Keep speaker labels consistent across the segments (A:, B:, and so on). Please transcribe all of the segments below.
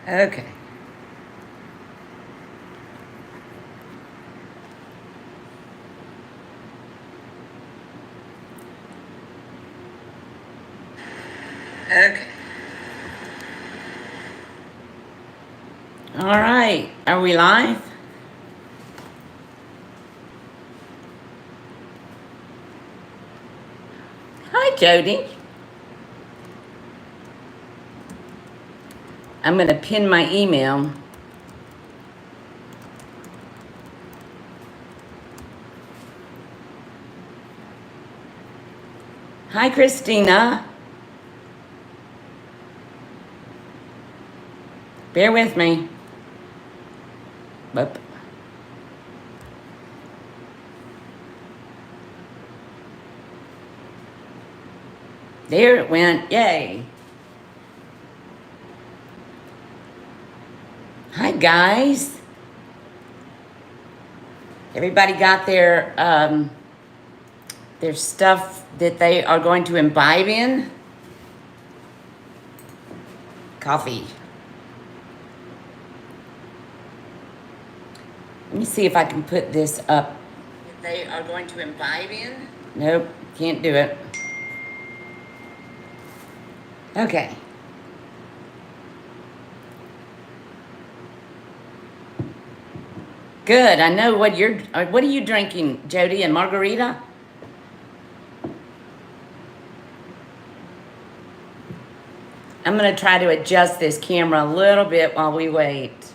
A: Okay. Okay. All right. Are we live? Hi, Jody. I'm going to pin my email. Hi, Christina. Bear with me. Whoop. There it went. Yay. Hi, guys. Everybody got their stuff that they are going to imbibe in? Coffee. Let me see if I can put this up. They are going to imbibe in? Nope, can't do it. Okay. Good. I know what what are you drinking, Jody? And margarita? I'm going to try to adjust this camera a little bit while we wait.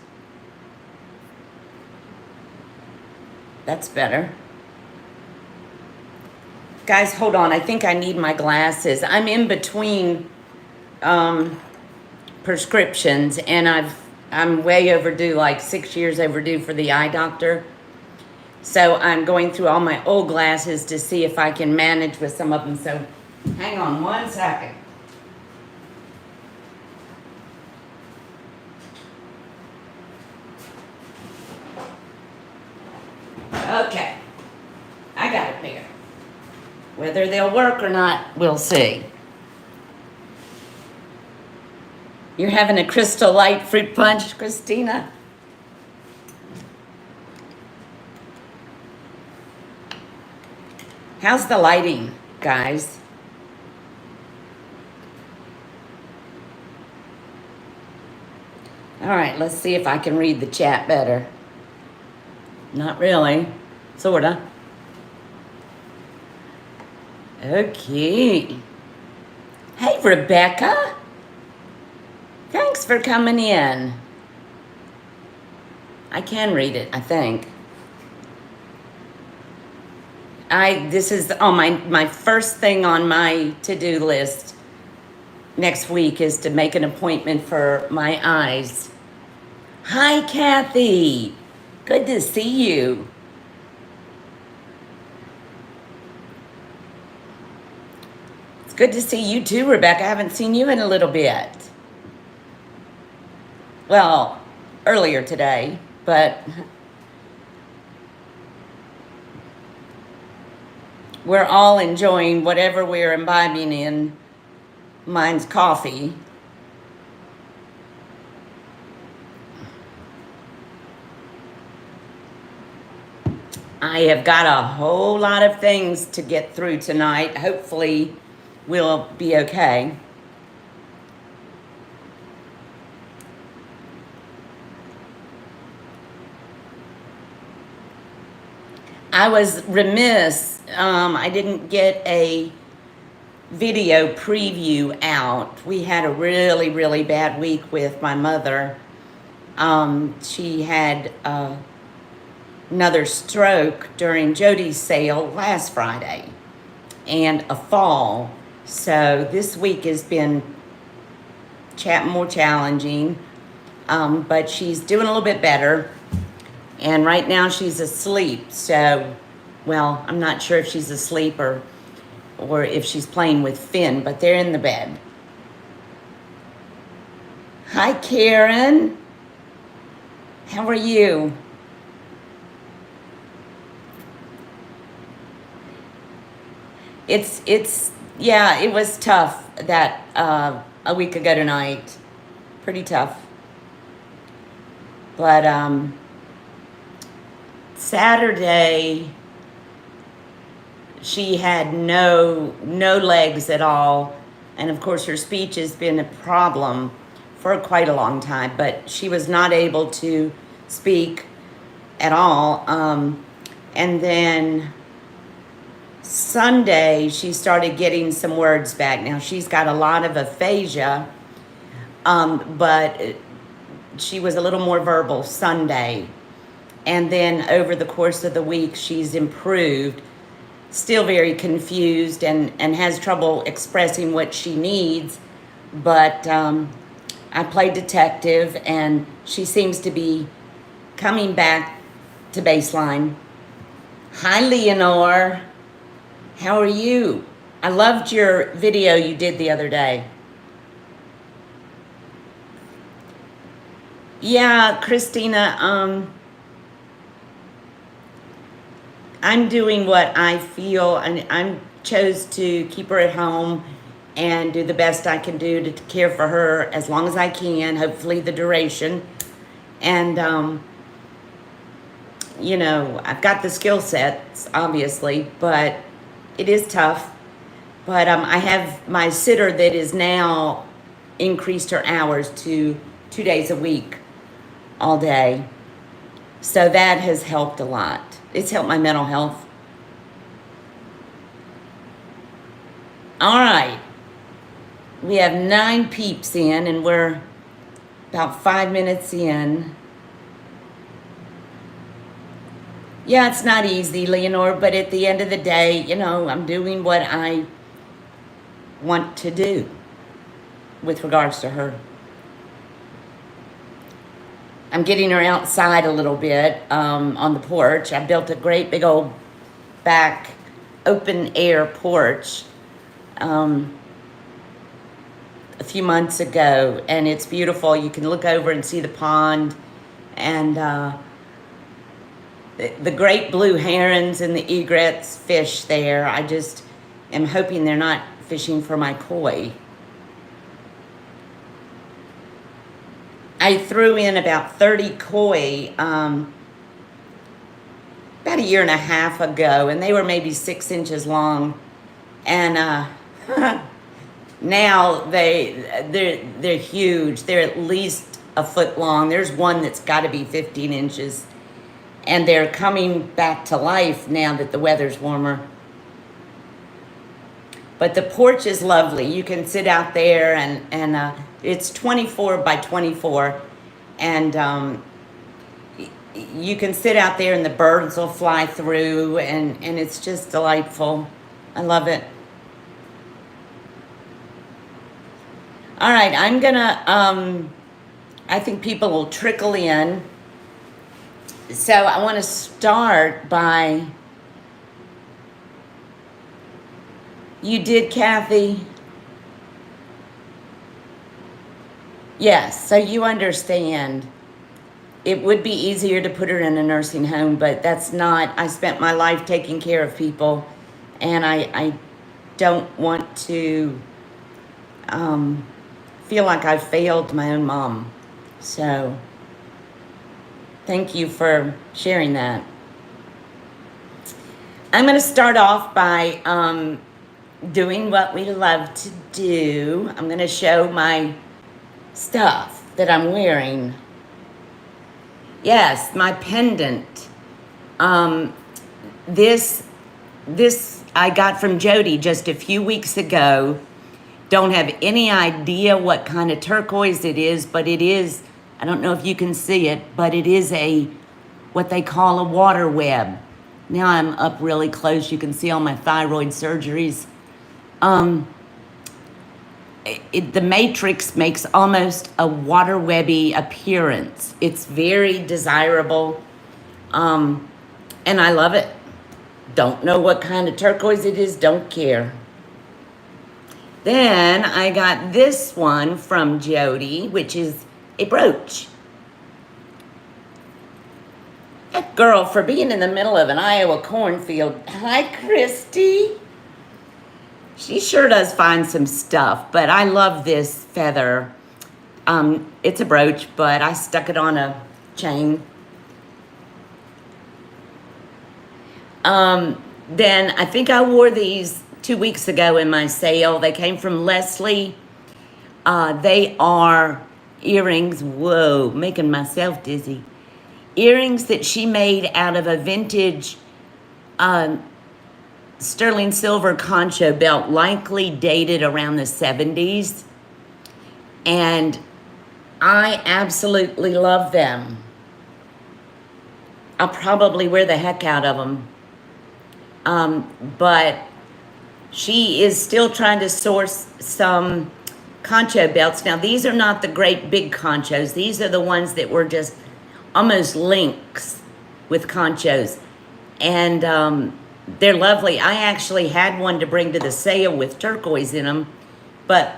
A: That's better. Guys, hold on. I think I need my glasses. I'm in between prescriptions, and I'm way overdue, like 6 years overdue for the eye doctor. So I'm going through all my old glasses to see if I can manage with some of them. So hang on 1 second. Okay, I got a pair. Whether they'll work or not, we'll see. You're having a Crystal Light fruit punch, Christina? How's the lighting, guys? All right, let's see if I can read the chat better. Not really, sorta. Okay. Hey, Rebecca. Thanks for coming in. I can read it, I think. This is my first thing on my to-do list next week is to make an appointment for my eyes. Hi, Kathy. Good to see you. It's good to see you too, Rebecca. I haven't seen you in a little bit. Well, earlier today, but we're all enjoying whatever we're imbibing in. Mine's coffee. I have got a whole lot of things to get through tonight. Hopefully, we'll be okay. I was remiss. I didn't get a video preview out. We had a really, really bad week with my mother. She had another stroke during Jody's sale last Friday and a fall. So this week has been more challenging, but she's doing a little bit better. And right now she's asleep. So, well, I'm not sure if she's asleep or if she's playing with Finn, but they're in the bed. Hi, Karen. How are you? Yeah, it was tough that a week ago tonight. Pretty tough. But Saturday, she had no legs at all, and of course her speech has been a problem for quite a long time, but she was not able to speak at all. And then Sunday she started getting some words back. Now she's got a lot of aphasia, but she was a little more verbal Sunday. And then over the course of the week she's improved. Still very confused and has trouble expressing what she needs, but I played detective and she seems to be coming back to baseline. Hi, Leonore. How are you? I loved your video you did the other day. Yeah, Christina, I'm doing what I feel, and I chose to keep her at home and do the best I can do to care for her as long as I can, hopefully the duration. And, you know, I've got the skill sets, obviously, but it is tough. But I have my sitter that is now increased her hours to 2 days a week, all day. So that has helped a lot. It's helped my mental health. All right. We have 9 peeps in, and we're about 5 minutes in. Yeah, it's not easy, Leonore, but at the end of the day, you know, I'm doing what I want to do with regards to her. I'm getting her outside a little bit on the porch. I built a great big old back open air porch a few months ago, and it's beautiful. You can look over and see the pond and the great blue herons and the egrets fish there. I just am hoping they're not fishing for my koi. I threw in about 30 koi about a year and a half ago, and they were maybe 6 inches long. And now they're huge. They're at least a foot long. There's one that's got to be 15 inches. And they're coming back to life now that the weather's warmer. But the porch is lovely. You can sit out there, and it's 24 by 24. And you can sit out there and the birds will fly through, and it's just delightful. I love it. All right, I'm gonna, I think people will trickle in. So I want to start by, you did, Kathy? Yes, so you understand. It would be easier to put her in a nursing home, but that's not, I spent my life taking care of people, and I don't want to feel like I failed my own mom. So thank you for sharing that. I'm going to start off by doing what we love to do. I'm going to show my stuff that I'm wearing. Yes, my pendant. This I got from Jody just a few weeks ago. Don't have any idea what kind of turquoise it is, but it is, I don't know if you can see it, but it is what they call a water web. Now I'm up really close. You can see all my thyroid surgeries. The matrix makes almost a water webby appearance. It's very desirable, and I love it. Don't know what kind of turquoise it is, don't care. Then I got this one from Jody, which is a brooch. That girl, for being in the middle of an Iowa cornfield. Hi, Christy. She sure does find some stuff, but I love this feather. It's a brooch, but I stuck it on a chain. Then I think I wore these 2 weeks ago in my sale. They came from Leslie. They are earrings. Whoa, making myself dizzy. Earrings that she made out of a vintage sterling silver concho belt, likely dated around the 70s. And I absolutely love them. I'll probably wear the heck out of them. But she is still trying to source some concho belts. Now, these are not the great big conchos. These are the ones that were just almost links with conchos. And they're lovely. I actually had one to bring to the sale with turquoise in them. But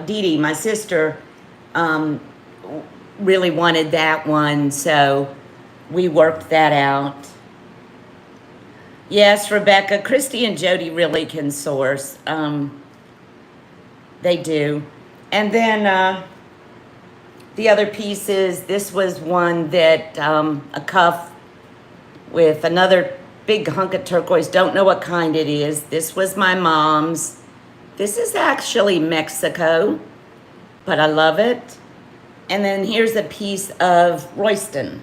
A: Dee Dee, my sister, really wanted that one. So we worked that out. Yes, Rebecca, Christy and Jody really can source. They do. And then the other pieces, this was one that, a cuff with another big hunk of turquoise. Don't know what kind it is. This was my mom's. This is actually Mexico, but I love it. And then here's a piece of Royston.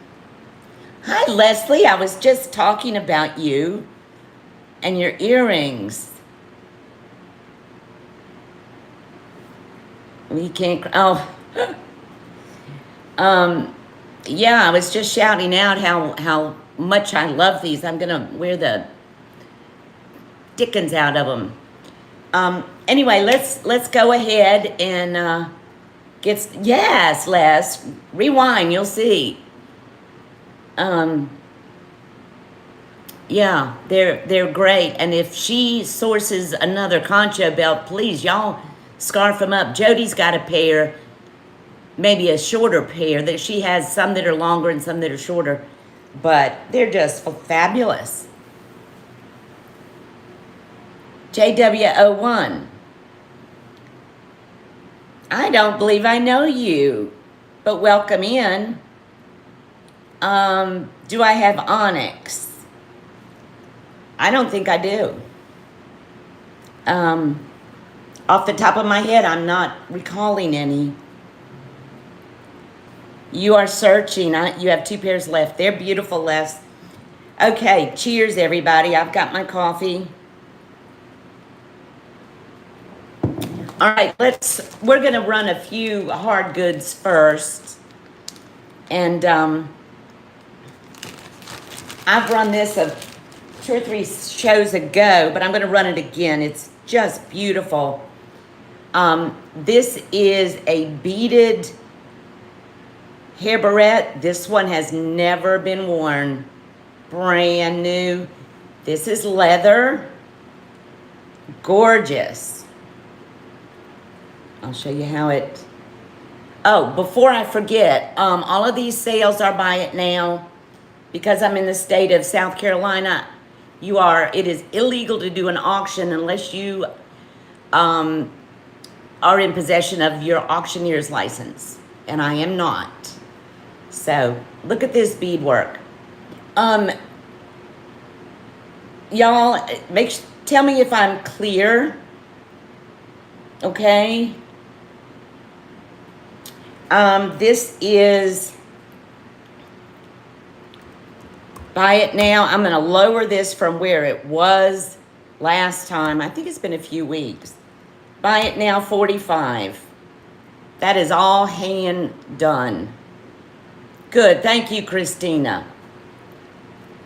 A: Hi, Leslie. I was just talking about you and your earrings. We can't, yeah, I was just shouting out how much I love these. I'm gonna wear the dickens out of them. Anyway, let's go ahead and yes, Les, rewind, you'll see. Yeah, they're great. And if she sources another concho belt, please, y'all scarf them up. Jody's got a pair, maybe a shorter pair. That she has some that are longer and some that are shorter, but they're just fabulous. JW01. I don't believe I know you, but welcome in. Do I have onyx? I don't think I do. Off the top of my head, I'm not recalling any. You are searching. You have 2 pairs left. They're beautiful, Les. Okay, cheers, everybody. I've got my coffee. All right, we're going to run a few hard goods first. And I've run this 2 or 3 shows ago, but I'm going to run it again. It's just beautiful. This is a beaded hair barrette. This one has never been worn. Brand new. This is leather. Gorgeous. I'll show you how it... Oh, before I forget, all of these sales are buy it now. Because I'm in the state of South Carolina, it is illegal to do an auction unless you are in possession of your auctioneer's license. And I am not. So, look at this beadwork. Y'all, tell me if I'm clear. Okay? This is buy it now. I'm going to lower this from where it was last time. I think it's been a few weeks. Buy it now, $45. That is all hand done. Good. Thank you, Christina.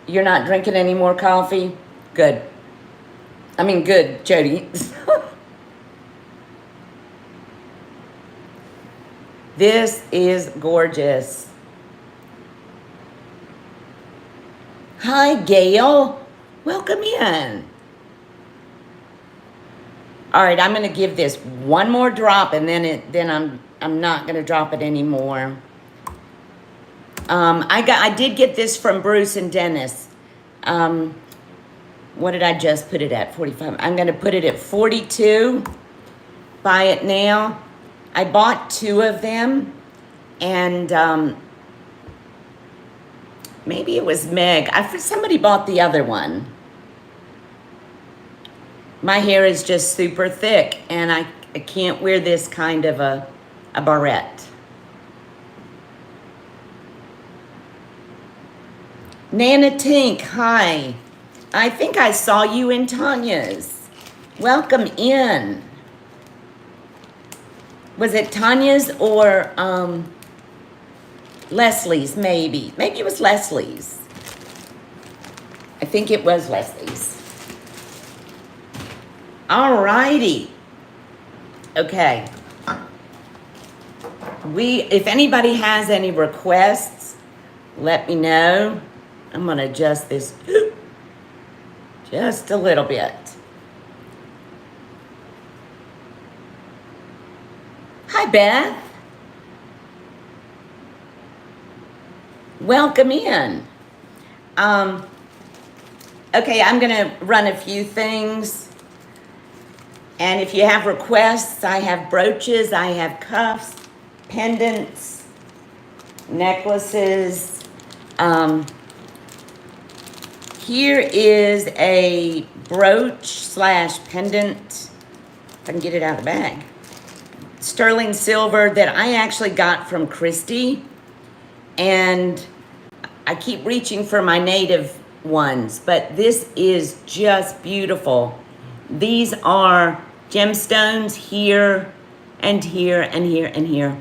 A: You're not drinking any more coffee? Good. I mean, good, Jody. This is gorgeous. Hi, Gail. Welcome in. All right, I'm going to give this one more drop, and then I'm not going to drop it anymore. I did get this from Bruce and Dennis. What did I just put it at? 45. I'm going to put it at 42. Buy it now. I bought 2 of them, and Maybe it was Meg. Somebody bought the other one. My hair is just super thick, and I can't wear this kind of a barrette. Nana Tink, hi. I think I saw you in Tanya's. Welcome in. Was it Tanya's or Leslie's, maybe? Maybe it was Leslie's. I think it was Leslie's. All righty. Okay. If anybody has any requests, let me know. I'm going to adjust this just a little bit. Hi, Beth. Welcome in. Okay, I'm going to run a few things. And if you have requests, I have brooches, I have cuffs, pendants, necklaces. Here is a brooch / pendant. If I can get it out of the bag. Sterling silver that I actually got from Christy. And I keep reaching for my native ones, but this is just beautiful. These are gemstones here and here and here and here.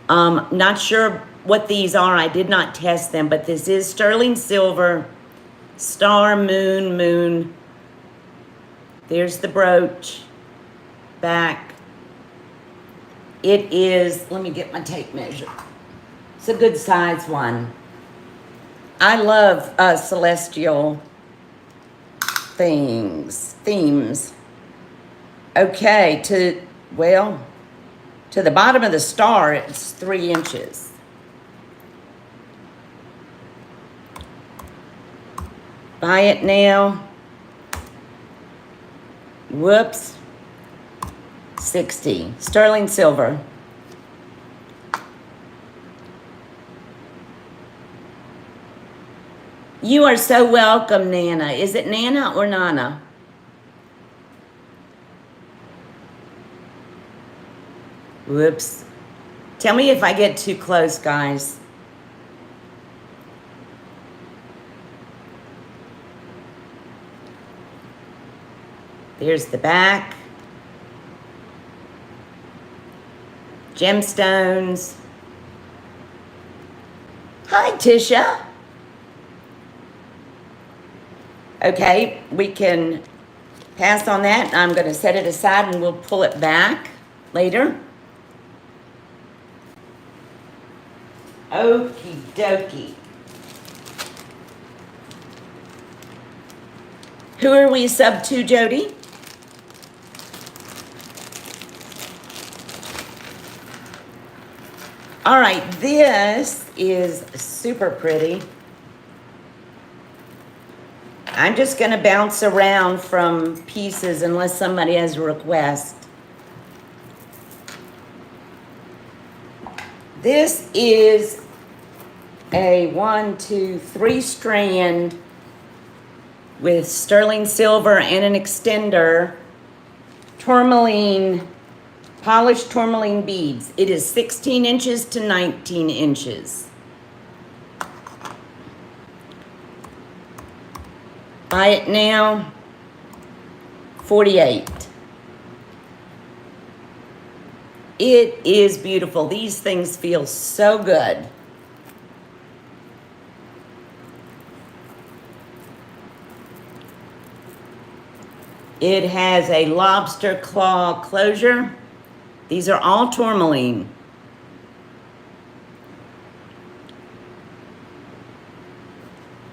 A: Not sure what these are. I did not test them, but this is sterling silver, star, moon. There's the brooch, back. It is, let me get my tape measure. It's a good size one. I love celestial themes. Okay, to the bottom of the star, it's 3 inches. Buy it now. Whoops. 60. Sterling silver. You are so welcome, Nana. Is it Nana or Nana? Whoops. Tell me if I get too close, guys. There's the back. Gemstones. Hi, Tisha. Okay, we can pass on that. I'm going to set it aside and we'll pull it back later. Okie dokie. Who are we sub to, Jody? All right, this is super pretty. I'm just going to bounce around from pieces unless somebody has a request. This is a 1, 2, 3 strand with sterling silver and an extender, tourmaline, polished tourmaline beads. It is 16 inches to 19 inches. Buy it now, $48. It is beautiful. These things feel so good. It has a lobster claw closure. These are all tourmaline.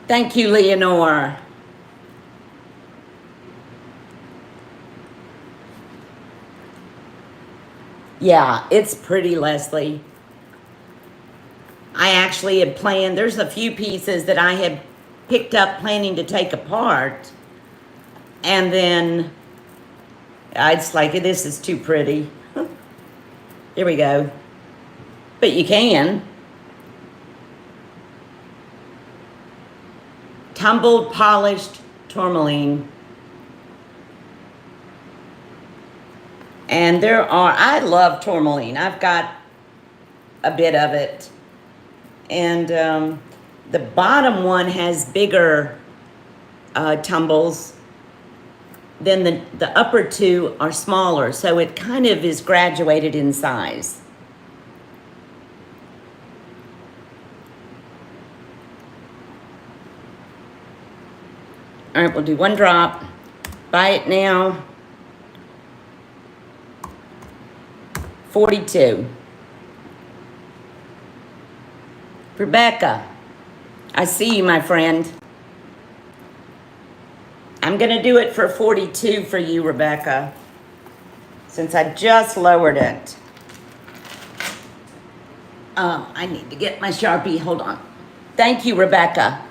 A: Thank you, Leonore. Yeah, it's pretty, Leslie. I actually had planned, there's a few pieces that I had picked up planning to take apart. And then it's like, this is too pretty. Here we go. But you can. tumbled polished tourmaline. And I love tourmaline. I've got a bit of it. And the bottom one has bigger tumbles. Then the upper two are smaller. So it kind of is graduated in size. All right, we'll do one drop. Buy it now. 42. Rebecca, I see you, my friend. I'm going to do it for 42 for you, Rebecca, since I just lowered it. I need to get my Sharpie. Hold on. Thank you, Rebecca.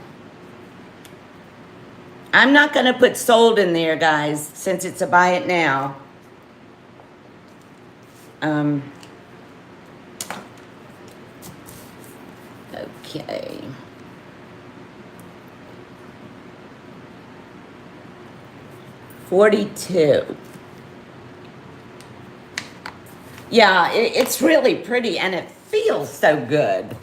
A: I'm not going to put sold in there, guys, since it's a buy it now. Okay. $42. Yeah, it's really pretty and it feels so good.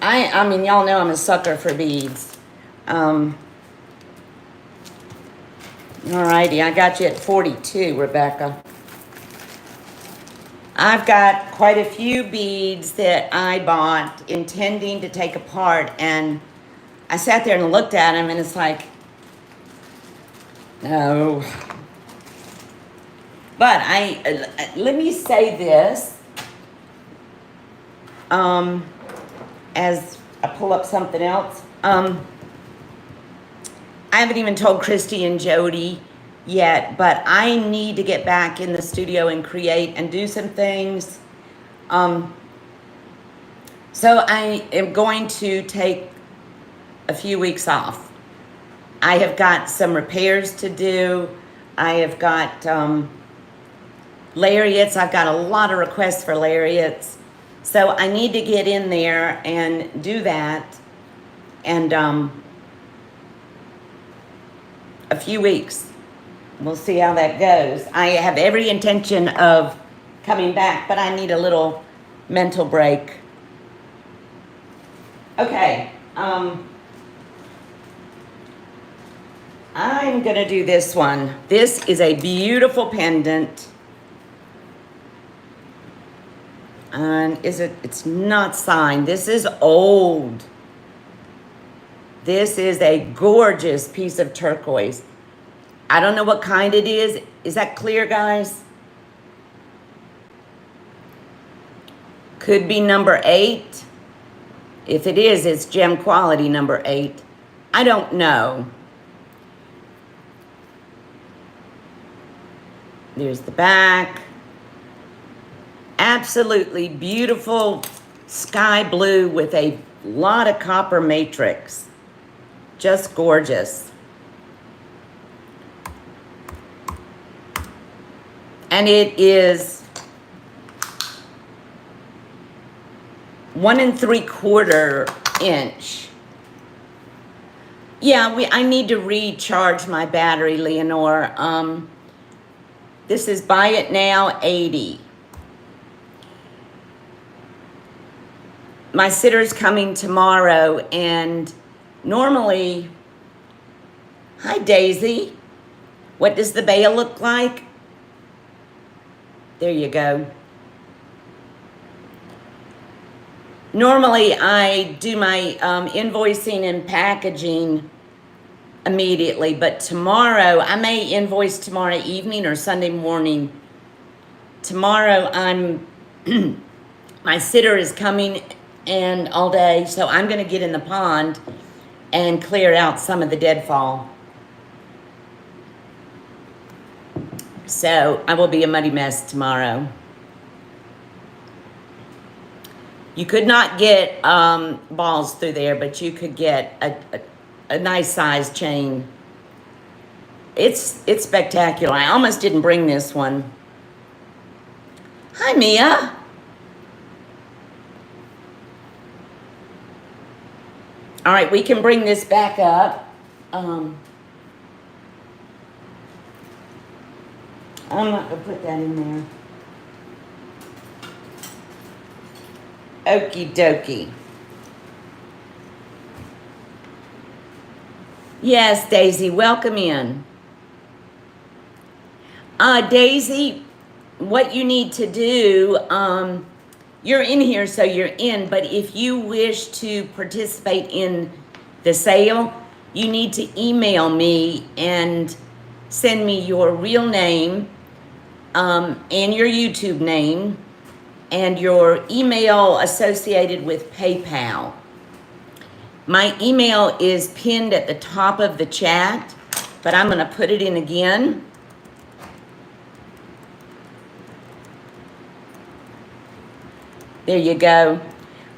A: I mean, y'all know I'm a sucker for beads. Alrighty, I got you at 42, Rebecca. I've got quite a few beads that I bought intending to take apart, and I sat there and looked at them and it's like, no. But let me say this, as I pull up something else. I haven't even told Christy and Jody yet, but I need to get back in the studio and create and do some things. So I am going to take a few weeks off. I have got some repairs to do. I have got lariats. I've got a lot of requests for lariats. So I need to get in there and do that. And a few weeks. We'll see how that goes. I have every intention of coming back, but I need a little mental break. Okay. I'm gonna do this one. This is a beautiful pendant. And it's not signed. This is old. This is a gorgeous piece of turquoise. I don't know what kind it is. Is that clear, guys? Could be number 8. If it is, it's gem quality number 8. I don't know. There's the back. Absolutely beautiful sky blue with a lot of copper matrix. Just gorgeous. And it is 1 3/4 inch. Yeah, I need to recharge my battery, Leonore. This is buy it now, 80. My sitter's coming tomorrow, and normally, hi Daisy. What does the bale look like? There you go. Normally, I do my invoicing and packaging immediately, but tomorrow, I may invoice tomorrow evening or Sunday morning. Tomorrow, my sitter is coming and all day, so I'm going to get in the pond and clear out some of the deadfall. So I will be a muddy mess tomorrow. You could not get balls through there, but you could get a nice size chain. It's spectacular. I almost didn't bring this one. Hi, Mia. All right, we can bring this back up. I'm not going to put that in there. Okie dokie. Yes, Daisy, welcome in. Daisy, what you need to do, you're in here, so you're in, but if you wish to participate in the sale, you need to email me and send me your real name, and your YouTube name, and your email associated with PayPal. My email is pinned at the top of the chat, but I'm going to put it in again. There you go.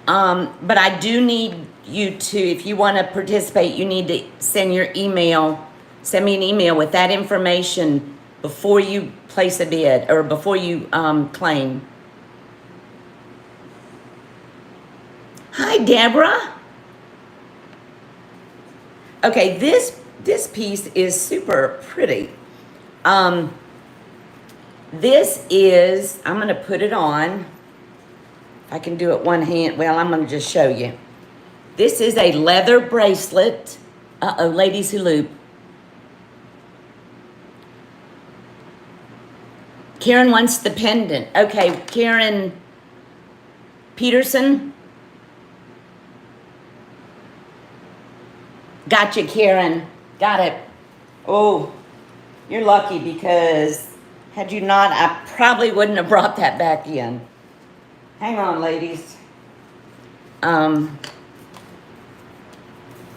A: But I do need you to, if you want to participate, you need to send your email, send me an email with that information before you place a bid or before you claim. Hi, Deborah. Okay, this piece is super pretty. This is, I'm going to put it on. I can do it one hand. Well, I'm going to just show you. This is a leather bracelet. Uh-oh, ladies who loop. Karen wants the pendant. Okay, Karen Peterson. Gotcha, Karen. Got it. Oh, you're lucky because had you not, I probably wouldn't have brought that back in. Hang on, ladies.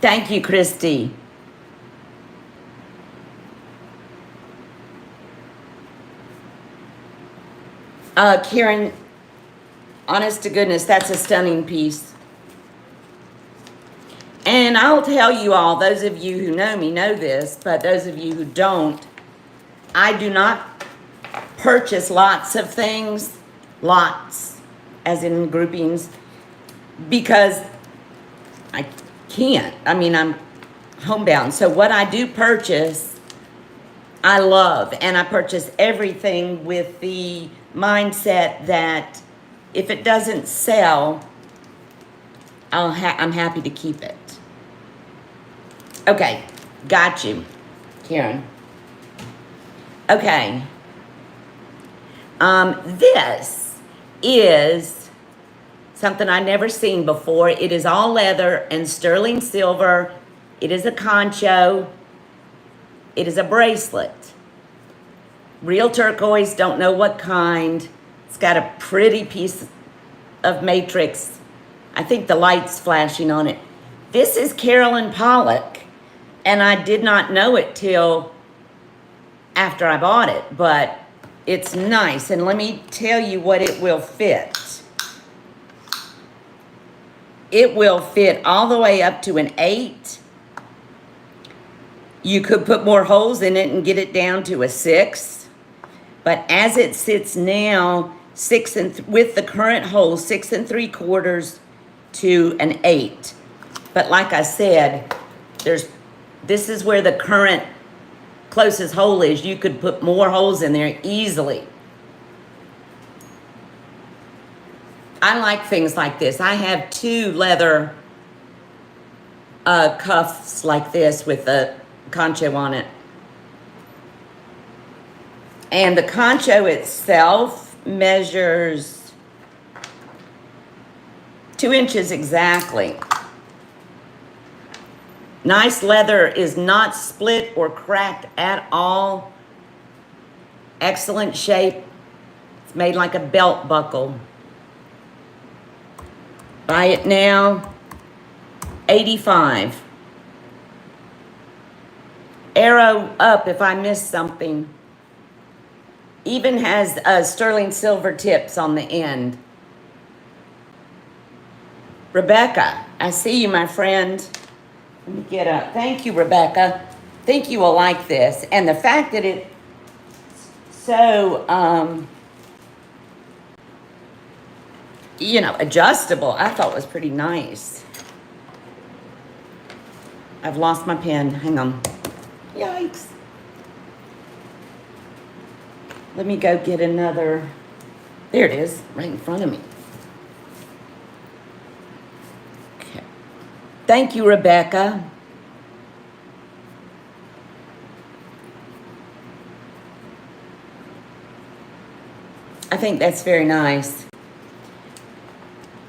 A: Thank you, Christy. Karen, honest to goodness, that's a stunning piece. And I'll tell you all, those of you who know me know this, but those of you who don't, I do not purchase lots of things, lots, as in groupings, because I can't. I mean, I'm homebound. So what I do purchase, I love. And I purchase everything with the mindset that if it doesn't sell, I'm happy to keep it. Okay, got you, Karen. Okay. This is something I've never seen before. It is all leather and sterling silver. It is a concho. It is a bracelet. Real turquoise, don't know what kind. It's got a pretty piece of matrix. I think the light's flashing on it. This is Carolyn Pollock, and I did not know it till after I bought it, but it's nice. And let me tell you what it will fit. It will fit all the way up to an 8. You could put more holes in it and get it down to a 6. But as it sits now, with the current hole, 6 3/4 to an 8. But like I said, this is where the current closest hole is. You could put more holes in there easily. I like things like this. I have 2 leather cuffs like this with a concho on it. And the concho itself measures 2 inches exactly. Nice leather, is not split or cracked at all. Excellent shape. It's made like a belt buckle. Buy it now, $85. Arrow up if I missed something. Even has sterling silver tips on the end. Rebecca, I see you, my friend. Let me get up. Thank you, Rebecca. Think you will like this. And the fact that it's so, adjustable, I thought was pretty nice. I've lost my pen. Hang on. Yikes. Let me go get another. There it is, right in front of me. Okay. Thank you, Rebecca. I think that's very nice.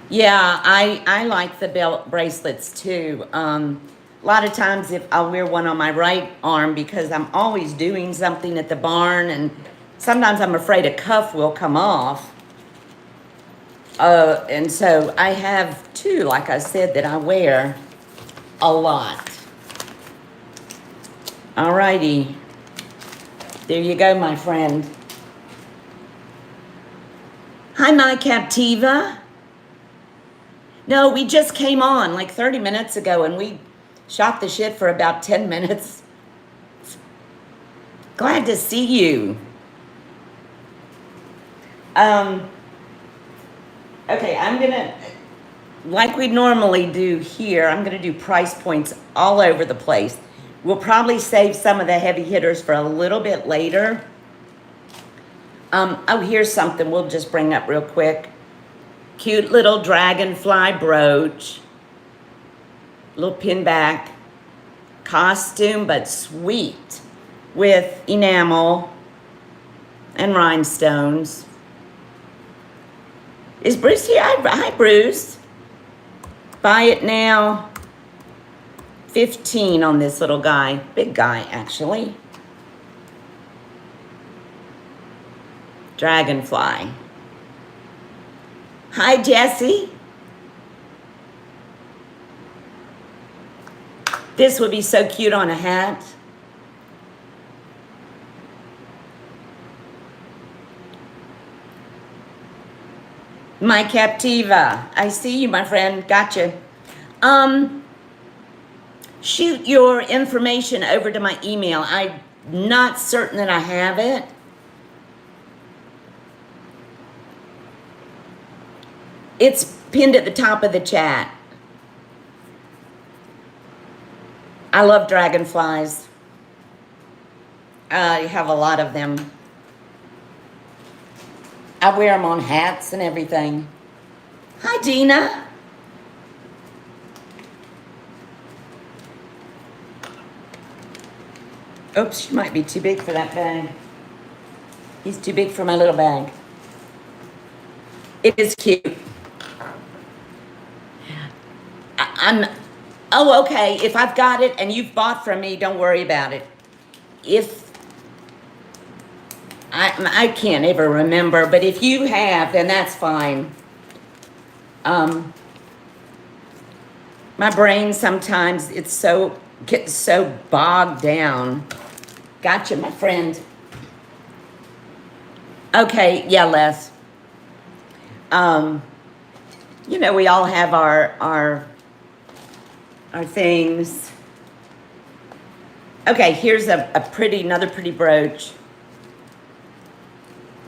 A: Yeah, I like the belt bracelets too. A lot of times if I'll wear one on my right arm because I'm always doing something at the barn, and sometimes I'm afraid a cuff will come off. And so I have two, like I said, that I wear a lot. Alrighty. There you go, my friend. Hi, my Captiva. No, we just came on like 30 minutes ago and we shot the shit for about 10 minutes. Glad to see you. Okay, I'm gonna, like we normally do here, I'm gonna do price points all over the place. We'll probably save some of the heavy hitters for a little bit later. Oh, here's something we'll just bring up real quick. Cute little dragonfly brooch. Little pin back. Costume, but sweet. With enamel and rhinestones. Is Bruce here? Hi, Bruce. Buy it now. 15 on this little guy. Big guy, actually. Dragonfly. Hi, Jessie. This would be so cute on a hat. My Captiva. I see you, my friend. Gotcha. Shoot your information over to my email. I'm not certain that I have it. It's pinned at the top of the chat. I love dragonflies. I have a lot of them. I wear them on hats and everything. Hi, Dina. Oops, she might be too big for that bag. He's too big for my little bag. It is cute. Oh, okay. If I've got it and you've bought from me, don't worry about it. If I can't ever remember, but if you have, then that's fine. My brain sometimes gets so bogged down. Gotcha, my friend. Okay, yeah, Les. You know, we all have our things. Okay, here's another pretty brooch.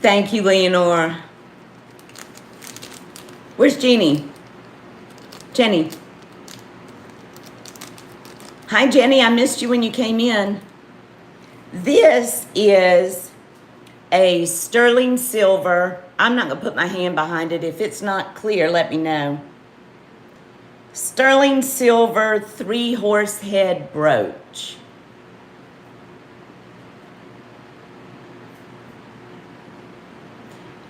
A: Thank you, Leonore. Where's Jeannie? Jenny. Hi, Jenny. I missed you when you came in. This is a sterling silver. I'm not going to put my hand behind it. If it's not clear, let me know. Sterling silver 3-horse head brooch.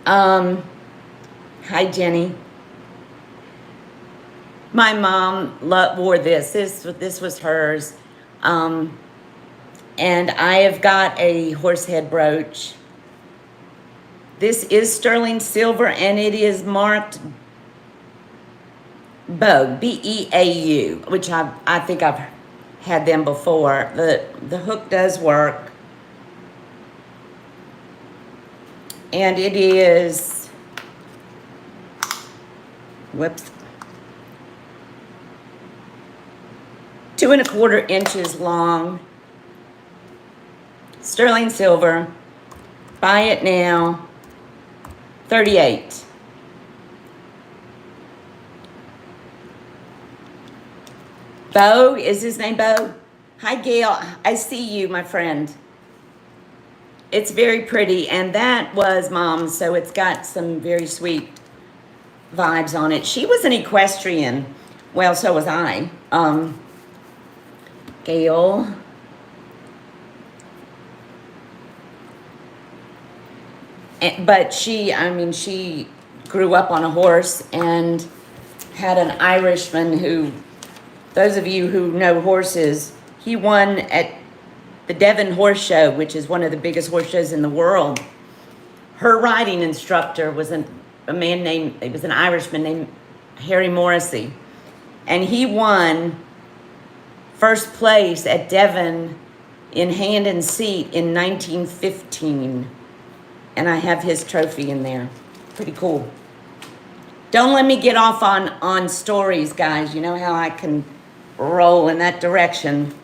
A: Hi, Jenny. My mom wore this. This was hers. And I have got a horsehead brooch. This is sterling silver, and it is marked Beau, B-E-A-U, which I think I've had them before. The hook does work. And it is, whoops, 2 1/4 inches long. Sterling silver. Buy it now. 38. Bo, is his name Bo? Hi, Gail. I see you, my friend. It's very pretty, and that was Mom's, so it's got some very sweet vibes on it. She was an equestrian. Well, so was I. Gail. But she grew up on a horse and had an Irishman who, those of you who know horses, he won at the Devon Horse Show, which is one of the biggest horse shows in the world. Her riding instructor was a man named, it was an Irishman named Harry Morrissey. And he won first place at Devon in hand and seat in 1915. And I have his trophy in there. Pretty cool. Don't let me get off on stories, guys. You know how I can roll in that direction.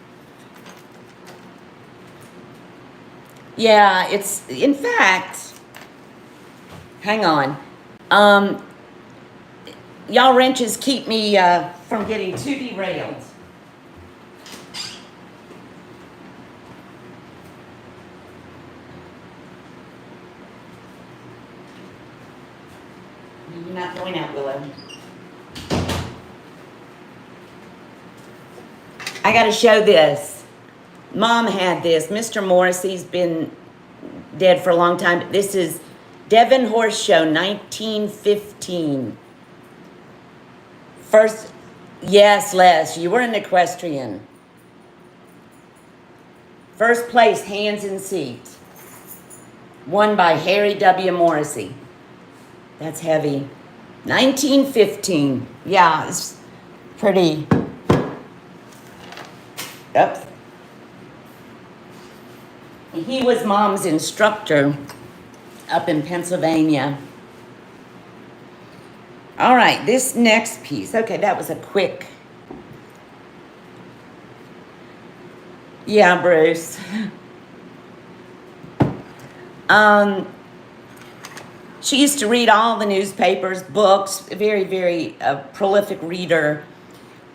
A: Yeah, it's, in fact, hang on. Y'all wrenches keep me from getting too derailed. You're not going out, Willow. I gotta show this. Mom had this. Mr. Morrissey's been dead for a long time. This is Devon Horse Show, 1915. First, yes, Les, you were an equestrian. First place, hands and seat. Won by Harry W. Morrissey. That's heavy. 1915. Yeah, it's pretty. Yep. He was Mom's instructor up in Pennsylvania. All right, this next piece. Okay, that was a quick. Yeah, Bruce. She used to read all the newspapers, books, very, very prolific reader.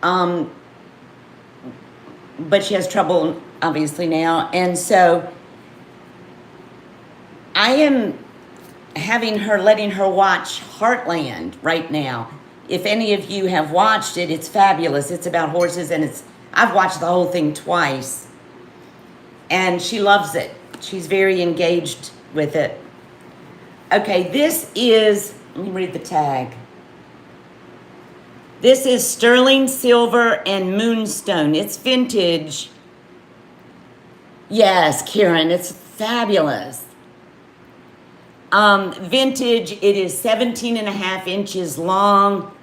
A: But she has trouble, obviously, now. And so I am letting her watch Heartland right now. If any of you have watched it, it's fabulous. It's about horses, and I've watched the whole thing twice. And she loves it. She's very engaged with it. Okay, this is, let me read the tag. This is sterling silver and moonstone. It's vintage. Yes, Karen, it's fabulous. Vintage, it is 17 and a half inches long.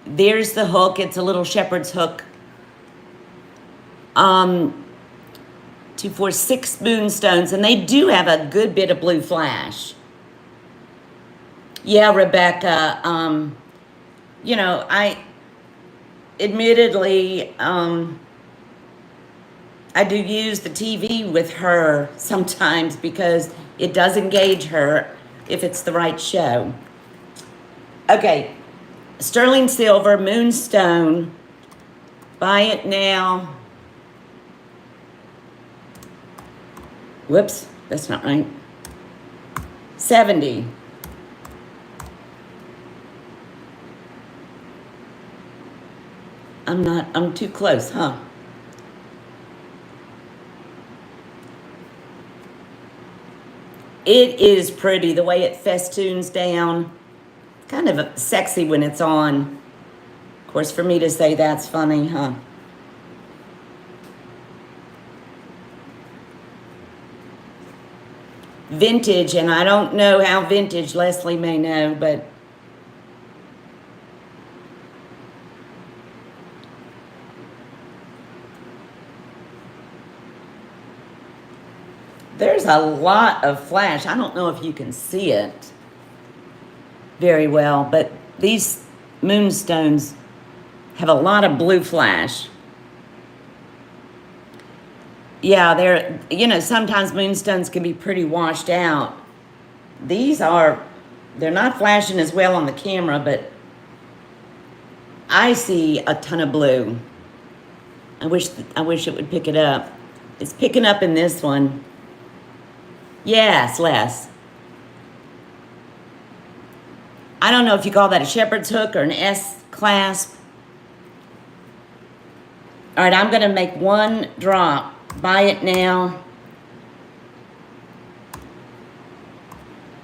A: There's the hook. It's a little shepherd's hook. 2, 4, 6 moonstones, and they do have a good bit of blue flash. Yeah, Rebecca, you know, I admittedly, I do use the TV with her sometimes because it does engage her if it's the right show. Okay, sterling silver, moonstone, buy it now. Whoops, that's not right. 70. I'm too close, huh? It is pretty, the way it festoons down. Kind of sexy when it's on. Of course, for me to say that's funny, huh? Vintage, and I don't know how vintage, Leslie may know, but there's a lot of flash. I don't know if you can see it very well, but these moonstones have a lot of blue flash. Yeah, they're, you know, sometimes moonstones can be pretty washed out. These are, they're not flashing as well on the camera, but I see a ton of blue. I wish it would pick it up. It's picking up in this one. Yes, less. I don't know if you call that a shepherd's hook or an S clasp. All right, I'm going to make one drop. Buy it now.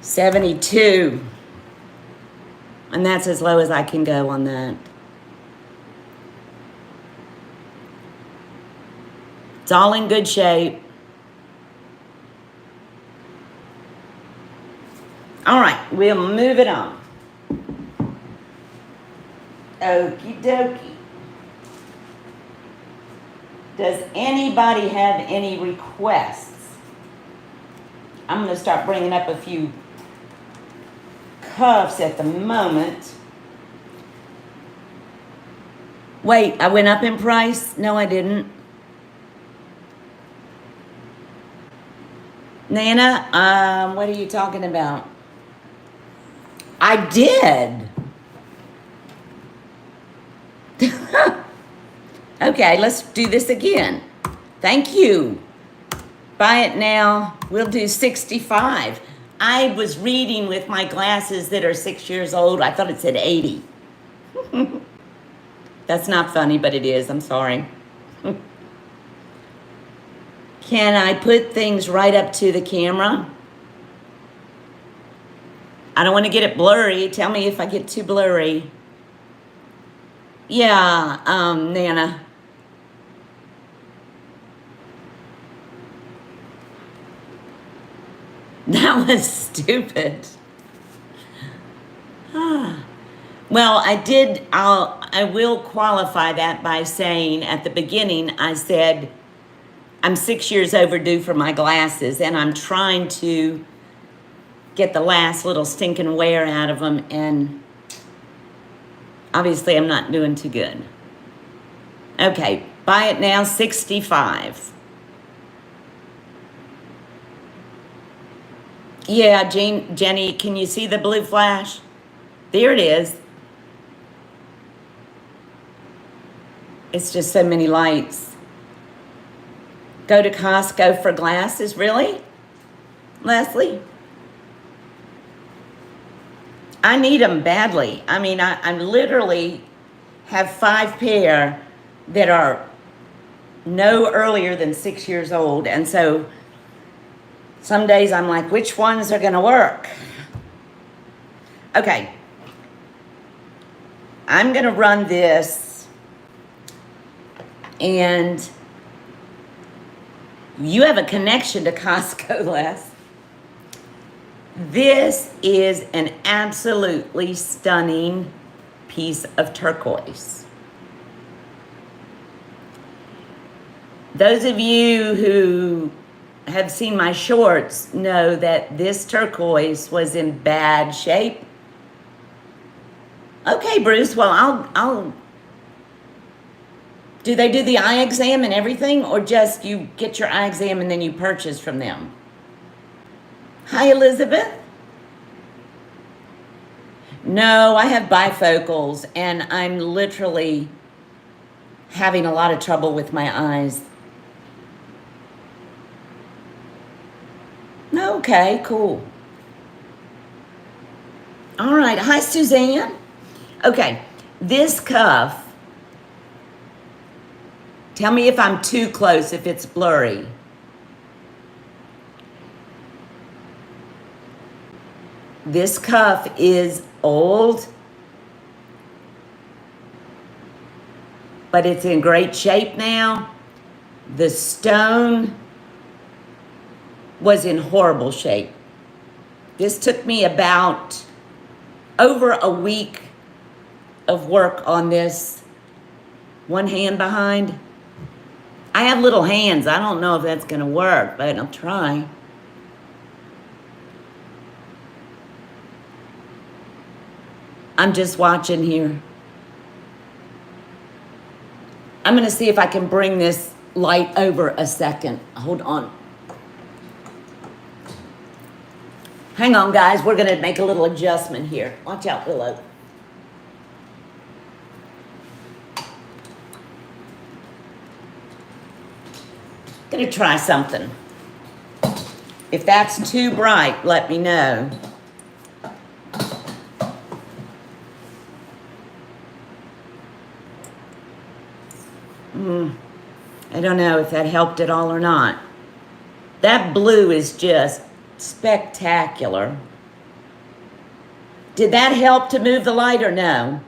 A: 72. And that's as low as I can go on that. It's all in good shape. All right, we'll move it on. Okie dokie. Does anybody have any requests? I'm going to start bringing up a few cuffs at the moment. Wait, I went up in price? No, I didn't. Nana, what are you talking about? I did. Okay, let's do this again. Thank you. Buy it now. We'll do 65. I was reading with my glasses that are 6 years old. I thought it said 80. That's not funny, but it is. I'm sorry. Can I put things right up to the camera? I don't want to get it blurry. Tell me if I get too blurry. Yeah, Nana. That was stupid. Well, I will qualify that by saying at the beginning, I said, I'm 6 years overdue for my glasses, and I'm trying to get the last little stinking wear out of them, and obviously I'm not doing too good. Okay, buy it now, 65. Yeah, Jenny, can you see the blue flash? There it is. It's just so many lights. Go to Costco for glasses, really? Leslie? I need them badly. I mean, I literally have 5 pair that are no earlier than 6 years old. And so some days I'm like, which ones are going to work? Okay. I'm going to run this, and you have a connection to Costco, Les. This is an absolutely stunning piece of turquoise. Those of you who have seen my shorts know that this turquoise was in bad shape. Okay, Bruce, well, I'll do they do the eye exam and everything, or just you get your eye exam and then you purchase from them? Hi, Elizabeth. No, I have bifocals, and I'm literally having a lot of trouble with my eyes. Okay, cool. All right. Hi, Suzanne. Okay, this cuff, tell me if I'm too close, if it's blurry. This cuff is old, but it's in great shape now. The stone was in horrible shape. This took me about over a week of work on this. One hand behind. I have little hands. I don't know if that's going to work, but I'll try. I'm just watching here. I'm going to see if I can bring this light over a second. Hold on. Hang on, guys. We're going to make a little adjustment here. Watch out, Willow. Gonna try something. If that's too bright, let me know. I don't know if that helped at all or not. That blue is just spectacular. Did that help to move the light or no?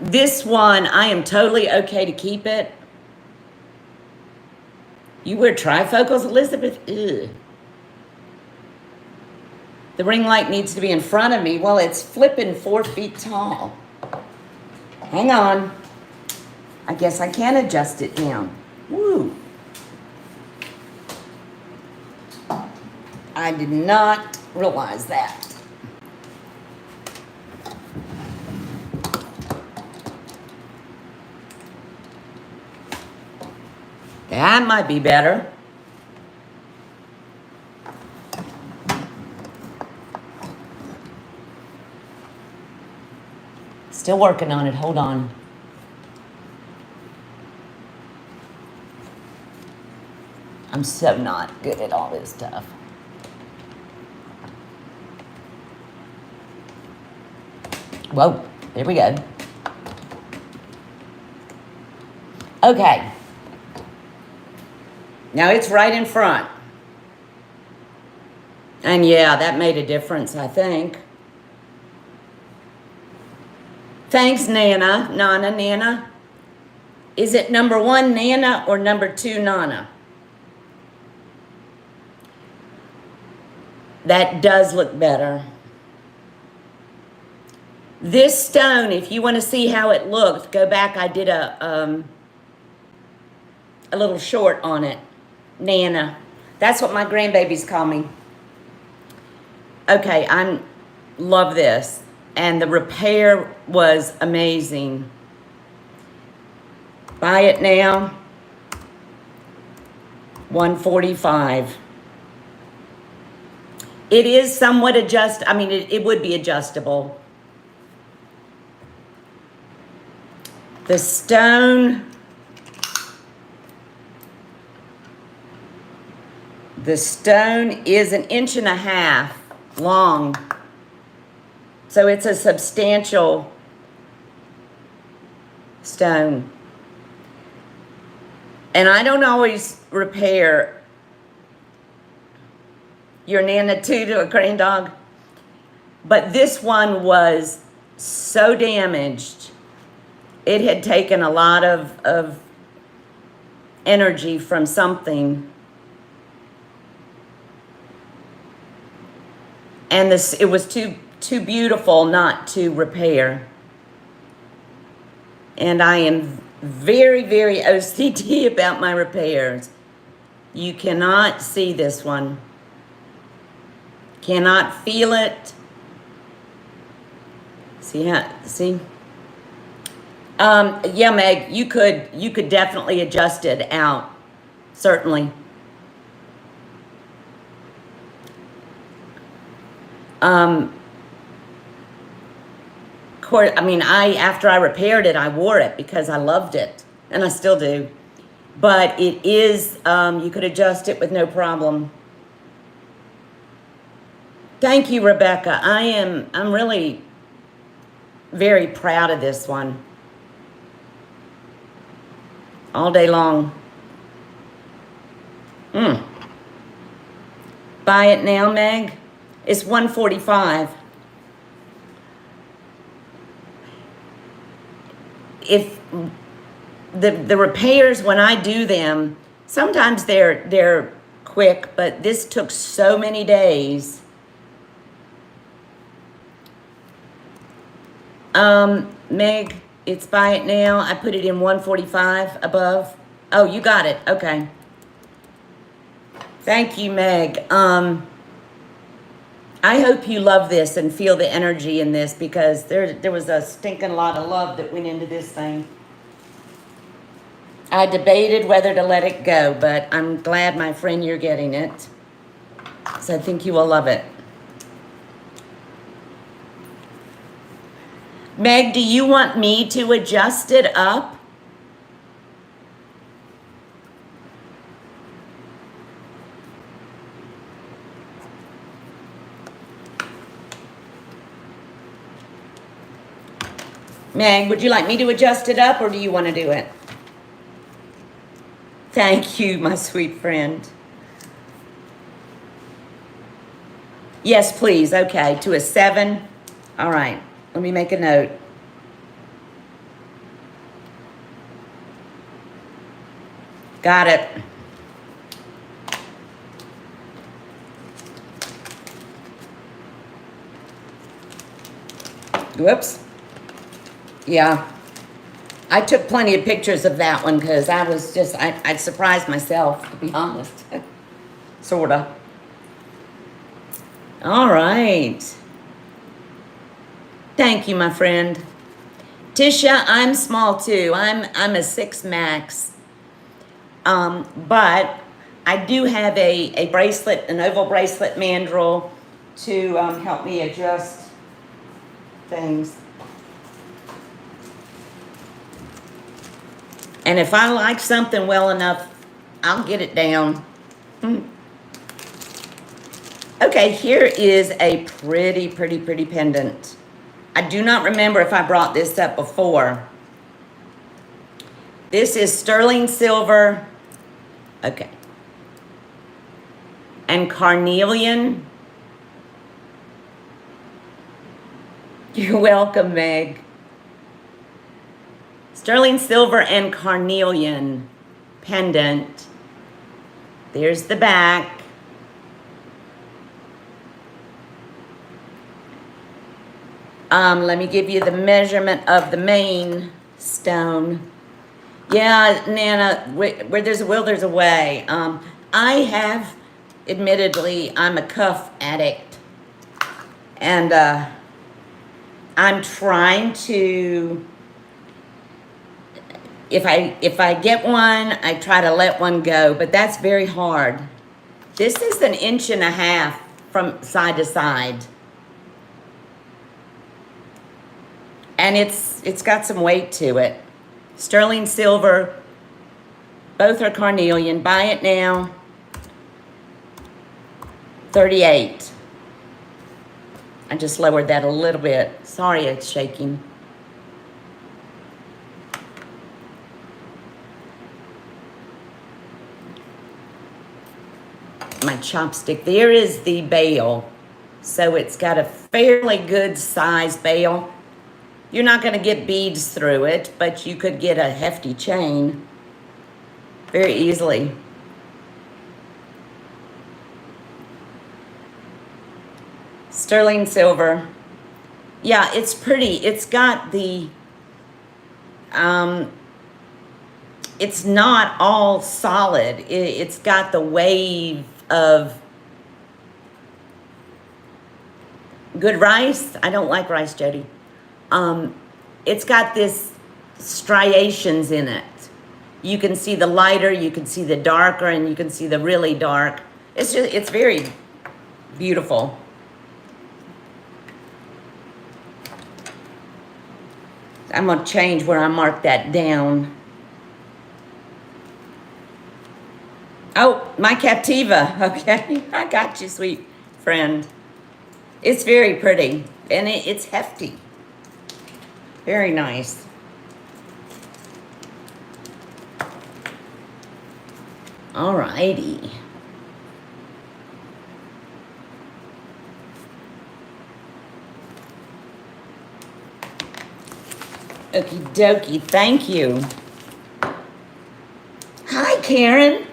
A: This one, I am totally okay to keep it. You wear trifocals, Elizabeth? Ugh. The ring light needs to be in front of me. Well, it's flipping 4 feet tall. Hang on. I guess I can adjust it down. Woo. I did not realize that. That might be better. Still working on it. Hold on. I'm so not good at all this stuff. Whoa, there we go. Okay. Now it's right in front. And yeah, that made a difference, I think. Thanks, Nana. Is it number 1, Nana, or number 2, Nana? That does look better. This stone, if you want to see how it looked, go back. I did a little short on it. Nana. That's what my grandbabies call me. Okay, I love this. And the repair was amazing. Buy it now. $145. It is somewhat it would be adjustable. The stone is 1.5 inches long. So it's a substantial stone. And I don't always repair. Your Nana too, to a crane dog. But this one was so damaged. It had taken a lot of energy from something. And it was too beautiful not to repair. And I am very, very OCD about my repairs. You cannot see this one. Cannot feel it. See? Yeah, Meg, you could definitely adjust it out. Certainly. After I repaired it, I wore it because I loved it, and I still do. But it is, you could adjust it with no problem. Thank you, Rebecca. I'm really very proud of this one. All day long. Buy it now, Meg. It's $145. If the repairs, when I do them, sometimes they're quick, but this took so many days. Meg, it's buy it now. I put it in $145 above. Oh, you got it. Okay. Thank you, Meg. I hope you love this and feel the energy in this, because there was a stinking lot of love that went into this thing. I debated whether to let it go, but I'm glad, my friend, you're getting it. So I think you will love it. Meg, do you want me to adjust it up? Meg, would you like me to adjust it up or do you want to do it? Thank you, my sweet friend. Yes, please. Okay, to a 7. All right, let me make a note. Got it. Whoops. Yeah. I took plenty of pictures of that one because I was just, I'd surprised myself, to be honest. Sorta. All right. Thank you, my friend. Tisha, I'm small too. I'm a 6 max. But I do have a bracelet, an oval bracelet mandrel to help me adjust things. And if I like something well enough, I'll get it down. Okay, here is a pretty pendant. I do not remember if I brought this up before. This is sterling silver. Okay. And carnelian. You're welcome, Meg. Sterling silver and carnelian pendant. There's the back. Let me give you the measurement of the main stone. Yeah, Nana, where there's a will, there's a way. I have, admittedly, I'm a cuff addict. And I'm trying to, if I get one, I try to let one go, but that's very hard. This is 1.5 inches from side to side. And it's got some weight to it. Sterling silver, both are carnelian. Buy it now. 38. I just lowered that a little bit. Sorry, it's shaking. My chopstick. There is the bail. So it's got a fairly good size bail. You're not going to get beads through it, but you could get a hefty chain very easily. Sterling silver. Yeah, it's pretty. It's got the, it's not all solid. It's got the wave of good rice. I don't like rice, Jody. It's got this striations in it. You can see the lighter, you can see the darker, and you can see the really dark. It's very beautiful. I'm gonna change where I mark that down. Oh, my Captiva, okay. I got you, sweet friend. It's very pretty, and it's hefty. Very nice. Alrighty. Okie dokie, thank you. Hi, Karen.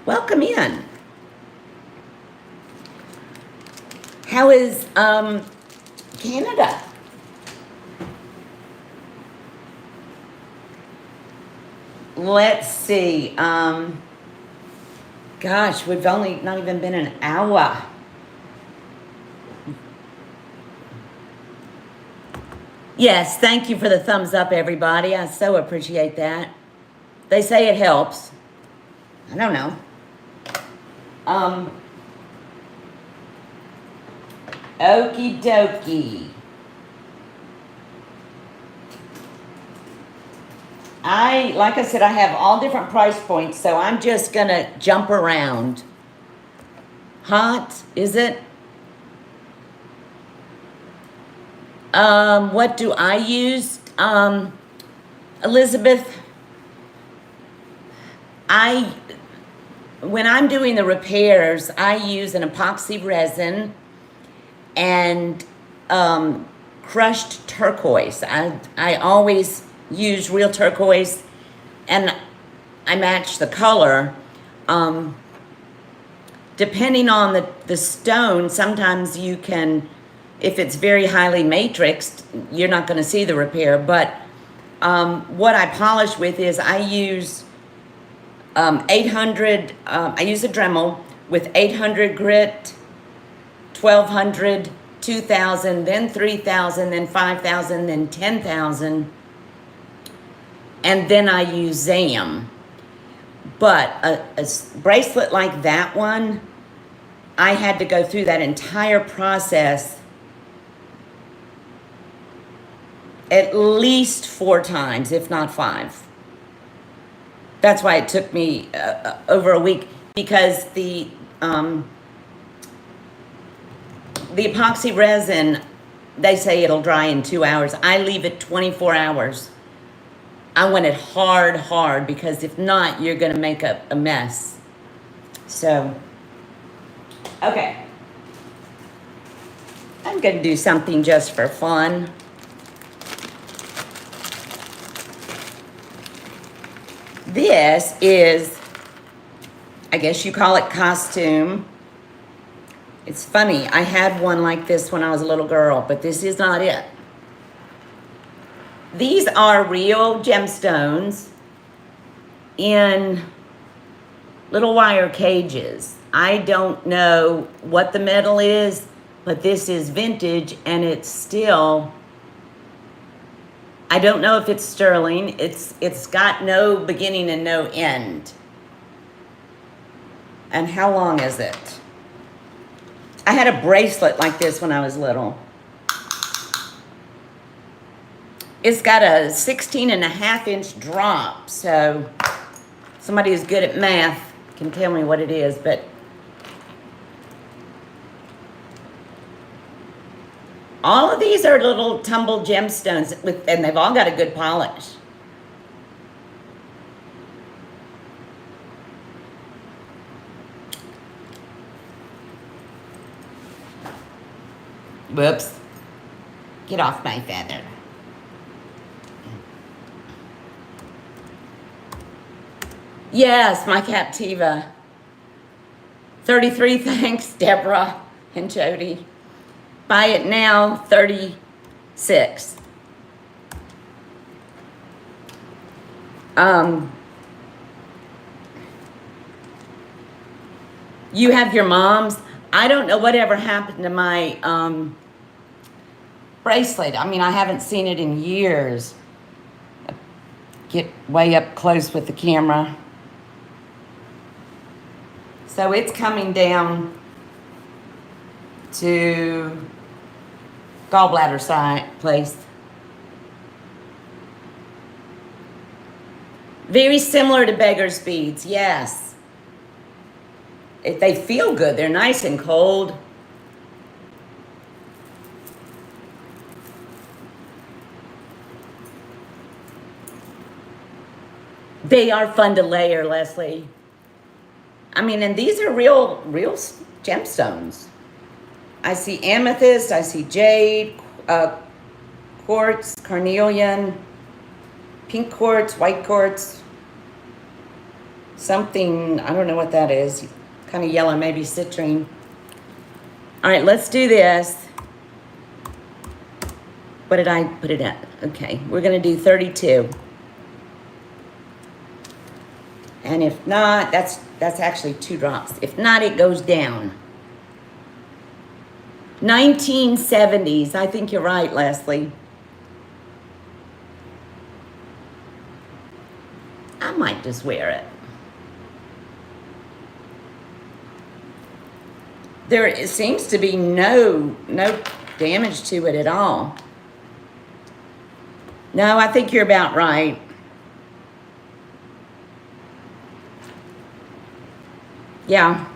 A: Welcome in. How is Canada? Let's see. Gosh, we've only not even been an hour. Yes, thank you for the thumbs up, everybody. I so appreciate that. They say it helps. I don't know. Okie dokie. like I said, I have all different price points, so I'm just gonna jump around. Hot, is it? What do I use? Elizabeth, when I'm doing the repairs, I use an epoxy resin and crushed turquoise. I always use real turquoise, and I match the color. Depending on the stone, sometimes you can, if it's very highly matrixed, you're not going to see the repair. But what I polish with is I use 800, I use a Dremel with 800 grit, 1200, 2000, then 3000, then 5000, then 10,000. And then I use ZAM. But a bracelet like that one, I had to go through that entire process at least 4 times, if not 5. That's why it took me over a week, because the epoxy resin, they say it'll dry in 2 hours. I leave it 24 hours. I want it hard, because if not, you're gonna make a mess. So, okay. I'm gonna do something just for fun. This is, I guess you call it costume. It's funny, I had one like this when I was a little girl, but this is not it. These are real gemstones in little wire cages. I don't know what the metal is, but this is vintage, and it's still, I don't know if it's sterling. It's got no beginning and no end. And how long is it? I had a bracelet like this when I was little. It's got a 16.5-inch drop, so somebody who's good at math can tell me what it is, but all of these are little tumbled gemstones, and they've all got a good polish. Whoops. Get off my feather. Yes, my Captiva. 33, thanks, Deborah and Jody. Buy it now, 36. You have your mom's. I don't know whatever happened to my bracelet. I mean, I haven't seen it in years. Get way up close with the camera. So it's coming down to gallbladder side place. Very similar to beggar's beads, yes. If they feel good, they're nice and cold. They are fun to layer, Leslie. I mean, and these are real gemstones. I see amethyst, I see jade, quartz, carnelian, pink quartz, white quartz, something, I don't know what that is, kind of yellow, maybe citrine. All right, let's do this. What did I put it at? Okay, we're gonna do 32. And if not, that's actually 2 drops. If not, it goes down. 1970s. I think you're right, Leslie. I might just wear it. There seems to be no damage to it at all. No, I think you're about right. Yeah.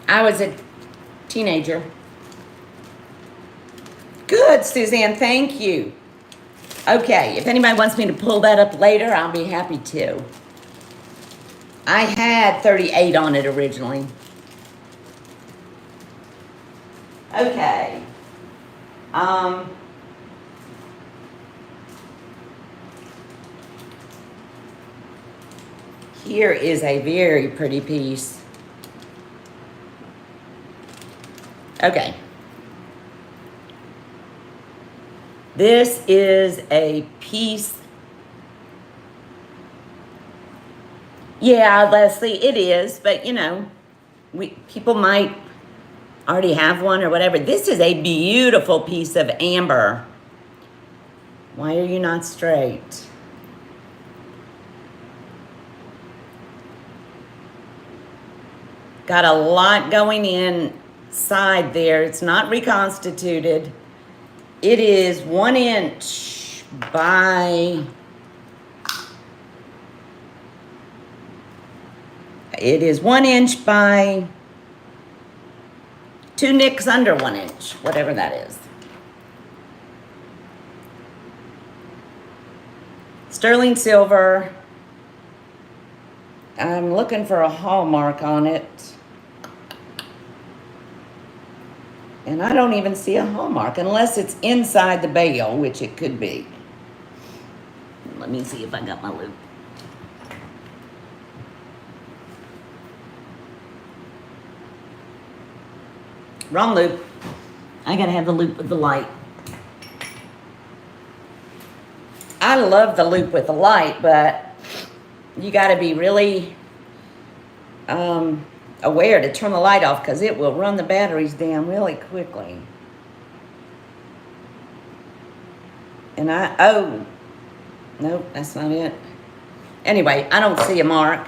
A: I was a teenager. Good, Suzanne. Thank you. Okay, if anybody wants me to pull that up later, I'll be happy to. I had 38 on it originally. Okay. Here is a very pretty piece. Okay. This is a piece. Yeah, Leslie, it is, but you know, people might already have one or whatever. This is a beautiful piece of amber. Why are you not straight? Got a lot going inside there. It's not reconstituted. It is 1 inch by... It is 1 inch by 2 nicks under 1 inch, whatever that is. Sterling silver. I'm looking for a hallmark on it. And I don't even see a hallmark unless it's inside the bale, which it could be. Let me see if I got my loop. Wrong loop. I gotta have the loop with the light. I love the loop with the light, but you gotta be really aware to turn the light off because it will run the batteries down really quickly. And oh, nope, that's not it. Anyway, I don't see a mark,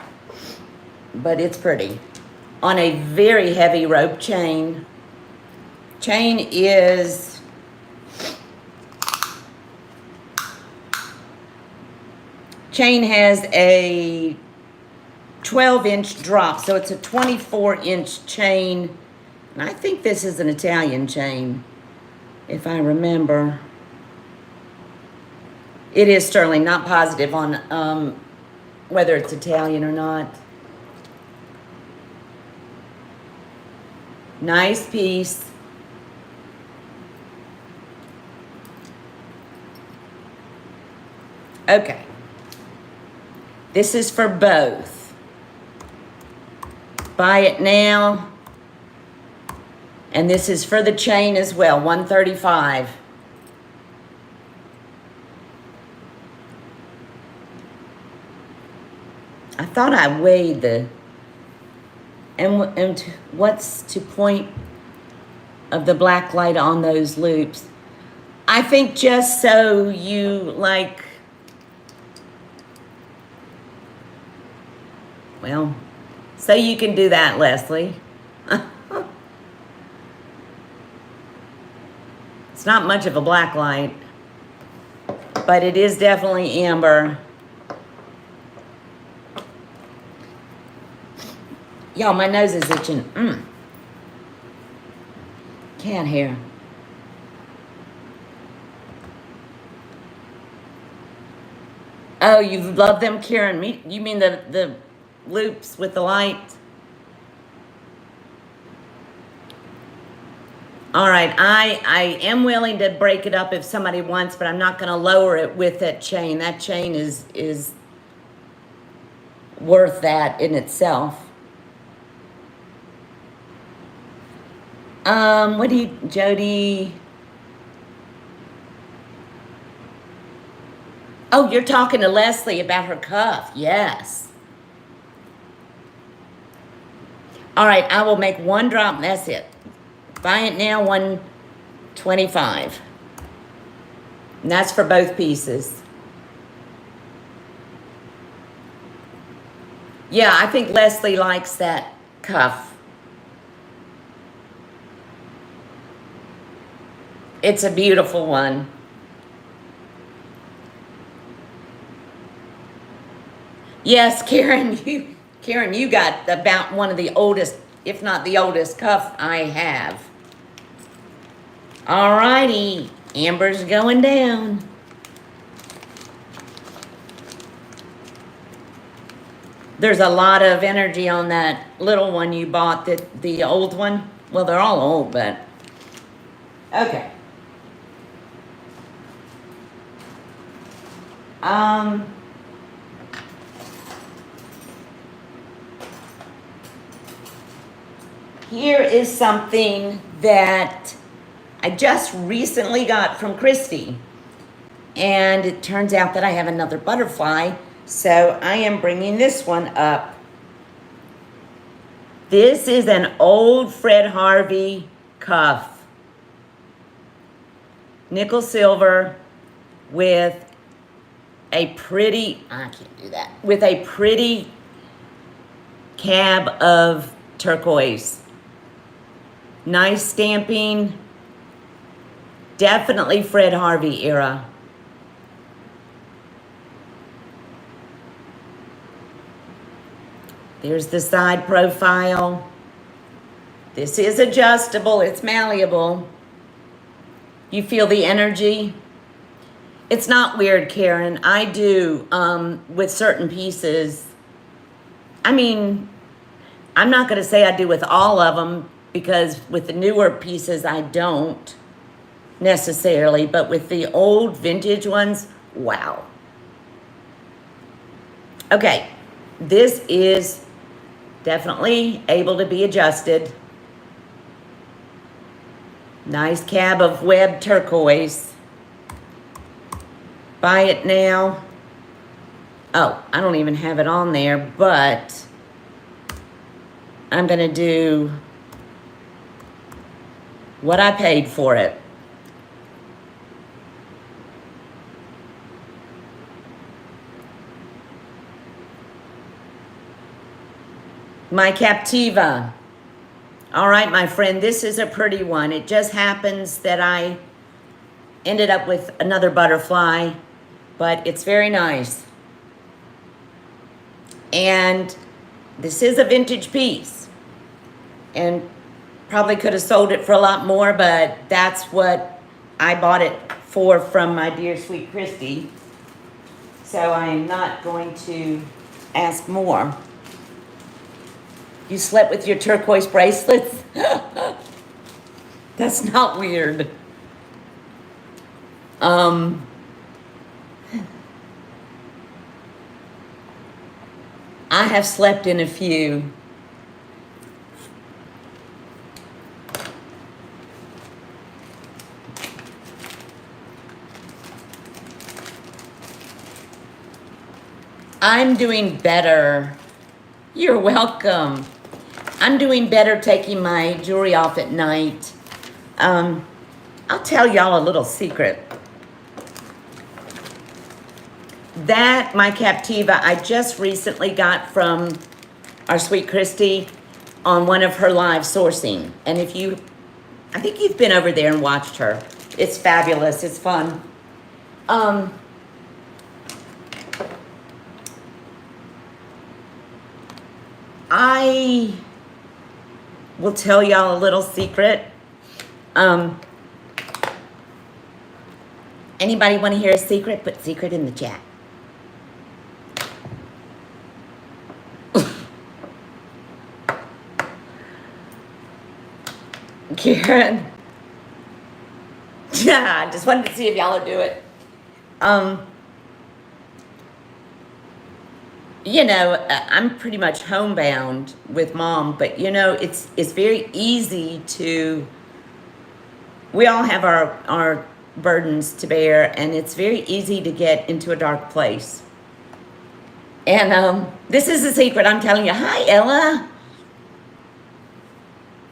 A: but it's pretty. On a very heavy rope chain. Chain is has a 12-inch drop, so it's a 24-inch chain. And I think this is an Italian chain, if I remember. It is sterling, not positive on whether it's Italian or not. Nice piece. Okay. This is for both. Buy it now. And this is for the chain as well, $135. I thought I weighed the... And what's to point of the black light on those loops? I think just so you like... Well, so you can do that, Leslie. It's not much of a black light, but it is definitely amber. Y'all, my nose is itching. Can't hear. Oh, you love them, Karen? You mean the loops with the light? All right, I am willing to break it up if somebody wants, but I'm not going to lower it with that chain. That chain is worth that in itself. What do you, Jody? Oh, you're talking to Leslie about her cuff. Yes. All right, I will make one drop. That's it. Buy it now, $125. And that's for both pieces. Yeah, I think Leslie likes that cuff. It's a beautiful one. Yes, Karen, you got about one of the oldest, if not the oldest cuff I have. All righty, Amber's going down. There's a lot of energy on that little one you bought, the old one. Well, they're all old, but okay. Here is something that I just recently got from Christy. And it turns out that I have another butterfly, so I am bringing this one up. This is an old Fred Harvey cuff. Nickel silver with a pretty, I can't do that, with a pretty cab of turquoise. Nice stamping. Definitely Fred Harvey era. There's the side profile. This is adjustable, it's malleable. You feel the energy? It's not weird, Karen. I do, with certain pieces. I mean, I'm not gonna say I do with all of them, because with the newer pieces, I don't necessarily, but with the old vintage ones, wow. Okay, this is definitely able to be adjusted. Nice cab of web turquoise. Buy it now. Oh, I don't even have it on there, but I'm gonna do what I paid for it. My Captiva. All right, my friend, this is a pretty one. It just happens that I ended up with another butterfly, but it's very nice. And this is a vintage piece. And probably could have sold it for a lot more, but that's what I bought it for from my dear sweet Christy. So I am not going to ask more. You slept with your turquoise bracelets? That's not weird. I have slept in a few. I'm doing better. You're welcome. I'm doing better taking my jewelry off at night. I'll tell y'all a little secret. That, my Captiva, I just recently got from our sweet Christy on one of her live sourcing. And if you, I think you've been over there and watched her. It's fabulous, it's fun. I will tell y'all a little secret. Anybody want to hear a secret? Put secret in the chat. Karen. Yeah, I just wanted to see if y'all would do it. You know, I'm pretty much homebound with Mom, but you know, it's very easy to, we all have our burdens to bear, and it's very easy to get into a dark place. And this is a secret I'm telling you. Hi, Ella.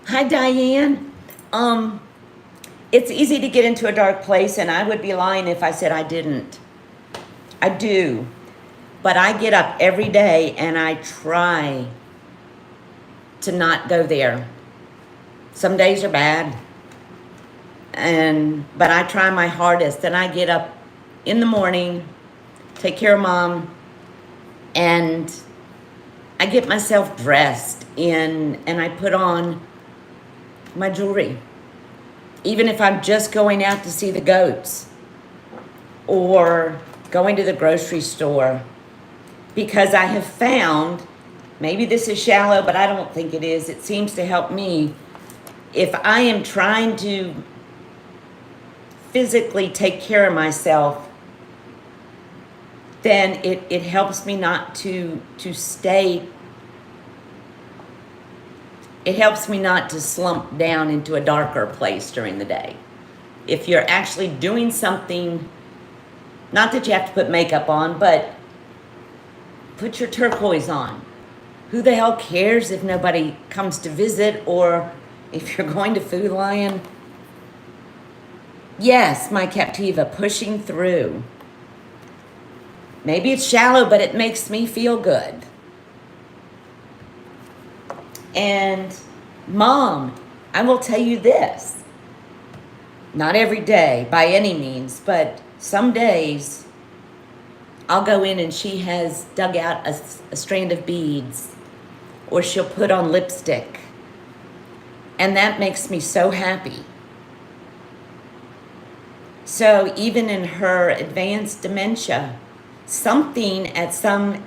A: Hi, Diane. It's easy to get into a dark place, and I would be lying if I said I didn't. I do. But I get up every day and I try to not go there. Some days are bad. But I try my hardest, and I get up in the morning, take care of Mom, And I get myself dressed in, and I put on my jewelry. Even if I'm just going out to see the goats or going to the grocery store, because I have found, maybe this is shallow, but I don't think it is. It seems to help me. If I am trying to physically take care of myself, then it helps me not to stay, it helps me not to slump down into a darker place during the day. If you're actually doing something, not that you have to put makeup on, but put your turquoise on. Who the hell cares if nobody comes to visit or if you're going to Food Lion? Yes, my Captiva, pushing through. Maybe it's shallow, but it makes me feel good. And Mom, I will tell you this. Not every day, by any means, but some days I'll go in and she has dug out a strand of beads, or she'll put on lipstick. And that makes me so happy. So even in her advanced dementia, something at some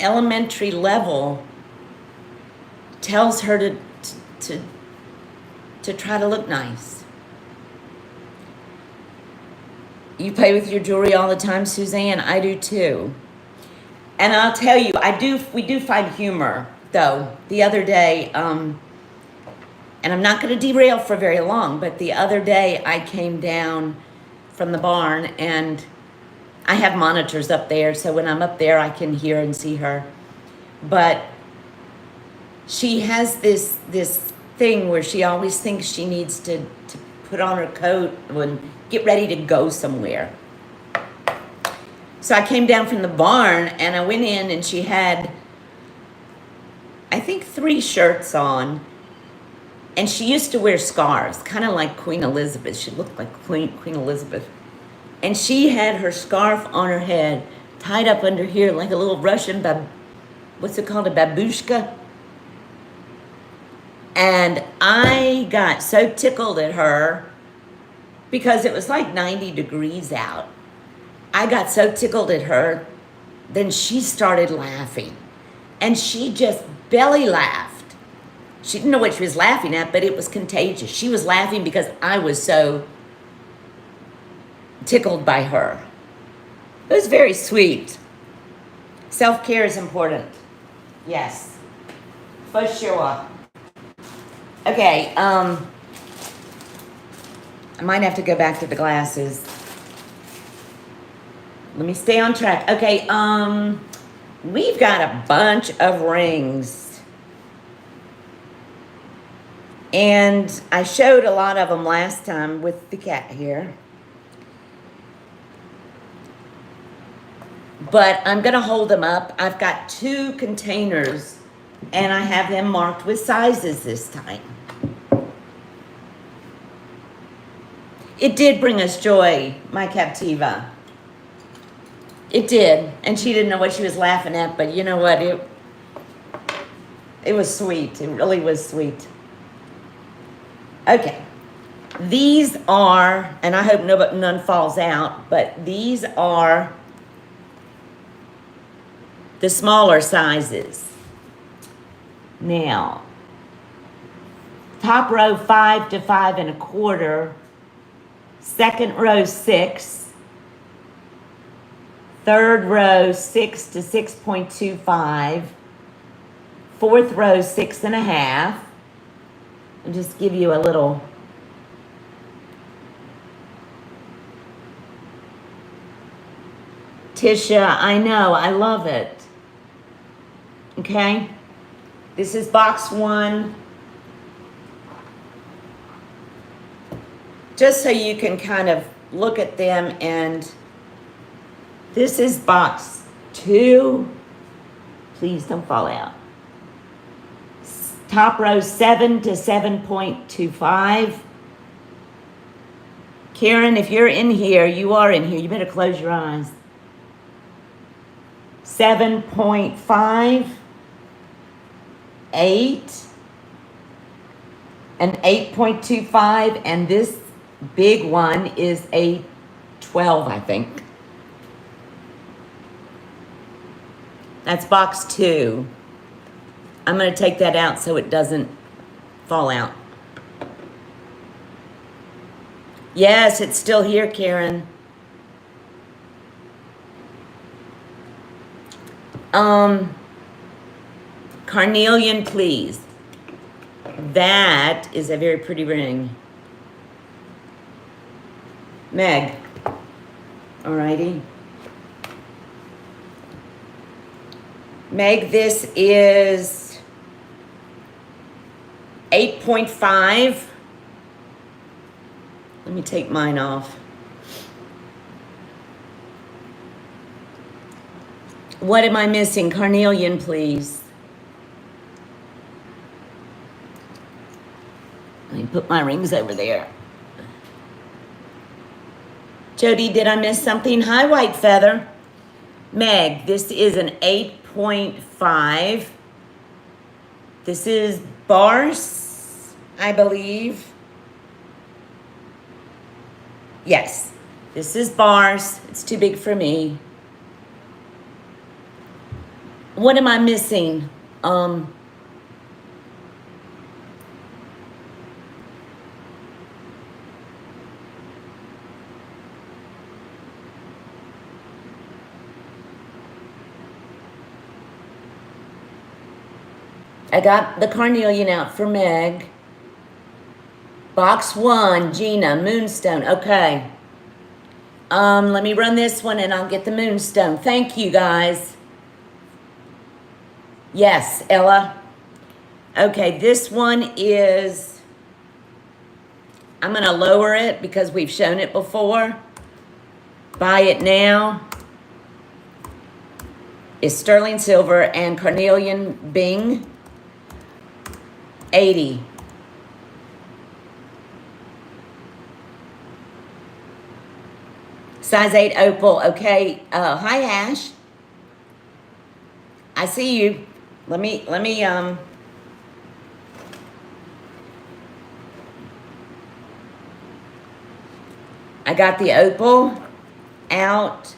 A: elementary level tells her to try to look nice. You play with your jewelry all the time, Suzanne? I do too. And I'll tell you, we do find humor, though. The other day, and I'm not going to derail for very long, but the other day I came down from the barn, and I have monitors up there, so when I'm up there I can hear and see her. But she has this thing where she always thinks she needs to put on her coat and get ready to go somewhere. So I came down from the barn and I went in, and she had, I think, 3 shirts on. And she used to wear scarves, kind of like Queen Elizabeth. She looked like Queen Elizabeth. And she had her scarf on her head, tied up under here like a little Russian, what's it called, a babushka? And I got so tickled at her because it was like 90 degrees out. I got so tickled at her, then she started laughing. And she just belly laughed. She didn't know what she was laughing at, but it was contagious. She was laughing because I was so tickled by her. It was very sweet. Self-care is important. Yes, for sure. Okay, I might have to go back to the glasses. Let me stay on track. Okay, we've got a bunch of rings. And I showed a lot of them last time with the cat here. But I'm going to hold them up. I've got 2 containers, and I have them marked with sizes this time. It did bring us joy, my Captiva. It did. And she didn't know what she was laughing at, but you know what? It was sweet. It really was sweet. Okay, these are, and I hope none falls out, but these are the smaller sizes. Now, top row 5 to 5 1/4, second row 6, third row 6 to 6.25, fourth row 6 1/2. I'll just give you a little Tisha, I know, I love it. Okay, this is box 1. Just so you can kind of look at them, and this is box 2. Please don't fall out. Top row 7 to 7.25. Karen, if you're in here, you are in here. You better close your eyes. 7.5, 8, an 8.25, and this big one is a 12, I think. That's box 2. I'm going to take that out so it doesn't fall out. Yes, it's still here, Karen. Carnelian, please. That is a very pretty ring. Meg. Alrighty. Meg, this is 8.5. Let me take mine off. What am I missing? Carnelian, please. Let me put my rings over there. Jody, did I miss something? Hi, White Feather. Meg, this is an 8.5. This is Bars, I believe. Yes, this is Bars. It's too big for me. What am I missing? I got the carnelian out for Meg. Box 1, Gina, Moonstone. Okay. Let me run this one and I'll get the Moonstone. Thank you, guys. Yes, Ella. Okay, this one is, I'm going to lower it because we've shown it before. Buy it now. Is sterling silver and carnelian Bing. 80. Size 8 opal. Okay. Hi, Ash. I see you. Let me I got the opal out.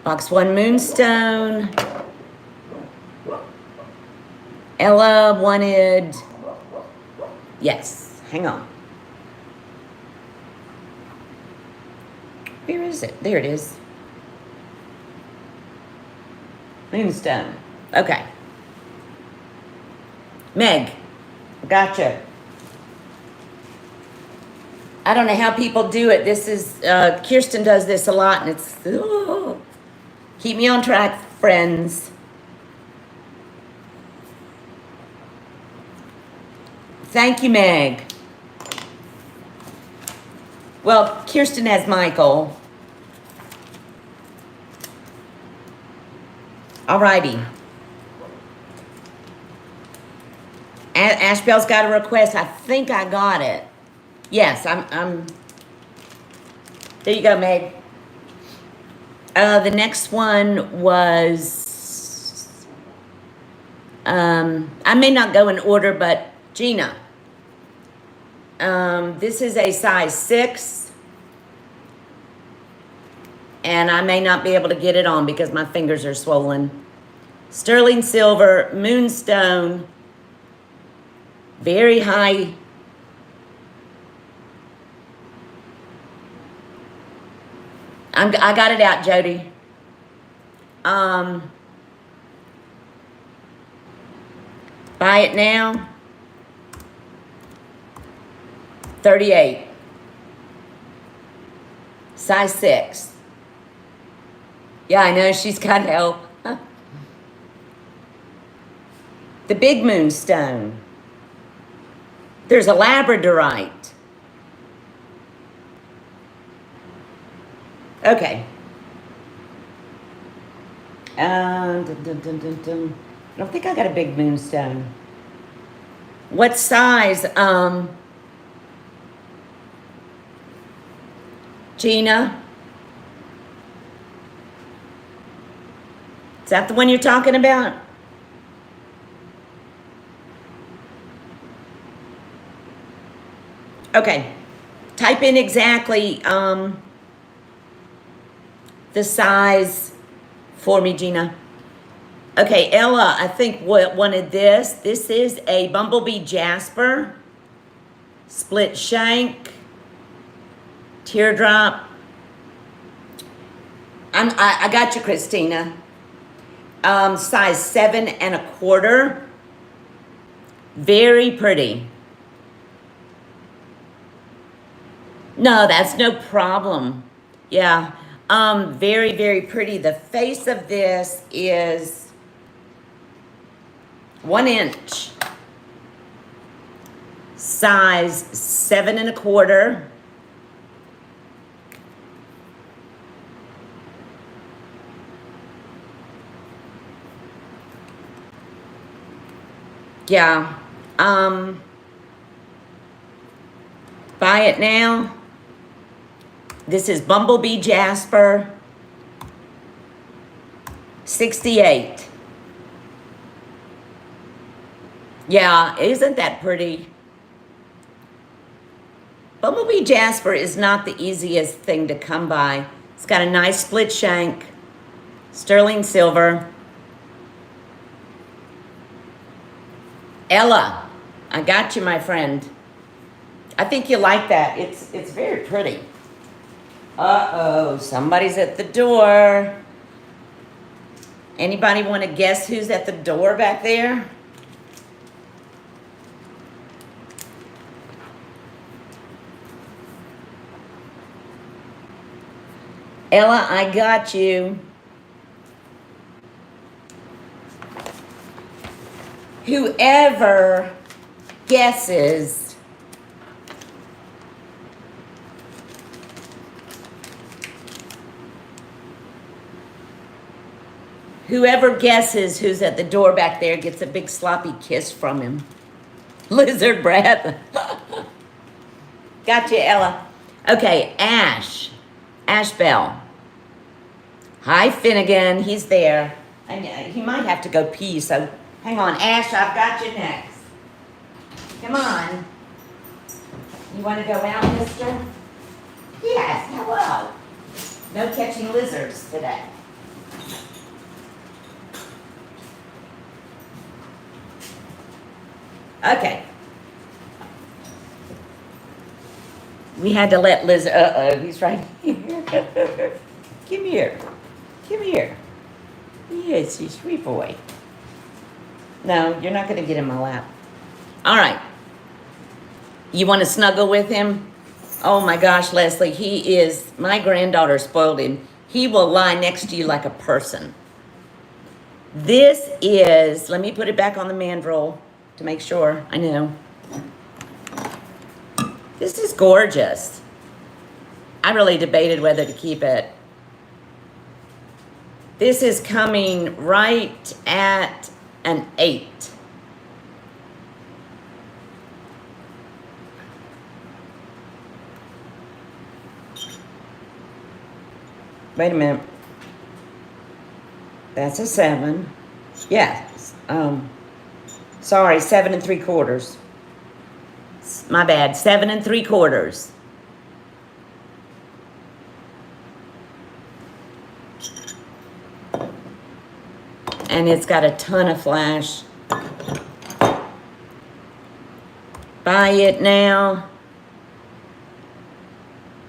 A: Box 1 Moonstone. Ella wanted, yes, hang on. Where is it? There it is. Moonstone. Okay. Meg, gotcha. I don't know how people do it. This is, Kirsten does this a lot, and it's, oh, keep me on track, friends. Thank you, Meg. Well, Kirsten has Michael. Alrighty. Ashbell's got a request. I think I got it. Yes, I'm. There you go, Meg. The next one was. I may not go in order, but Gina. This is a size 6. And I may not be able to get it on because my fingers are swollen. Sterling silver, moonstone, very high. I got it out, Jody. Buy it now. 38. Size 6. Yeah, I know, she's got help. The big moonstone. There's a labradorite. Okay. I don't think I got a big moonstone. What size? Gina? Is that the one you're talking about? Okay. Type in exactly the size for me, Gina. Okay, Ella, I think wanted this. This is a Bumblebee Jasper, split shank, teardrop. I got you, Christina. Size 7 1/4. Very pretty. No, that's no problem. Yeah. Very, very pretty. The face of this is 1 inch. Size 7 1/4. Yeah. Buy it now. This is Bumblebee Jasper, 68. Yeah, isn't that pretty? Bumblebee Jasper is not the easiest thing to come by. It's got a nice split shank, sterling silver. Ella, I got you, my friend. I think you like that. It's very pretty. Uh-oh, somebody's at the door. Anybody want to guess who's at the door back there? Ella, I got you. Whoever guesses who's at the door back there gets a big sloppy kiss from him. Lizard breath. Gotcha, Ella. Okay, Ash Bell. Hi, Finnegan. He's there. He might have to go pee, so hang on. Ash, I've got you next. Come on. You want to go out, mister? Yes, hello. No catching lizards today. Okay. We had to let Liz, he's right here. Come here. Come here. Yes, you sweet boy. No, you're not going to get in my lap. All right. You want to snuggle with him? Oh my gosh, Leslie, my granddaughter spoiled him. He will lie next to you like a person. This is, let me put it back on the mandrel to make sure. I know. This is gorgeous. I really debated whether to keep it. This is coming right at an 8. Wait a minute. That's a 7. Yes. Sorry, 7 3/4. My bad, 7 3/4. And it's got a ton of flash. Buy it now.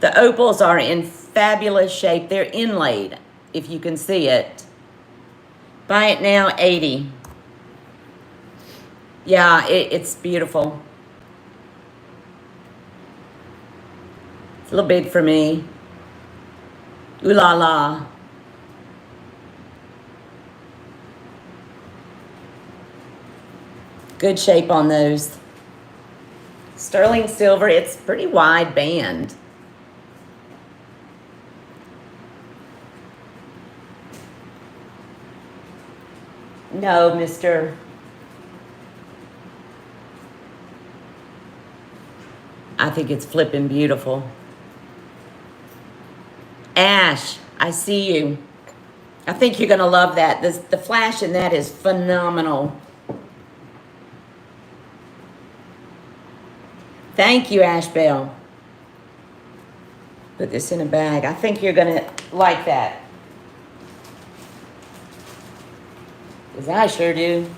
A: The opals are in fabulous shape. They're inlaid, if you can see it. Buy it now, 80. Yeah, it's beautiful. It's a little big for me. Ooh la la. Good shape on those. Sterling silver, it's pretty wide band. No, mister. I think it's flipping beautiful. Ash, I see you. I think you're going to love that. The flash in that is phenomenal. Thank you, Ashbel. Put this in a bag. I think you're going to like that. Because I sure do.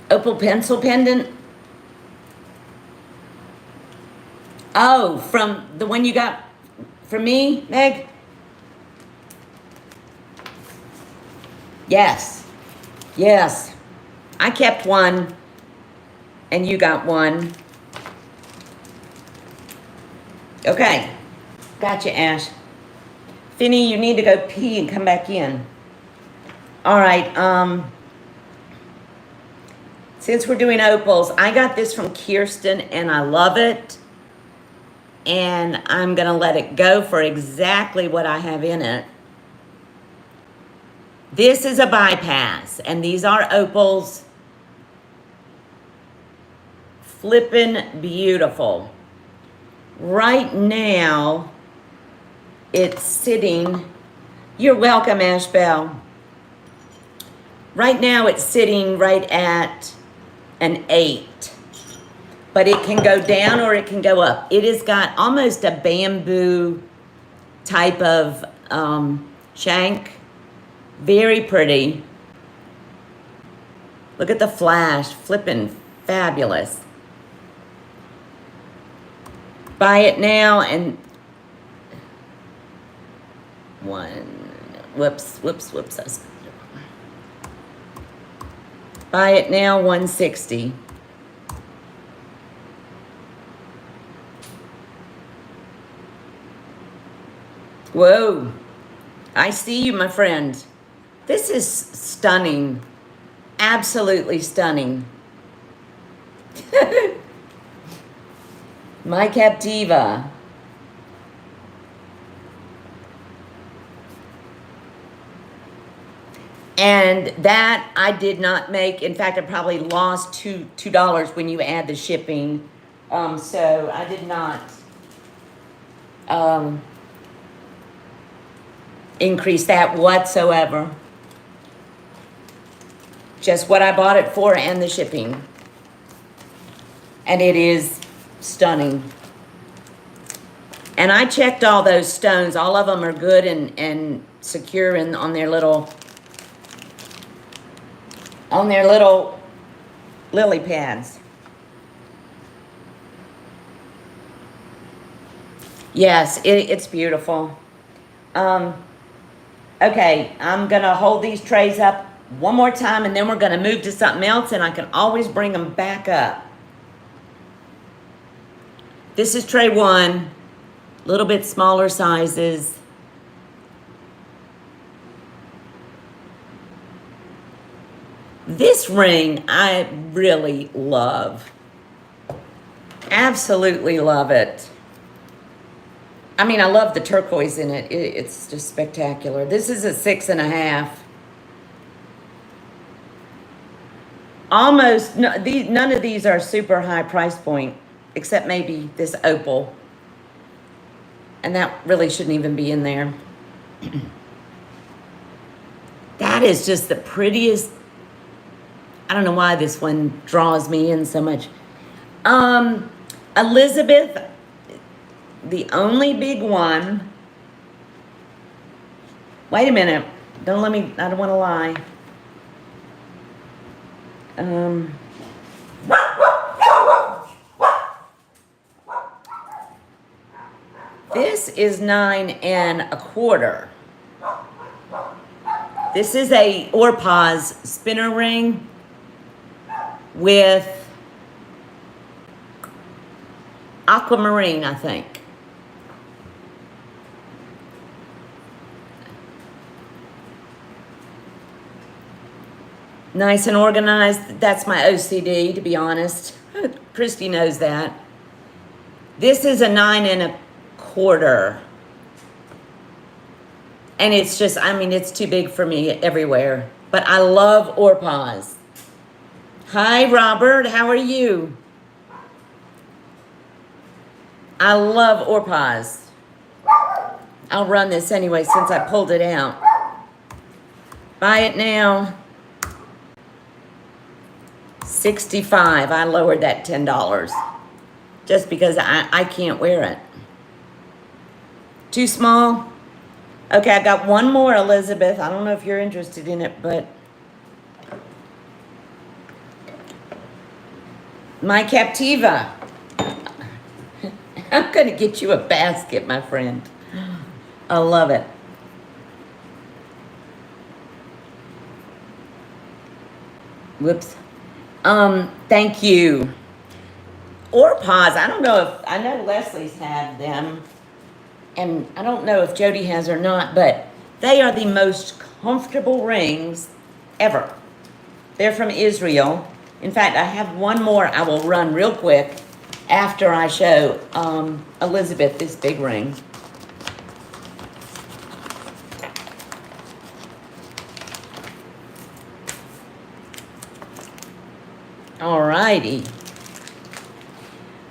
A: Opal pencil pendant. Oh, from the one you got from me, Meg? Yes. Yes. I kept one, and you got one. Okay. Gotcha, Ash. Finny, you need to go pee and come back in. All right, since we're doing opals, I got this from Kirsten, and I love it. And I'm going to let it go for exactly what I have in it. This is a bypass, and these are opals. Flippin' beautiful. Right now, it's sitting, you're welcome, Ashbel. Right now, it's sitting right at an 8. But it can go down or it can go up. It has got almost a bamboo type of shank. Very pretty. Look at the flash, flipping fabulous. Buy it now and whoops. Buy it now, $160. Whoa, I see you, my friend. This is stunning. Absolutely stunning. My Captiva. And that I did not make. In fact, I probably lost $2 when you add the shipping. So I did not increase that whatsoever. Just what I bought it for and the shipping. And it is stunning. And I checked all those stones. All of them are good and secure on their little lily pads. Yes, it's beautiful. Okay, I'm gonna hold these trays up one more time and then we're gonna move to something else and I can always bring them back up. This is tray 1, a little bit smaller sizes. This ring I really love. Absolutely love it. I mean, I love the turquoise in it. It's just spectacular. This is a 6.5. Almost, no, none of these are super high price point, except maybe this opal. And that really shouldn't even be in there. That is just the prettiest. I don't know why this one draws me in so much. Elizabeth, the only big one. Wait a minute. Don't let me, I don't want to lie. This is 9 1/4. This is a Orpaz spinner ring with aquamarine, I think. Nice and organized. That's my OCD, to be honest. Christy knows that. This is a 9 1/4. And it's just, I mean, it's too big for me everywhere. But I love Orpaz. Hi, Robert. How are you? I love Orpaz. I'll run this anyway since I pulled it out. Buy it now. $65. I lowered that $10 just because I can't wear it. Too small? Okay, I got one more, Elizabeth. I don't know if you're interested in it, but my Captiva. I'm going to get you a basket, my friend. I love it. Whoops. Thank you. Or pause. I don't know if, I know Leslie's had them, and I don't know if Jody has or not, but they are the most comfortable rings ever. They're from Israel. In fact, I have one more I will run real quick after I show Elizabeth this big ring. Alrighty.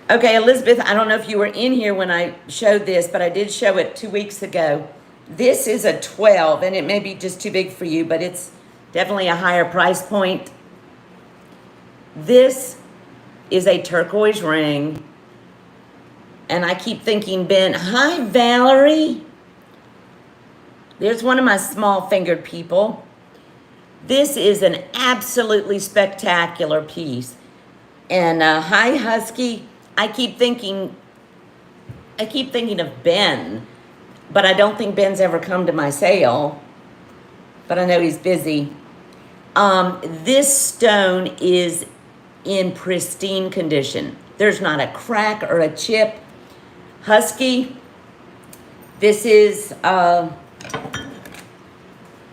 A: Okay, Elizabeth, I don't know if you were in here when I showed this, but I did show it 2 weeks ago. This is a 12, and it may be just too big for you, but it's definitely a higher price point. This is a turquoise ring, and I keep thinking, Ben, hi, Valerie. There's one of my small-fingered people. This is an absolutely spectacular piece. And hi, Husky. I keep thinking of Ben, but I don't think Ben's ever come to my sale, but I know he's busy. This stone is in pristine condition. There's not a crack or a chip. Husky, this is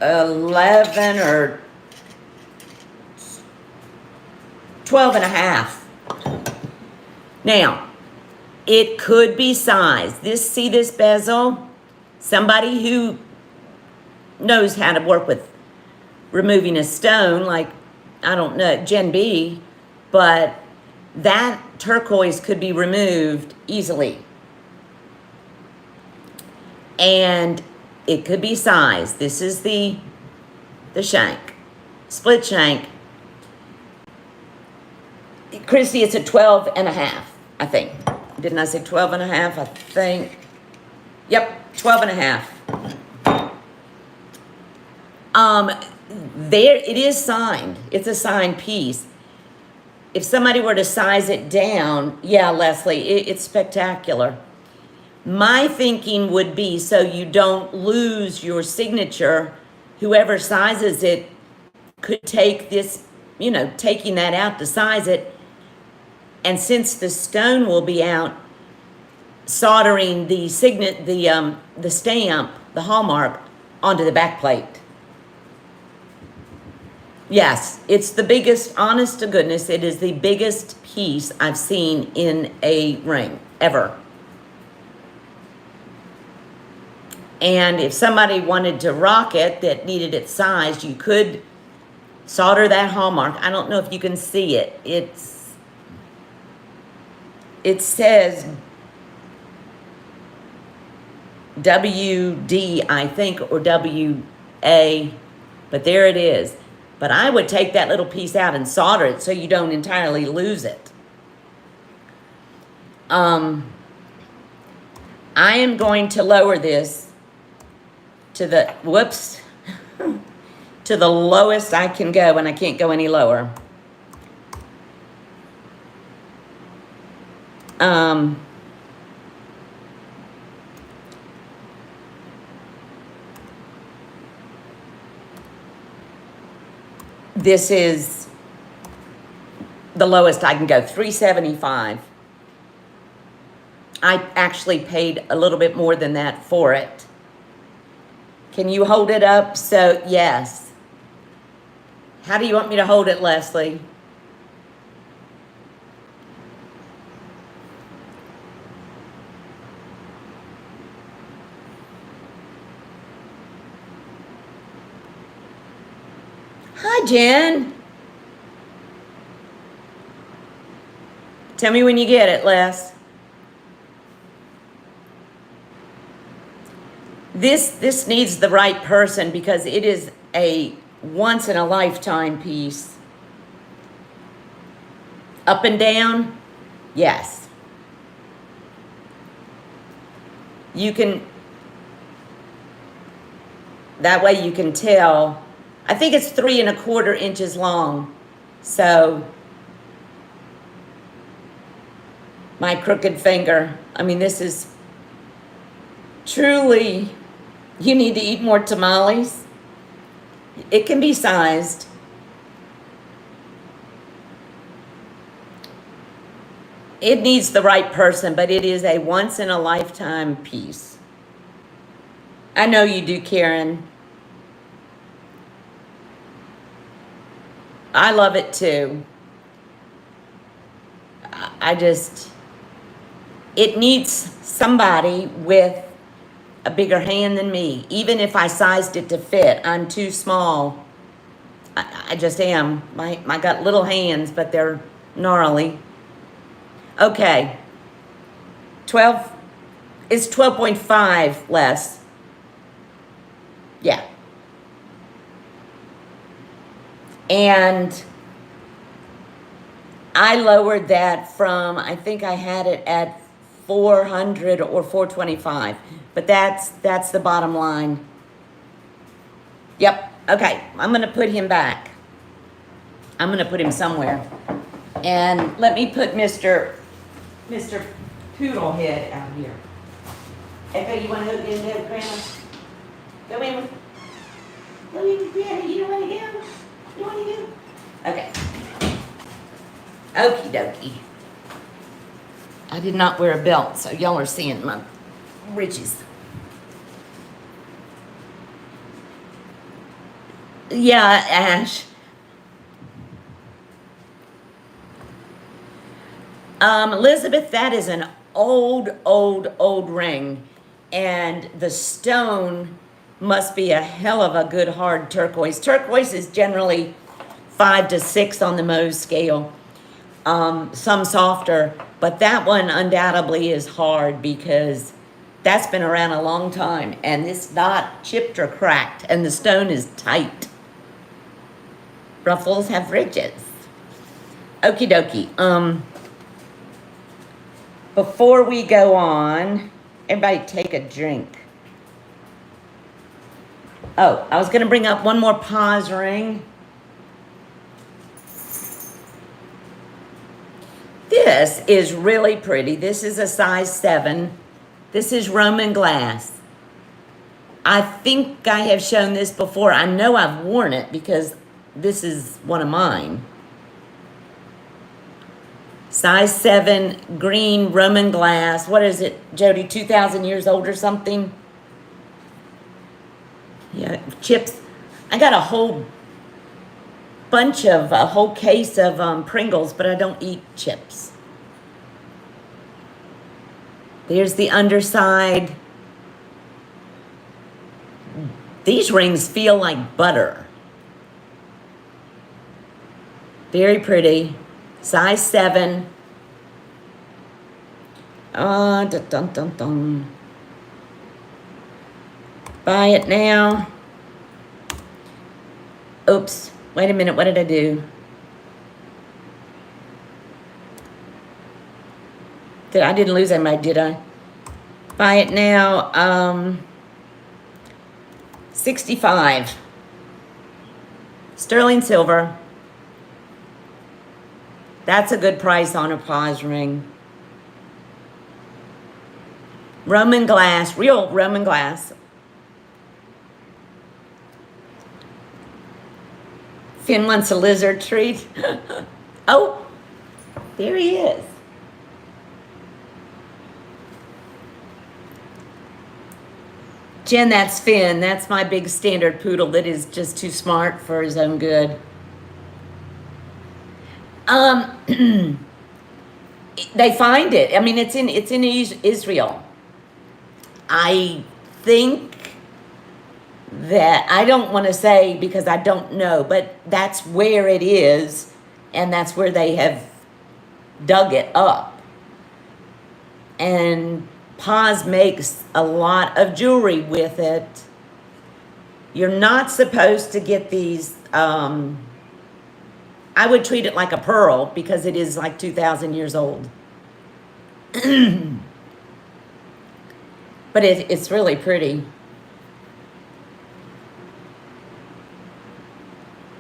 A: 11 or 12 and a half. Now, it could be size. See this bezel? Somebody who knows how to work with removing a stone, like, I don't know, Gen B, but that turquoise could be removed easily. And it could be size. This is the shank, split shank. Christy, it's a 12 and a half, I think. Didn't I say 12 and a half? I think. Yep, 12 and a half. There, it is signed. It's a signed piece. If somebody were to size it down, yeah, Leslie, it's spectacular. My thinking would be, so you don't lose your signature, whoever sizes it could take this, taking that out to size it. And since the stone will be out, soldering the stamp, the hallmark, onto the back plate. Yes, it's the biggest, honest to goodness, it is the biggest piece I've seen in a ring, ever. And if somebody wanted to rock it that needed it sized, you could solder that hallmark. I don't know if you can see it. It says WD, I think, or WA, but there it is. But I would take that little piece out and solder it so you don't entirely lose it. I am going to lower this to the, to the lowest I can go, and I can't go any lower. This is the lowest I can go, $375. I actually paid a little bit more than that for it. Can you hold it up? So, yes. How do you want me to hold it, Leslie? Hi, Jen. Tell me when you get it, Les. This needs the right person because it is a once in a lifetime piece. Up and down, yes. You can, that way you can tell. I think it's 3¼ inches long. So my crooked finger, I mean, this is truly, you need to eat more tamales. It can be sized. It needs the right person, but it is a once in a lifetime piece. I know you do, Karen. I love it too. It needs somebody with a bigger hand than me. Even if I sized it to fit, I'm too small. I just am. I got little hands, but they're gnarly. Okay. 12, it's 12.5 less. Yeah. And I lowered that from, I think I had it at 400 or 425, but that's the bottom line. Yep. Okay. I'm going to put him back. I'm going to put him somewhere. And let me put Mr. Poodlehead out here. Echo, you want to go in there with Grandma? Go in with Grandma. You don't want to go? You want to go? Okay. Okie dokie. I did not wear a belt, so y'all are seeing my riches. Yeah, Ash. Elizabeth, that is an old ring. And the stone must be a hell of a good hard turquoise. Turquoise is generally 5 to 6 on the Mohs scale. Some softer, but that one undoubtedly is hard because that's been around a long time and it's not chipped or cracked and the stone is tight. Ruffles have ridges. Okie dokie. Before we go on, everybody take a drink. Oh, I was going to bring up one more pause ring. This is really pretty. This is a size 7. This is Roman glass. I think I have shown this before. I know I've worn it because this is one of mine. Size 7, green Roman glass. What is it, Jody? 2,000 years old or something? Yeah, chips. I got a whole case of Pringles, but I don't eat chips. There's the underside. These rings feel like butter. Very pretty. Size 7. Dun, dun, dun, dun. Buy it now. Oops. Wait a minute. What did I do? I didn't lose anybody, did I? Buy it now. 65. Sterling silver. That's a good price on a pause ring. Roman glass, real Roman glass. Finn wants a lizard treat. Oh, there he is. Jen, that's Finn. That's my big standard poodle that is just too smart for his own good. They find it. I mean, it's in Israel. I think that, I don't want to say because I don't know, but that's where it is, and that's where they have dug it up and Paz makes a lot of jewelry with it. You're not supposed to get these, I would treat it like a pearl because it is like 2,000 years old. But it's really pretty.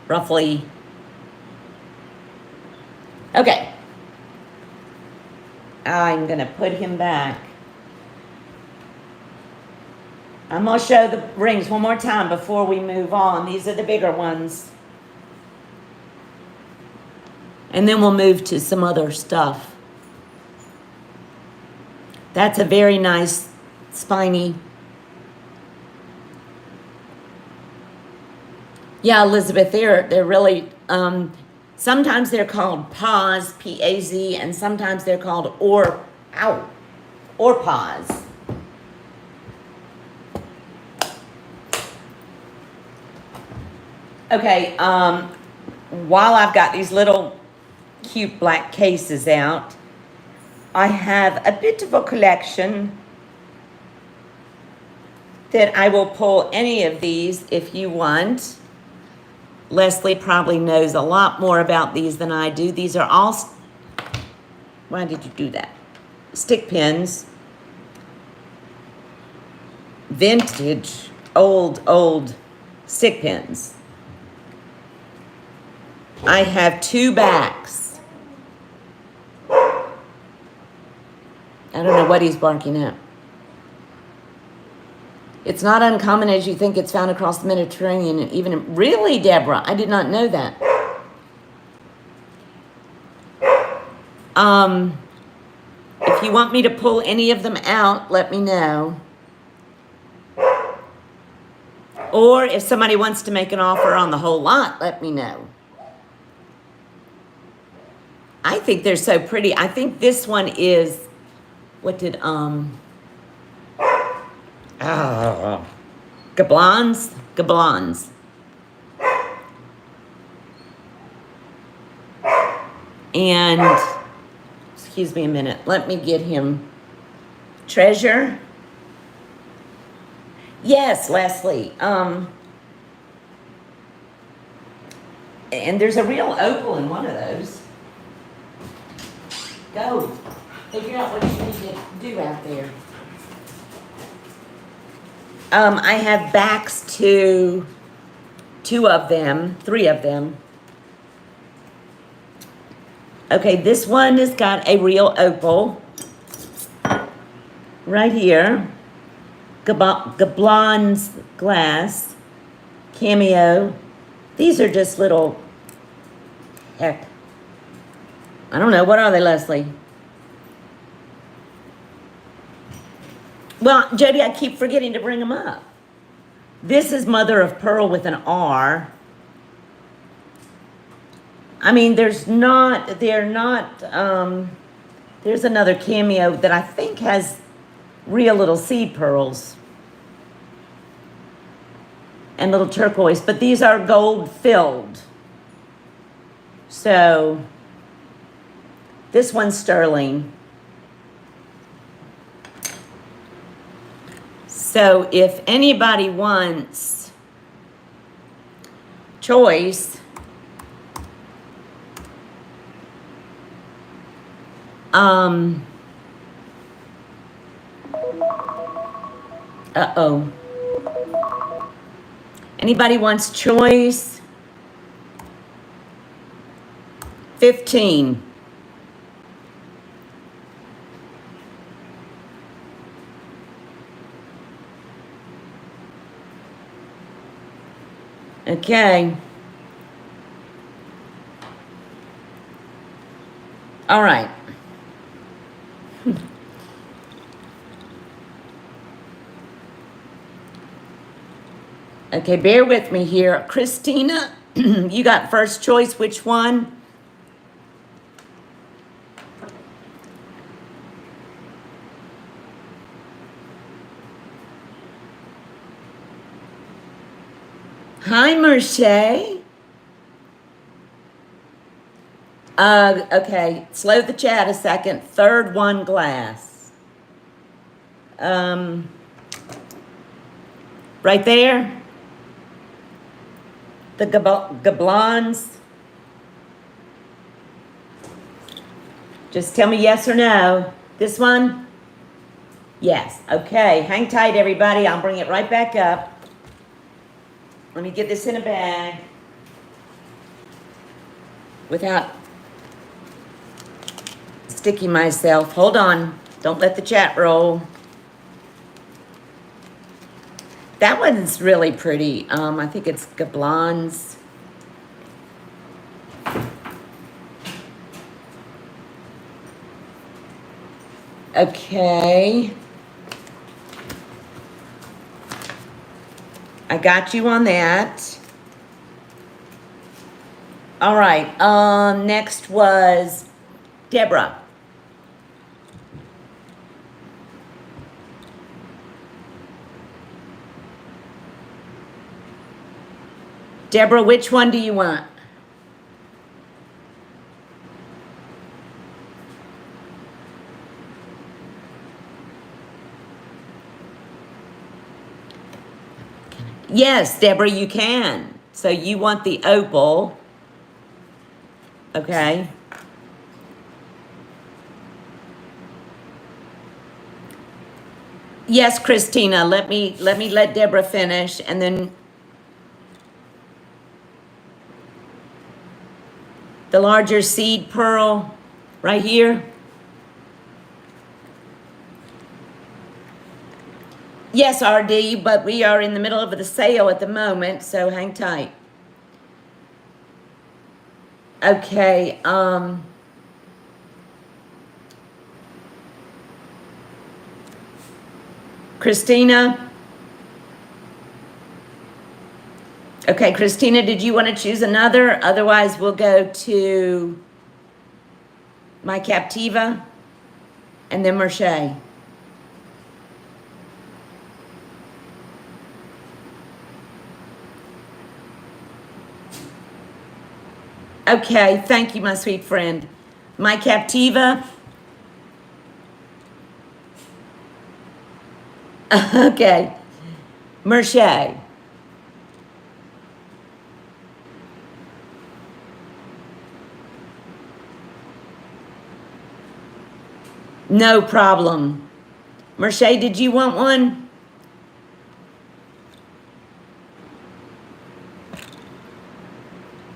A: Roughly. Okay. I'm going to put him back. I'm going to show the rings one more time before we move on. These are the bigger ones. And then we'll move to some other stuff. That's a very nice, spiny. Yeah, Elizabeth, they're really, sometimes they're called Paz, P-A-Z, and sometimes they're called or Paz. Okay, while I've got these little cute black cases out, I have a bit of a collection that I will pull any of these if you want. Leslie probably knows a lot more about these than I do. These are all, why did you do that? Stick pins. Vintage, old stick pins. I have 2 backs. I don't know what he's barking at. It's not uncommon as you think. It's found across the Mediterranean. Even really, Deborah, I did not know that. If you want me to pull any of them out, let me know. Or if somebody wants to make an offer on the whole lot, let me know. I think they're so pretty. I think this one is, what did, Gablans. And, excuse me a minute, let me get him. Treasure. Yes, Leslie. And there's a real opal in one of those. Go. Figure out what you need to do out there. I have backs to 3 of them. Okay, this one has got a real opal. Right here. Gablon's glass. Cameo. These are just little, heck. I don't know. What are they, Leslie? Well, Jody, I keep forgetting to bring them up. This is mother of pearl with an R. I mean, there's another cameo that I think has real little seed pearls. And little turquoise, but these are gold filled. So, this one's sterling. So if anybody wants choice, anybody wants choice, 15. Okay. All right. Okay, bear with me here. Christina, you got first choice. Which one? Hi, Merche. Okay, slow the chat a second. Third one glass. Right there. The gablons. Just tell me yes or no. This one? Yes. Okay. Hang tight, everybody. I'll bring it right back up. Let me get this in a bag without sticking myself. Hold on. Don't let the chat roll. That one's really pretty. I think it's gablons. Okay. I got you on that. All right. Next was Deborah. Deborah, which one do you want? Yes, Deborah, you can. So you want the opal. Okay. Yes, Christina, let me let Deborah finish, and then the larger seed pearl right here. Yes, RD, but we are in the middle of the sale at the moment, so hang tight. Okay, Christina. Okay, Christina, did you want to choose another? Otherwise, we'll go to My Captiva and then Merche. Okay, thank you, my sweet friend. My Captiva. Okay. Merche. No problem. Merche, did you want one?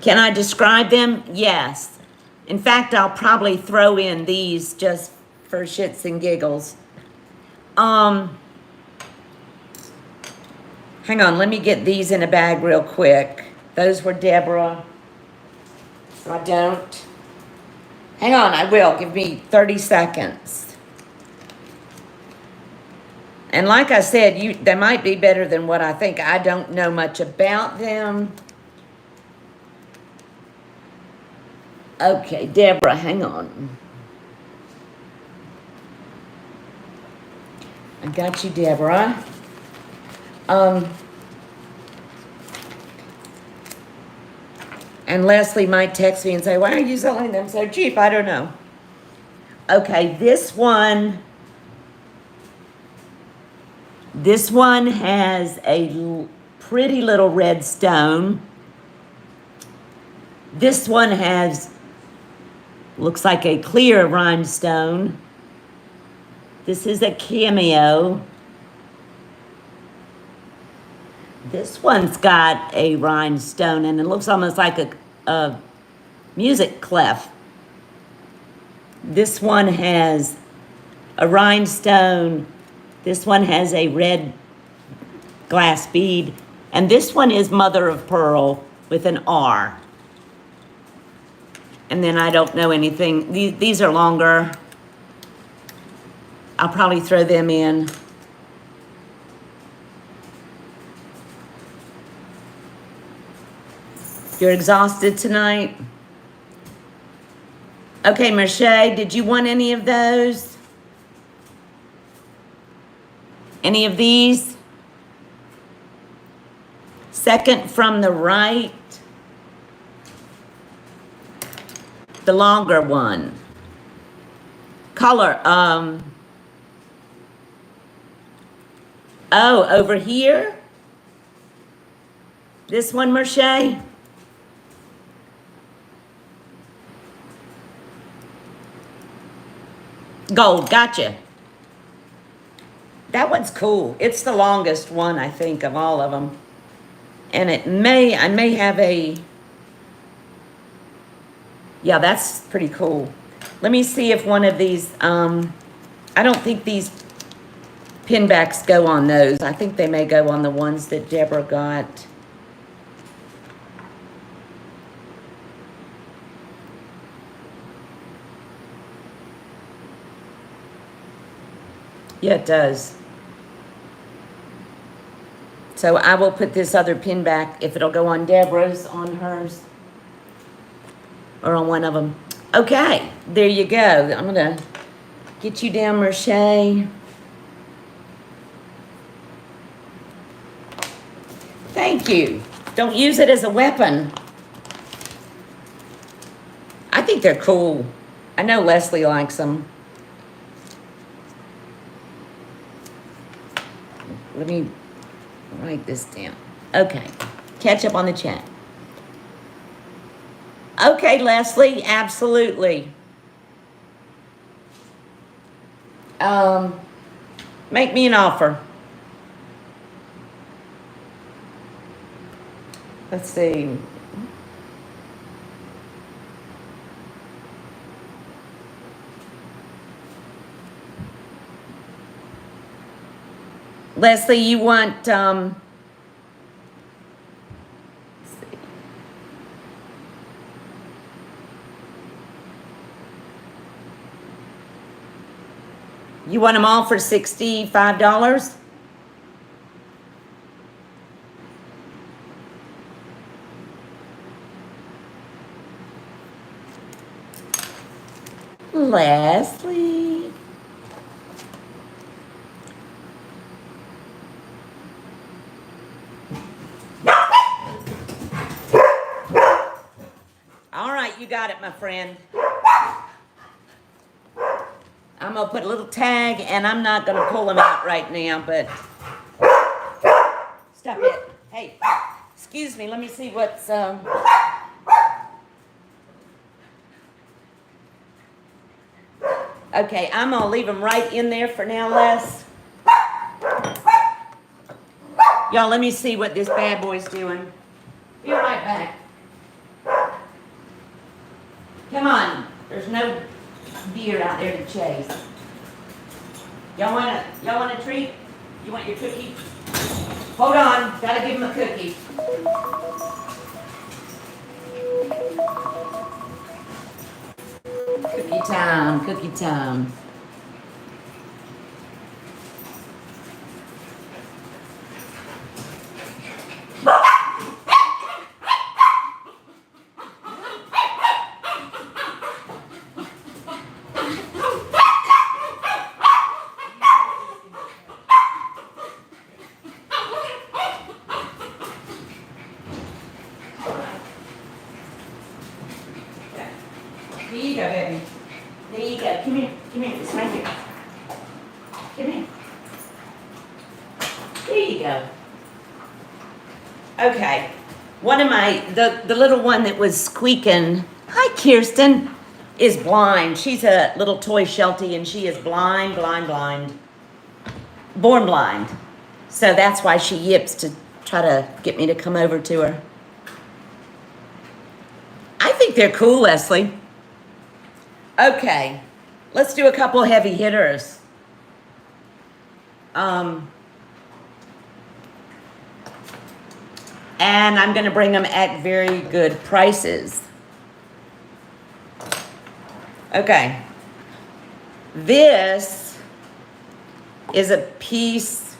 A: Can I describe them? Yes. In fact, I'll probably throw in these just for shits and giggles. Hang on, let me get these in a bag real quick. Those were Deborah. So I don't. Hang on, I will. Give me 30 seconds. And like I said, they might be better than what I think. I don't know much about them. Okay, Deborah, hang on. I got you, Deborah. And Leslie might text me and say, why are you selling them so cheap? I don't know. Okay, this one has a pretty little red stone. This one looks like a clear rhinestone. This is a cameo. This one's got a rhinestone, and it looks almost like a music clef. This one has a rhinestone. This one has a red glass bead. And this one is mother of pearl with an R. And then I don't know anything. These are longer. I'll probably throw them in. You're exhausted tonight? Okay, Merche, did you want any of those? Any of these? Second from the right. The longer one. Color, Oh, over here? This one, Merche? Gold, gotcha. That one's cool. It's the longest one, I think, of all of them. And I may have a, yeah, that's pretty cool. Let me see if one of these, I don't think these pinbacks go on those. I think they may go on the ones that Deborah got. Yeah, it does. So I will put this other pin back, if it'll go on Deborah's, on hers, or on one of them. Okay, there you go. I'm gonna get you down, Merche. Thank you. Don't use it as a weapon. I think they're cool. I know Leslie likes them. Let me write this down. Okay. Catch up on the chat. Okay, Leslie, absolutely. Make me an offer. Let's see. Leslie, you want, you want them all for $65? Leslie. All right, you got it, my friend. I'm going to put a little tag, and I'm not going to pull them out right now, but... Stop it. Hey, excuse me. Let me see what's... Okay, I'm going to leave them right in there for now, Les. Y'all, let me see what this bad boy's doing. Be right back. Come on. There's no deer out there to chase. Y'all want a treat? You want your cookie? Hold on. Gotta give him a cookie. Cookie time, cookie time. Here you go, baby. There you go. Come here. Come here. It's right here. Come here. There you go. Okay. One of my, the little one that was squeaking, hi, Kirsten, is blind. She's a little toy Sheltie, and she is blind. Born blind. So that's why she yips to try to get me to come over to her. I think they're cool, Leslie. Okay, let's do a couple heavy hitters. And I'm going to bring them at very good prices. Okay. This is a piece.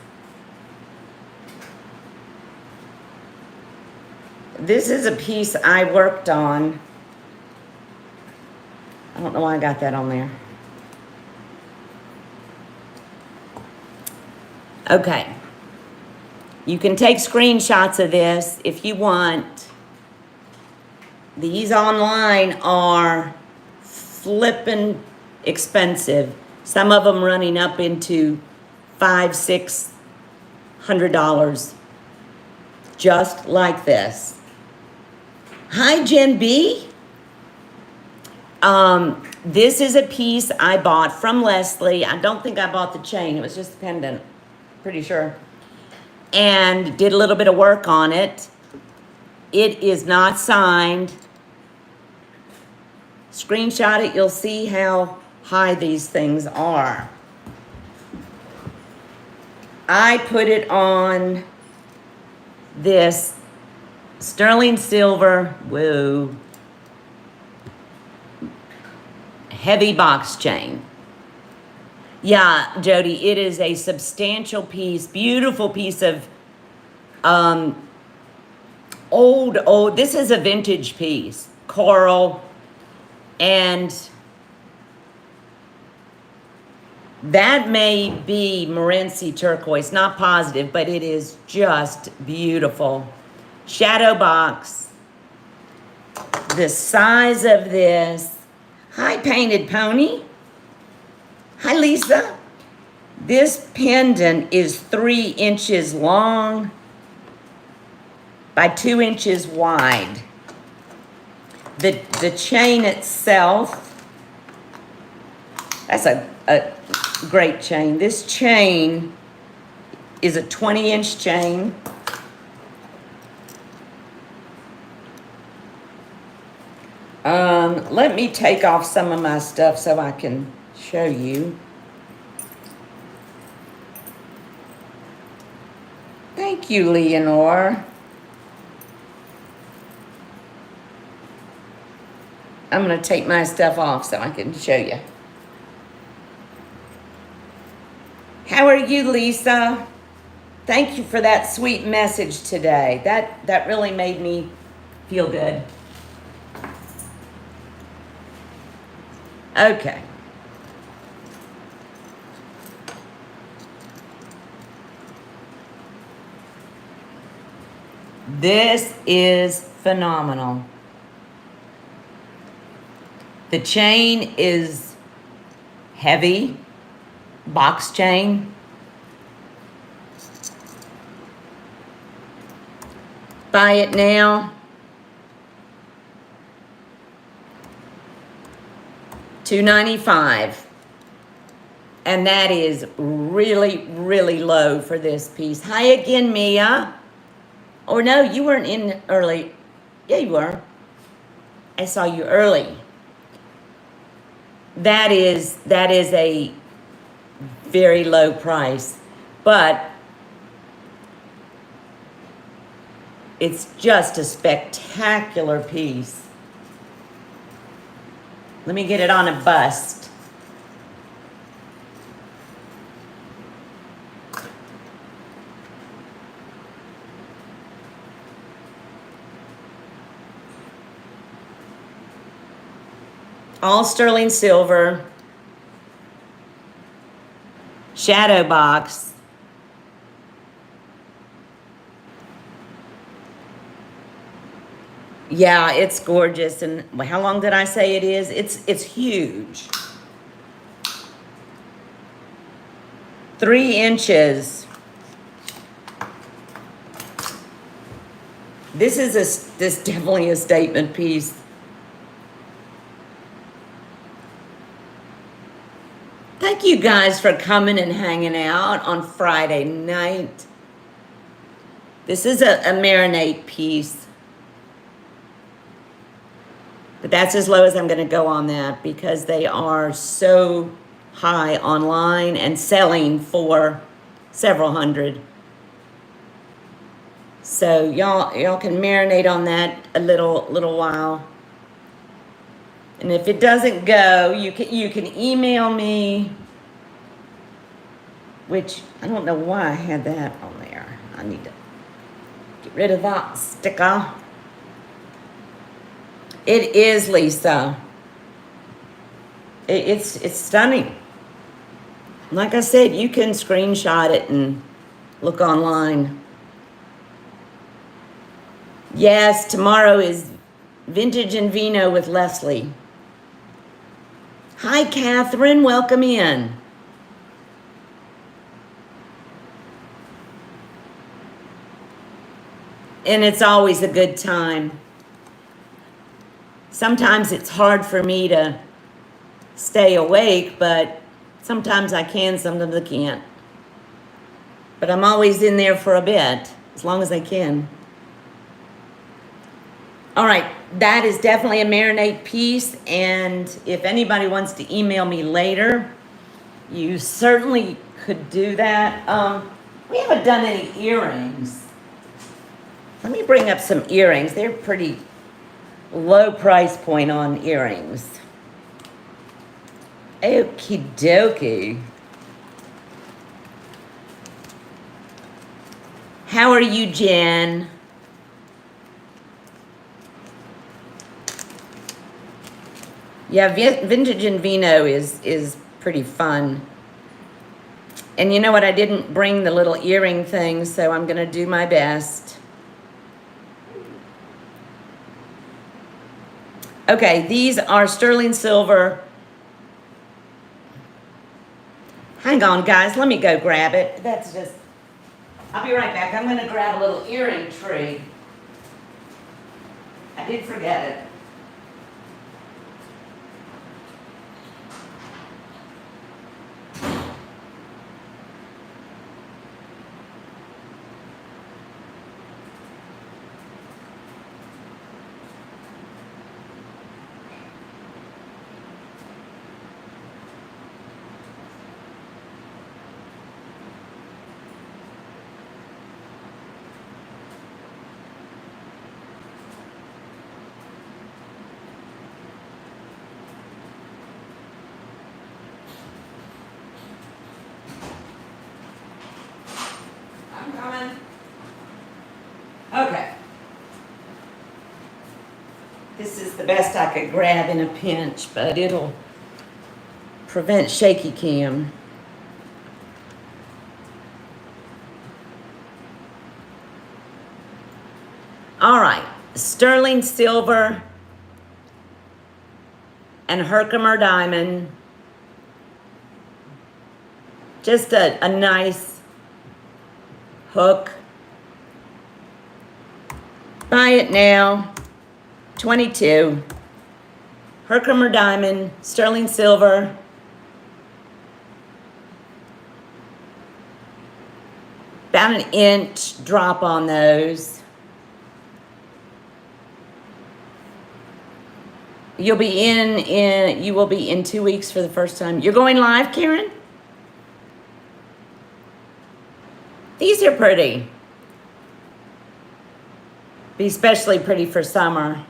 A: This is a piece I worked on. I don't know why I got that on there. Okay. You can take screenshots of this if you want. These online are flippin' expensive. Some of them running up into $5,000, $100. Just like this. Hi, Jen B. This is a piece I bought from Leslie. I don't think I bought the chain. It was just the pendant. Pretty sure. And did a little bit of work on it. It is not signed. Screenshot it. You'll see how high these things are. I put it on this sterling silver, whoa, heavy box chain. Yeah, Jody, it is a substantial piece, beautiful piece of old, this is a vintage piece, coral, and that may be Morenci turquoise, not positive, but it is just beautiful. Shadow box, the size of this. Hi, Painted Pony. Hi, Lisa. This pendant is 3 inches long by 2 inches wide. The chain itself, that's a great chain. This chain is a 20-inch chain. Let me take off some of my stuff so I can show you. Thank you, Leonore. I'm going to take my stuff off so I can show you. How are you, Lisa? Thank you for that sweet message today. That really made me feel good. Okay. This is phenomenal. The chain is heavy, box chain. Buy it now. $2.95. And that is really, really low for this piece. Hi again, Mia. Or no, you weren't in early. Yeah, you were. I saw you early. That is a very low price, but it's just a spectacular piece. Let me get it on a bust. All sterling silver. Shadow box. Yeah, it's gorgeous. And how long did I say it is? It's huge. 3 inches. This is definitely a statement piece. Thank you guys for coming and hanging out on Friday night. This is a marinate piece. But that's as low as I'm going to go on that because they are so high online and selling for several hundred. So y'all can marinate on that a little while. And if it doesn't go, you can email me, which I don't know why I had that on there. I need to get rid of that sticker. It is, Lisa. It's stunning. Like I said, you can screenshot it and look online. Yes, tomorrow is Vintage and Vino with Leslie. Hi, Catherine. Welcome in. And it's always a good time. Sometimes it's hard for me to stay awake, but sometimes I can, sometimes I can't. But I'm always in there for a bit, as long as I can. All right, that is definitely a marinade piece, and if anybody wants to email me later, you certainly could do that. We haven't done any earrings. Let me bring up some earrings. They're pretty low price point on earrings. Okie dokie. How are you, Jen? Yeah, vintage and vino is pretty fun. And you know what? I didn't bring the little earring thing, so I'm going to do my best. Okay, these are sterling silver. Hang on, guys. Let me go grab it. That's just... I'll be right back. I'm going to grab a little earring tree. I did forget it. Okay. This is the best I could grab in a pinch, but it'll prevent shaky cam. All right, sterling silver and Herkimer diamond. Just a nice hook. Buy it now. 22. Herkimer diamond, sterling silver. About an inch drop on those. You will be in 2 weeks for the first time. You're going live, Karen? These are pretty. Be especially pretty for summer.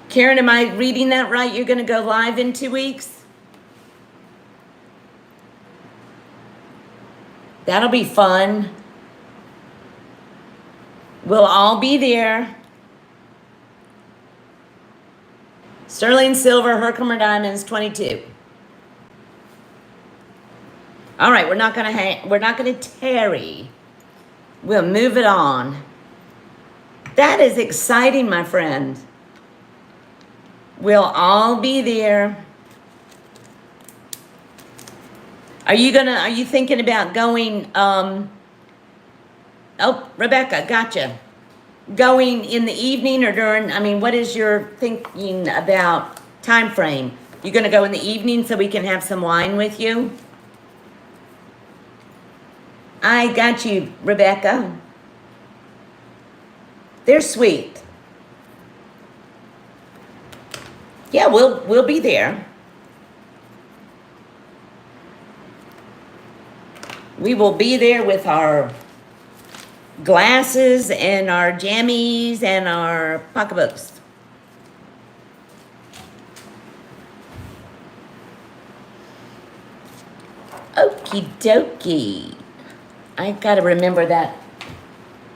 A: Karen, am I reading that right? You're going to go live in 2 weeks? That'll be fun. We'll all be there. Sterling silver, Herkimer diamonds, 22. All right, we're not gonna tarry. We'll move it on. That is exciting, my friend. We'll all be there. Are you thinking about going, oh, Rebecca, gotcha. Going in the evening or during, what is your thinking about time frame? You gonna go in the evening so we can have some wine with you? I got you, Rebecca. They're sweet. Yeah, we'll be there. We will be there with our glasses and our jammies and our pocketbooks. Okie dokie. I gotta remember that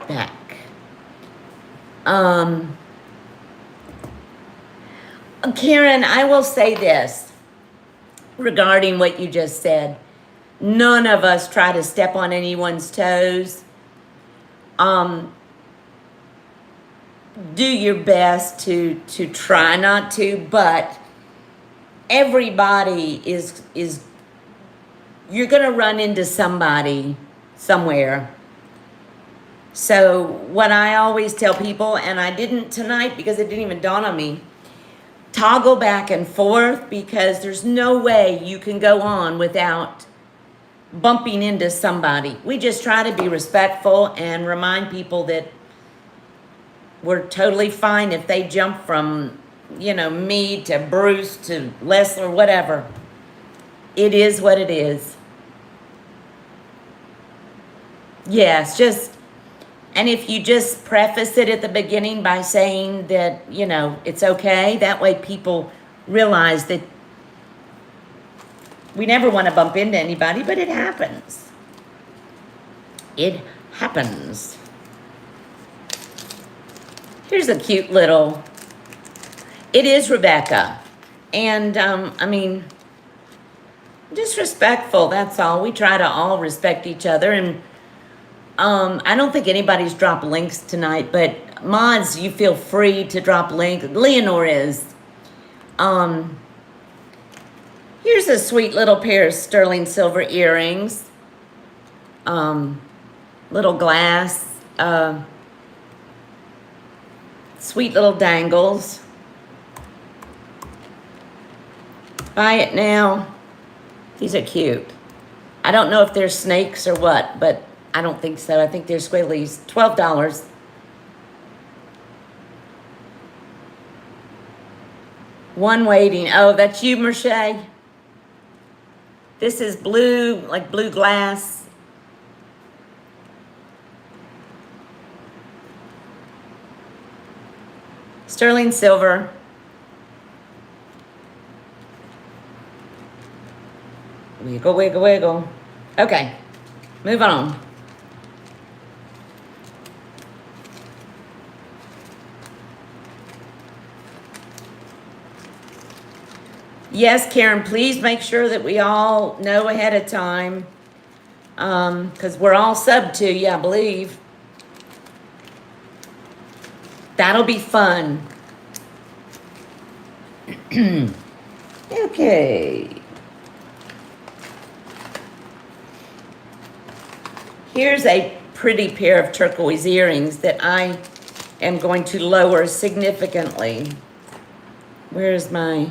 A: back. Karen, I will say this regarding what you just said. None of us try to step on anyone's toes. Do your best to try not to, but everybody is you're gonna run into somebody somewhere. So what I always tell people, and I didn't tonight because it didn't even dawn on me, toggle back and forth, because there's no way you can go on without bumping into somebody. We just try to be respectful and remind people that we're totally fine if they jump from, you know, me to Bruce to Leslie or whatever. It is what it is. Yes, just, and if you just preface it at the beginning by saying that, you know, it's okay, that way people realize that we never want to bump into anybody, but it happens. It happens. Here's a cute little, it is Rebecca. And, I mean, just respectful, that's all. We try to all respect each other. And I don't think anybody's dropped links tonight, but mods, you feel free to drop link. Leonore is. Here's a sweet little pair of sterling silver earrings. Little glass. Sweet little dangles. Buy it now. These are cute. I don't know if they're snakes or what, but I don't think so. I think they're squigglies. $12. One waiting. Oh, that's you, Merche. This is blue, like blue glass. Sterling silver. Wiggle, wiggle, wiggle. Okay, move on. Yes, Karen, please make sure that we all know ahead of time. Because we're all sub to you, I believe. That'll be fun. Okay. Here's a pretty pair of turquoise earrings that I am going to lower significantly. Where's my...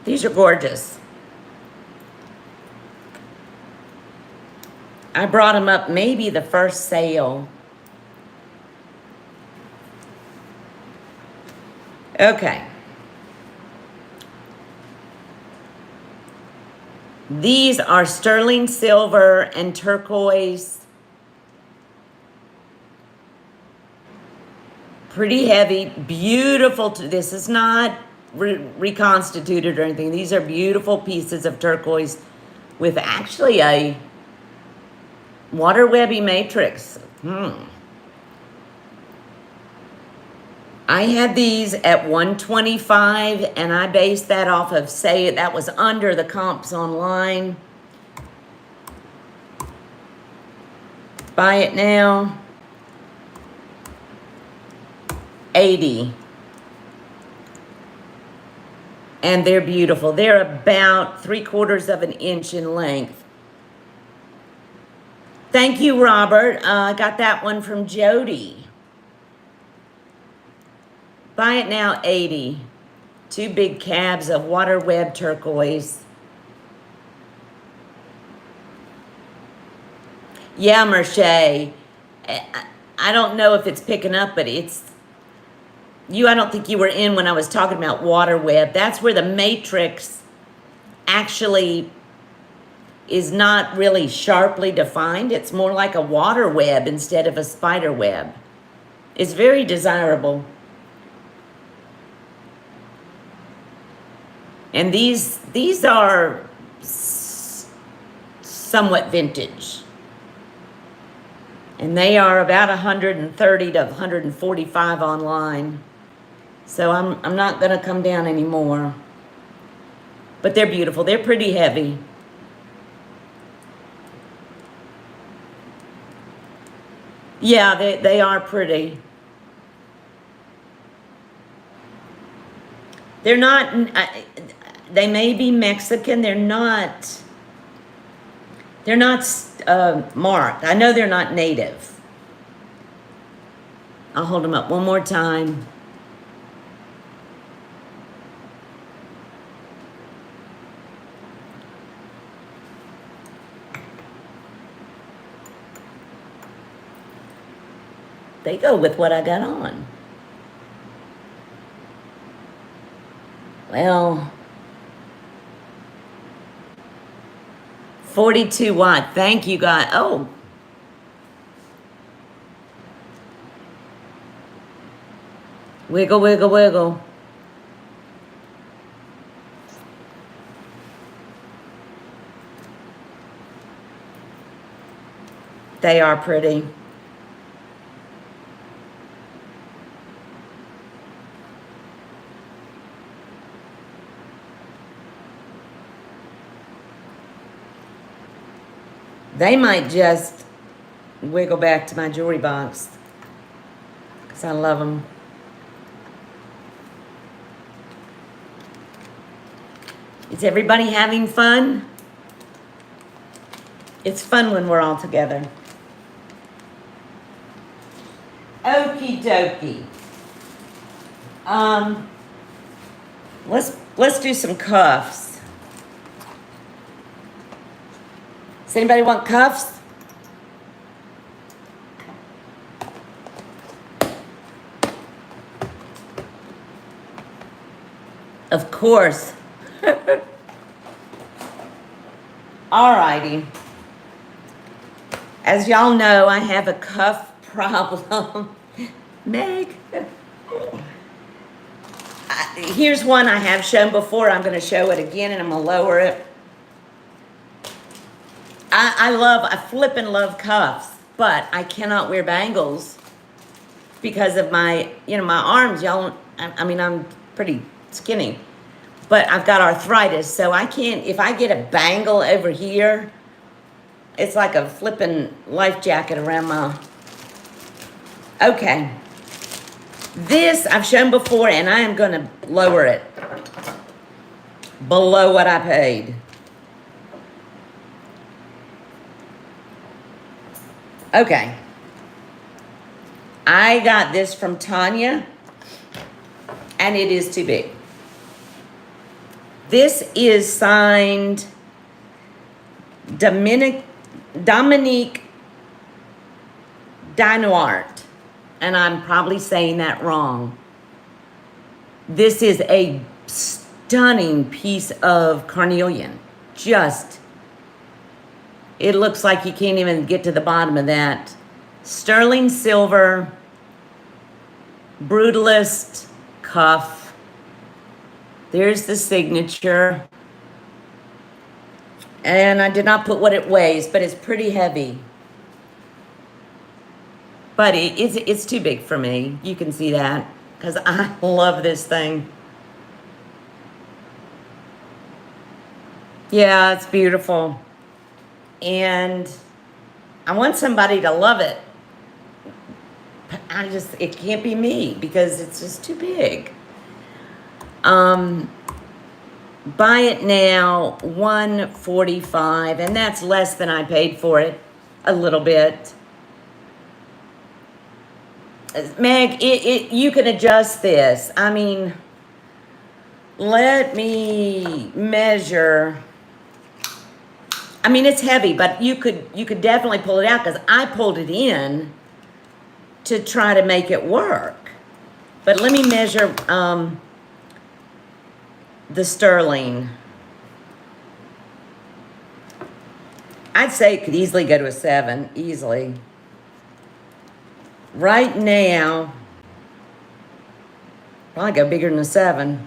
A: These are gorgeous. I brought them up maybe the first sale. Okay. These are sterling silver and turquoise. Pretty heavy, beautiful. This is not reconstituted or anything. These are beautiful pieces of turquoise with actually a water webby matrix. I had these at $125, and I based that off of, say, that was under the comps online. Buy it now. $80. And they're beautiful. They're about 3/4 of an inch in length. Thank you, Robert. I got that one from Jody. Buy it now, $80. 2 big cabs of water web turquoise. Yeah, Merche. I don't know if it's picking up, but it's... I don't think you were in when I was talking about water web. That's where the matrix actually is not really sharply defined. It's more like a water web instead of a spider web. It's very desirable. And these are somewhat vintage. And they are about 130 to 145 online. So I'm not going to come down anymore. But they're beautiful. They're pretty heavy. Yeah, they are pretty. They're not, they may be Mexican. They're not They're not marked. I know they're not native. I'll hold them up one more time. They go with what I got on. Well, 42 watt. Thank you, God. Oh. Wiggle, wiggle, wiggle. They are pretty. They might just wiggle back to my jewelry box because I love them. Is everybody having fun? It's fun when we're all together. Okie dokie. Let's do some cuffs. Does anybody want cuffs? Of course. Alrighty. As y'all know, I have a cuff problem. Meg. Here's one I have shown before. I'm going to show it again and I'm going to lower it. I flippin' love cuffs, but I cannot wear bangles because of my, my arms. Y'all, I mean, I'm pretty skinny, but I've got arthritis, so I can't, if I get a bangle over here, it's like a flippin' life jacket around my, okay. This I've shown before, and I am gonna lower it below what I paid. Okay. I got this from Tanya, and it is too big. This is signed Dominique Dinoart, and I'm probably saying that wrong. This is a stunning piece of carnelian. It looks like you can't even get to the bottom of that. Sterling silver, brutalist cuff. There's the signature. And I did not put what it weighs, but it's pretty heavy. But it's too big for me. You can see that, because I love this thing. Yeah, it's beautiful. And I want somebody to love it. It can't be me because it's just too big. Buy it now, $145, and that's less than I paid for it, a little bit. Meg, you can adjust this. I mean, let me measure. I mean, it's heavy, but you could definitely pull it out, because I pulled it in to try to make it work. But let me measure the sterling. I'd say it could easily go to a 7, easily. Right now, probably go bigger than a 7.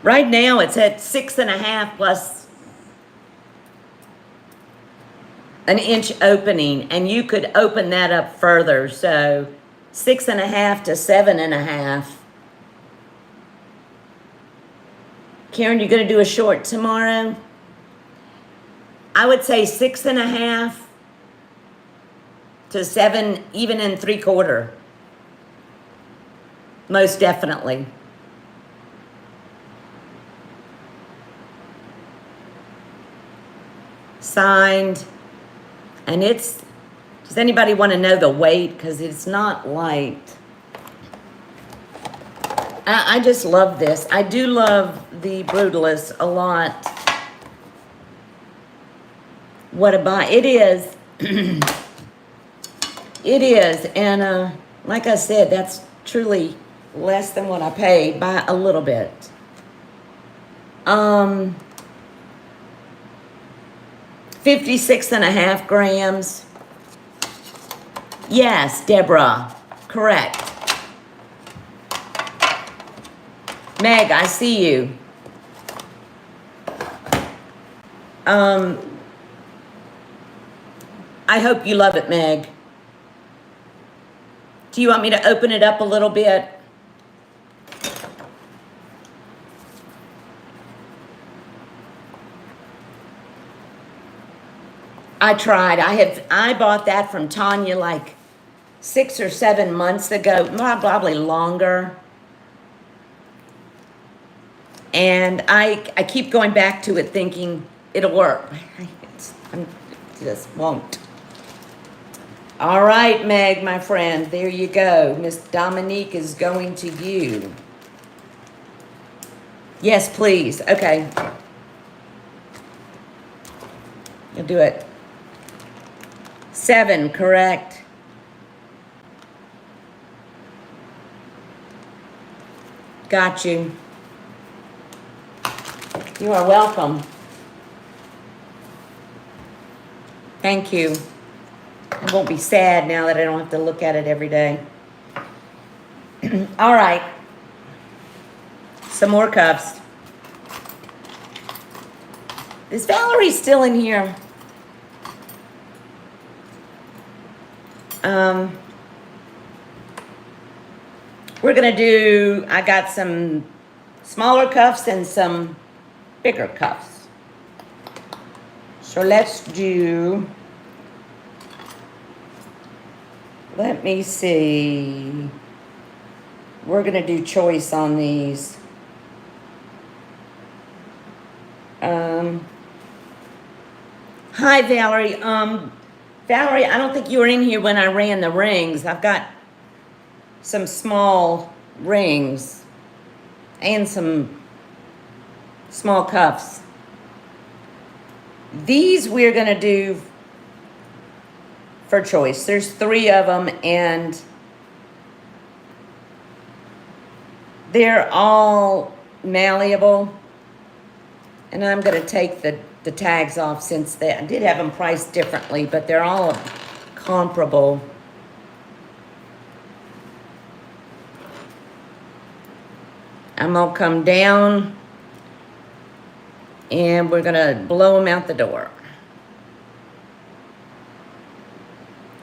A: Right now, it's at 6.5 plus an inch opening, and you could open that up further. So 6.5 to 7.5. Karen, you're gonna do a short tomorrow? I would say 6.5 to 7, even in 3/4. Most definitely. signed. And it's, does anybody want to know the weight? Because it's not light. I just love this. I do love the Brutalist a lot. What a buy. It is. It is. And like I said, that's truly less than what I paid by a little bit. 56.5 grams. Yes, Deborah. Correct. Meg, I see you. I hope you love it, Meg. Do you want me to open it up a little bit? I tried. I bought that from Tanya like 6 or 7 months ago, probably longer. And I keep going back to it thinking it'll work. I just won't. All right, Meg, my friend, there you go. Miss Dominique is going to you. Yes, please. Okay. You'll do it. 7, correct? Got you. You are welcome. Thank you. I won't be sad now that I don't have to look at it every day. All right. Some more cuffs. Is Valerie still in here? We're gonna do, I got some smaller cuffs and some bigger cuffs. So let's do, let me see. We're gonna do choice on these. Hi, Valerie. Valerie, I don't think you were in here when I ran the rings. I've got some small rings and some small cuffs. These we're gonna do for choice. There's 3 of them and they're all malleable. And I'm gonna take the tags off since I did have them priced differently, but they're all comparable. I'm gonna come down and we're gonna blow them out the door.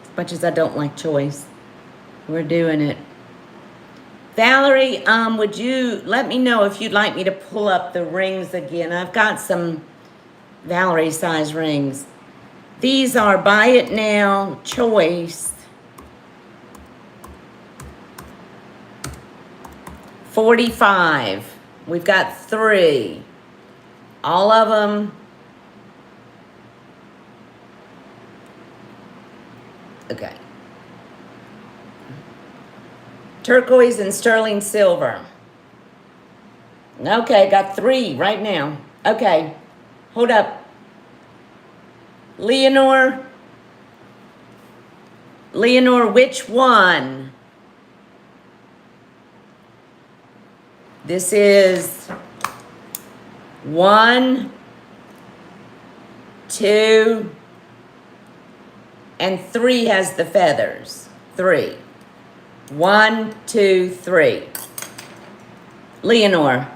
A: As much as I don't like choice, we're doing it. Valerie, would you let me know if you'd like me to pull up the rings again? I've got some Valerie size rings. These are Buy It Now choice. 45. We've got 3. All of them. Okay. Turquoise and sterling silver. Okay, got 3 right now. Okay, hold up. Leonore, which one? This is 1, 2, and 3 has the feathers. 3. 1, 2, 3. Leonore.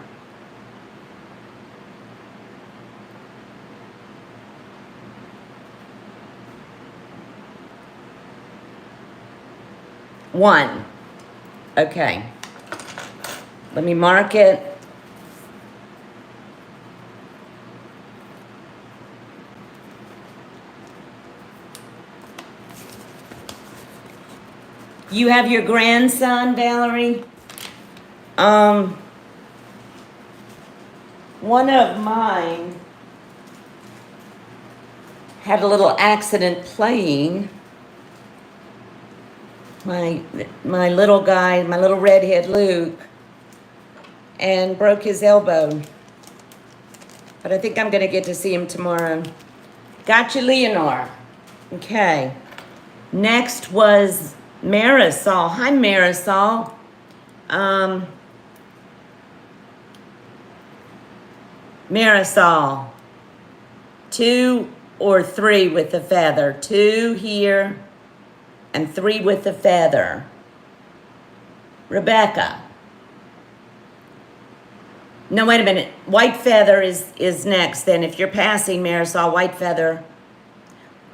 A: One. Okay. Let me mark it. You have your grandson, Valerie? One of mine had a little accident playing. My little guy, my little redhead Luke, and broke his elbow. But I think I'm going to get to see him tomorrow. Gotcha, Leonore. Okay. Next was Marisol. Hi, Marisol. Marisol. 2 or 3 with the feather. 2 here and 3 with the feather. Rebecca. No, wait a minute. White feather is next then. If you're passing, Marisol, white feather.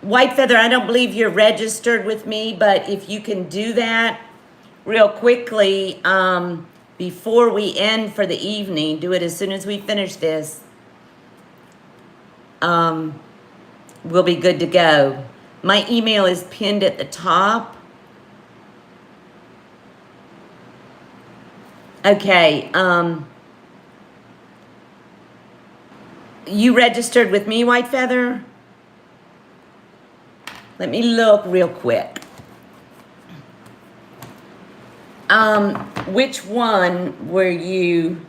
A: White feather, I don't believe you're registered with me, but if you can do that real quickly before we end for the evening, do it as soon as we finish this, we'll be good to go. My email is pinned at the top. Okay, you registered with me, White Feather? Let me look real quick. Which one were you?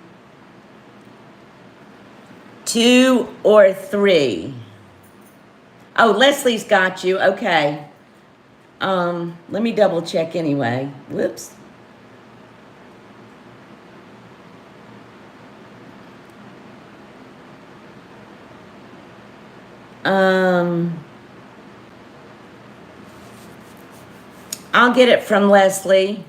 A: 2 or 3? Oh, Leslie's got you. Okay. Let me double check anyway. Whoops. I'll get it from Leslie.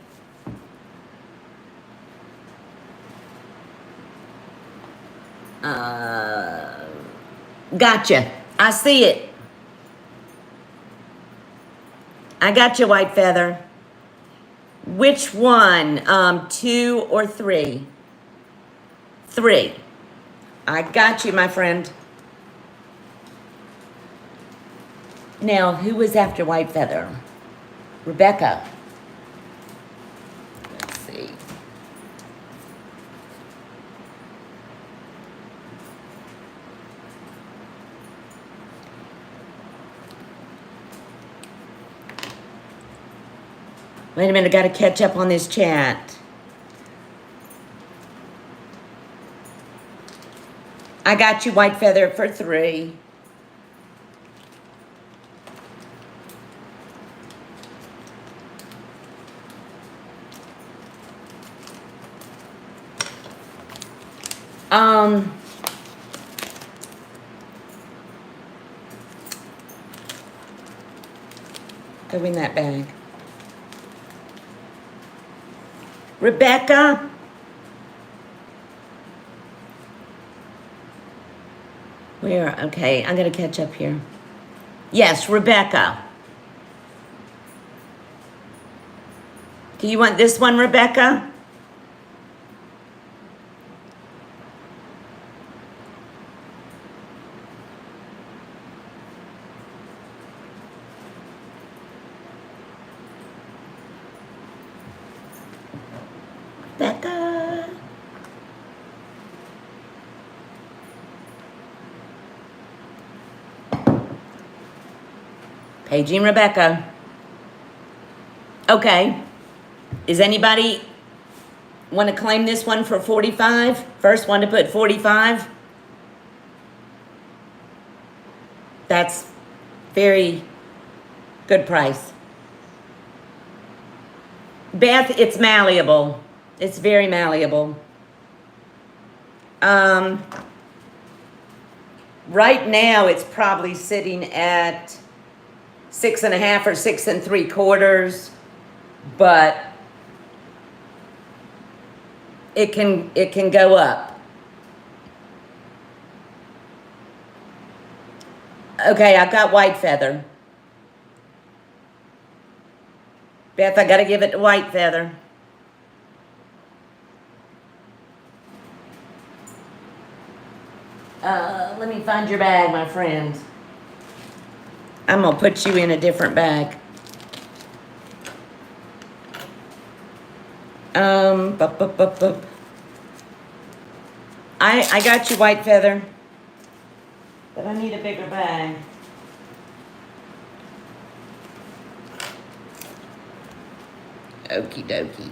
A: Gotcha. I see it. I got you, White Feather. Which one? 2 or 3? 3. I got you, my friend. Now, who was after White Feather? Rebecca. Let's see. Wait a minute, I gotta catch up on this chat. I got you, White Feather, for 3. Go in that bag. Rebecca? Where? Okay, I'm gonna catch up here. Yes, Rebecca. Do you want this one, Rebecca? Rebecca. Paging Rebecca. Okay. Is anybody want to claim this one for 45? First one to put 45. That's very good price. Beth, it's malleable. It's very malleable. Right now, it's probably sitting at 6.5 or 6 3/4, but it can go up. Okay, I've got White Feather. Beth, I gotta give it to White Feather. Let me find your bag, my friend. I'm gonna put you in a different bag. I got you, White Feather, but I need a bigger bag. Okie dokie.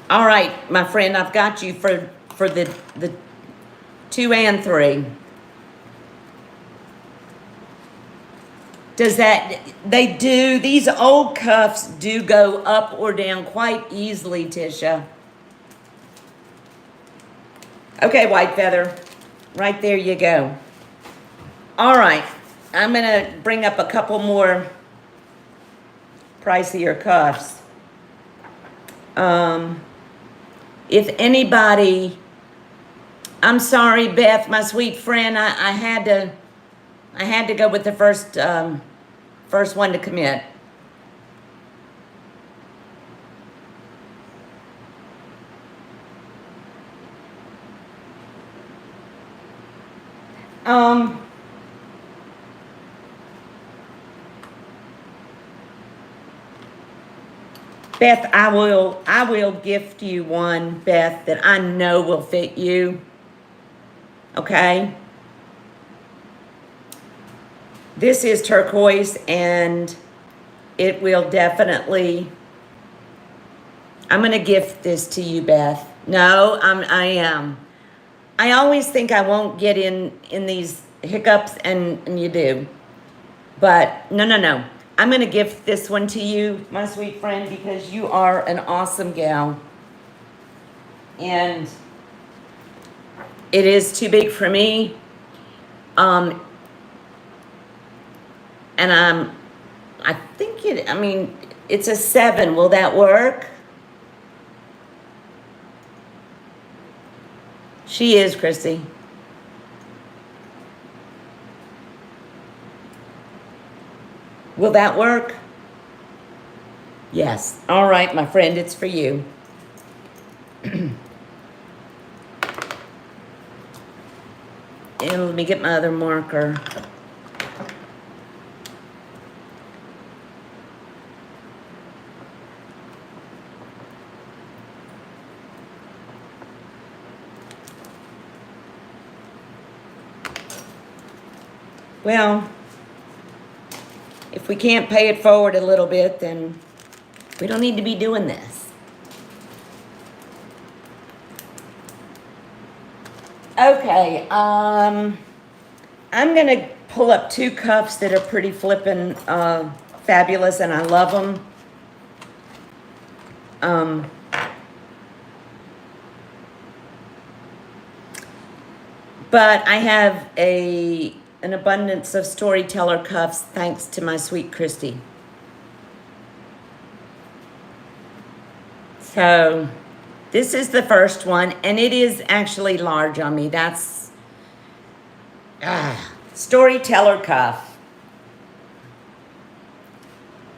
A: All right, my friend, I've got you for the 2 and 3. Does that, they do, these old cuffs do go up or down quite easily, Tisha. Okay, White Feather, right there you go. All right, I'm gonna bring up a couple more pricier cuffs. If anybody, I'm sorry, Beth, my sweet friend, I had to go with the first one to commit. Beth, I will gift you one, Beth, that I know will fit you. Okay? This is turquoise and it will definitely, I'm going to gift this to you, Beth. No, I am. I always think I won't get in these hiccups and you do. But no. I'm going to gift this one to you, my sweet friend, because you are an awesome gal. And it is too big for me. And I think it's a 7. Will that work? She is, Christy. Will that work? Yes. All right, my friend, it's for you. And let me get my other marker. Well, if we can't pay it forward a little bit, then we don't need to be doing this. Okay, I'm gonna pull up 2 cuffs that are pretty flippin' fabulous, and I love them. But I have an abundance of storyteller cuffs thanks to my sweet Christy. So this is the first one, and it is actually large on me. That's storyteller cuff.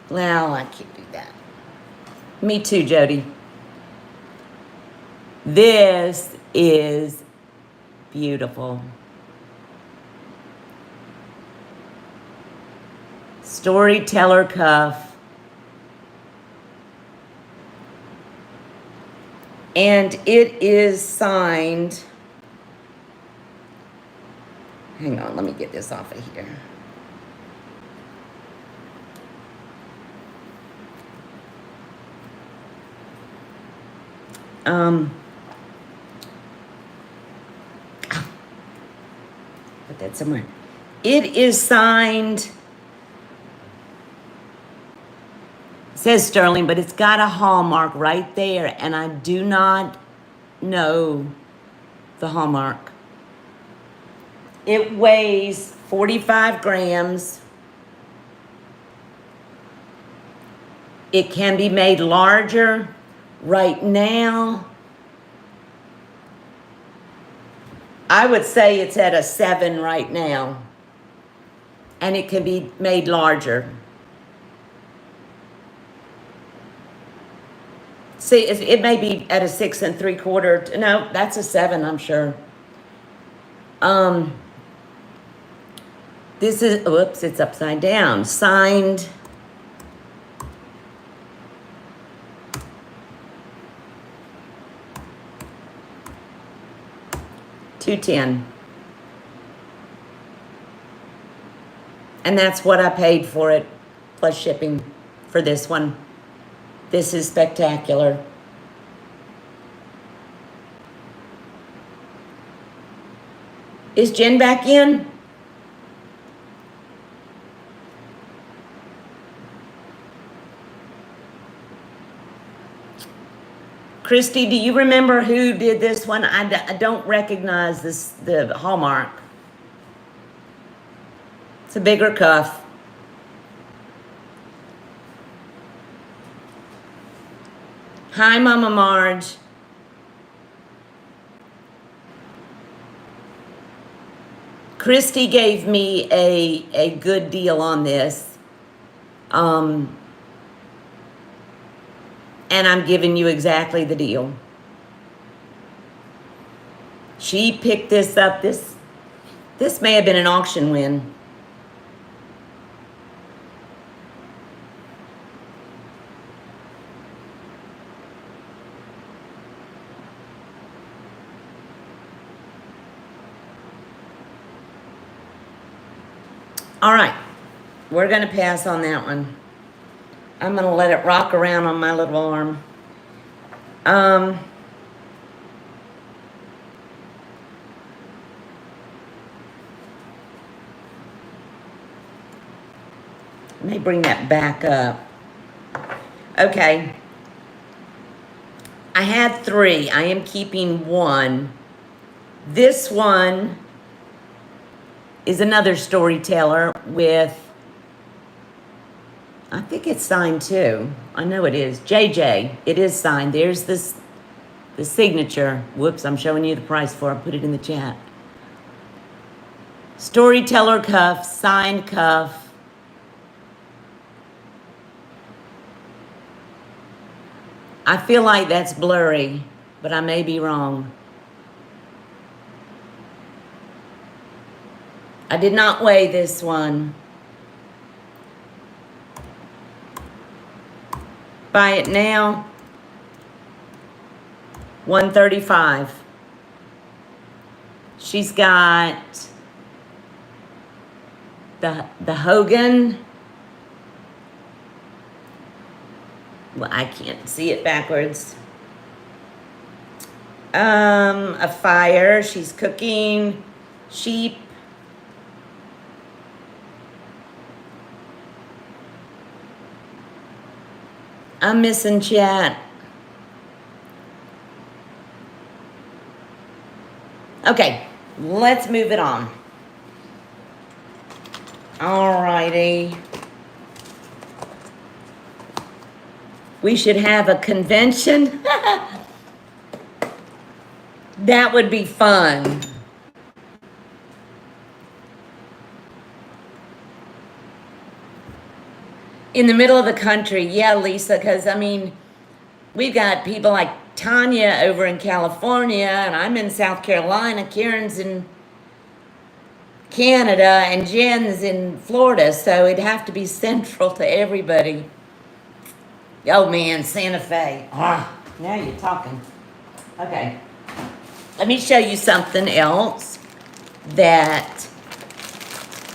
A: Well, I can't do that. Me too, Jody. This is beautiful. Storyteller cuff. And it is signed. Hang on, let me get this off of here. Put that somewhere. It is signed. Says Sterling, but it's got a hallmark right there, and I do not know the hallmark. It weighs 45 grams. It can be made larger. Right now, I would say it's at a 7 right now, and it can be made larger. See, it may be at a 6 3/4. No, that's a 7, I'm sure. This is, whoops, it's upside down. Signed. $210. And that's what I paid for it, plus shipping. for this one. This is spectacular. Is Jen back in? Christy, do you remember who did this one? I don't recognize the Hallmark. It's a bigger cuff. Hi, Mama Marge. Christy gave me a good deal on this. And I'm giving you exactly the deal. She picked this up. This may have been an auction win. All right, we're gonna pass on that one. I'm gonna let it rock around on my little arm. Let me bring that back up. Okay. I had 3. I am keeping 1. This one is another storyteller with, I think it's signed too. I know it is. JJ, it is signed. There's the signature. Whoops, I'm showing you the price for it. I put it in the chat. Storyteller cuff, signed cuff. I feel like that's blurry, but I may be wrong. I did not weigh this one. Buy it now. $135. She's got the Hogan. Well, I can't see it backwards. A fire. She's cooking sheep. I'm missing chat. Okay, let's move it on. Alrighty. We should have a convention. That would be fun. In the middle of the country, yeah, Lisa, because, I mean, we've got people like Tanya over in California, and I'm in South Carolina, Karen's in Canada, and Jen's in Florida, so it'd have to be central to everybody. Oh, man, Santa Fe. Ah, now you're talking. Okay. Let me show you something else that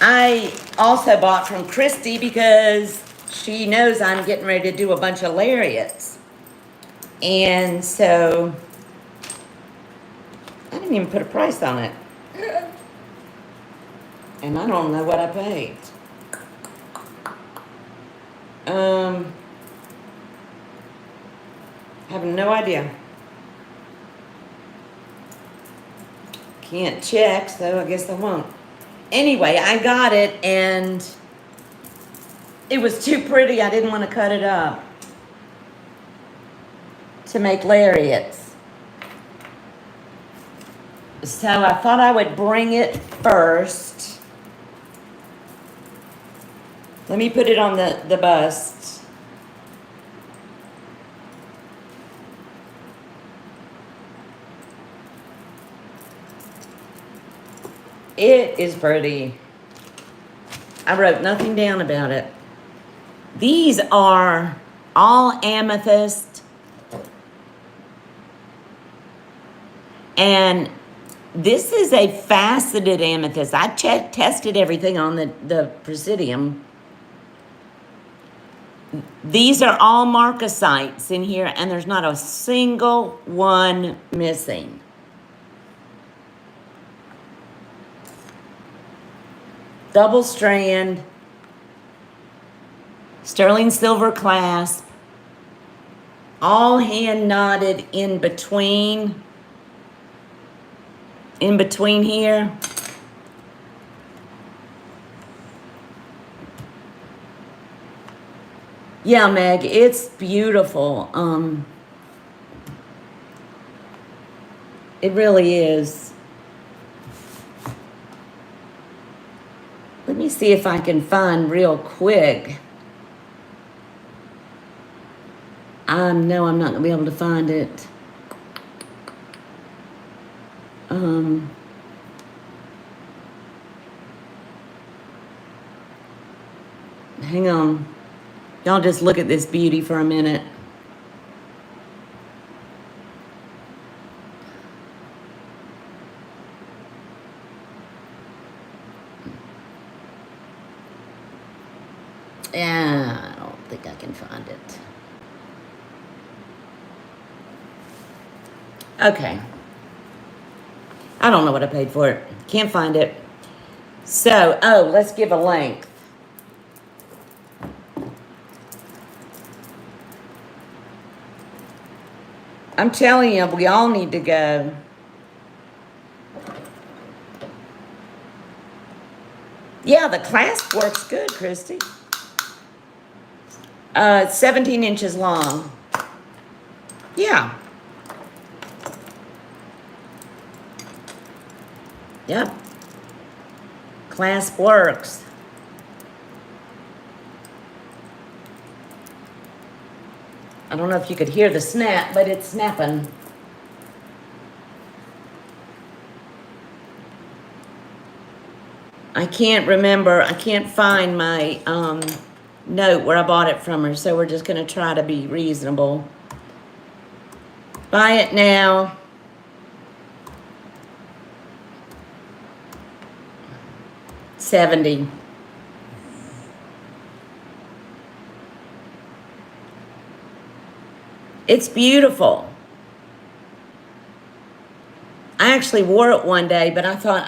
A: I also bought from Christy because she knows I'm getting ready to do a bunch of lariats. And so, I didn't even put a price on it. And I don't know what I paid. Have no idea. Can't check, so I guess I won't. Anyway, I got it, and it was too pretty. I didn't want to cut it up to make lariats. So I thought I would bring it first. Let me put it on the bust. It is pretty. I wrote nothing down about it. These are all amethyst. And this is a faceted amethyst. I tested everything on the Presidium. These are all marcasites in here, and there's not a single one missing. Double strand, sterling silver clasp, all hand knotted in between here. Yeah, Meg, it's beautiful. It really is. Let me see if I can find real quick. No, I'm not gonna be able to find it. Hang on. Y'all just look at this beauty for a minute. Yeah, I don't think I can find it. Okay. I don't know what I paid for it. Can't find it. So, let's give a length. I'm telling you, we all need to go. Yeah, the clasp works good, Christy. 17 inches long. Yeah. Yep. Clasp works. I don't know if you could hear the snap, but it's snapping. I can't remember. I can't find my note where I bought it from her, so we're just going to try to be reasonable. Buy it now. $70. It's beautiful. I actually wore it one day, but I thought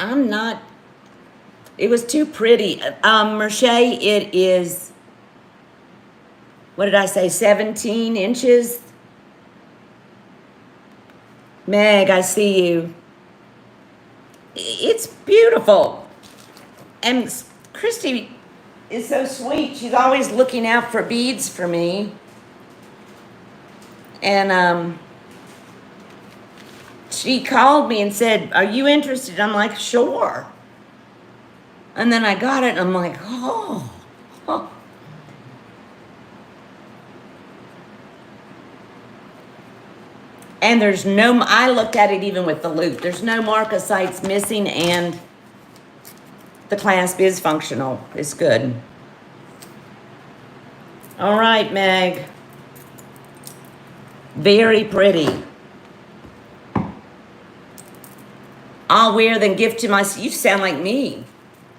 A: it was too pretty. Merce, it is, what did I say, 17 inches? Meg, I see you. It's beautiful. And Christy is so sweet. She's always looking out for beads for me. And she called me and said, "Are you interested?" I'm like, "Sure." And then I got it and I'm like, oh. And there's no, I looked at it even with the loop. There's no marcasites missing and the clasp is functional. It's good. All right, Meg. Very pretty. I'll wear then gift to my, you sound like me.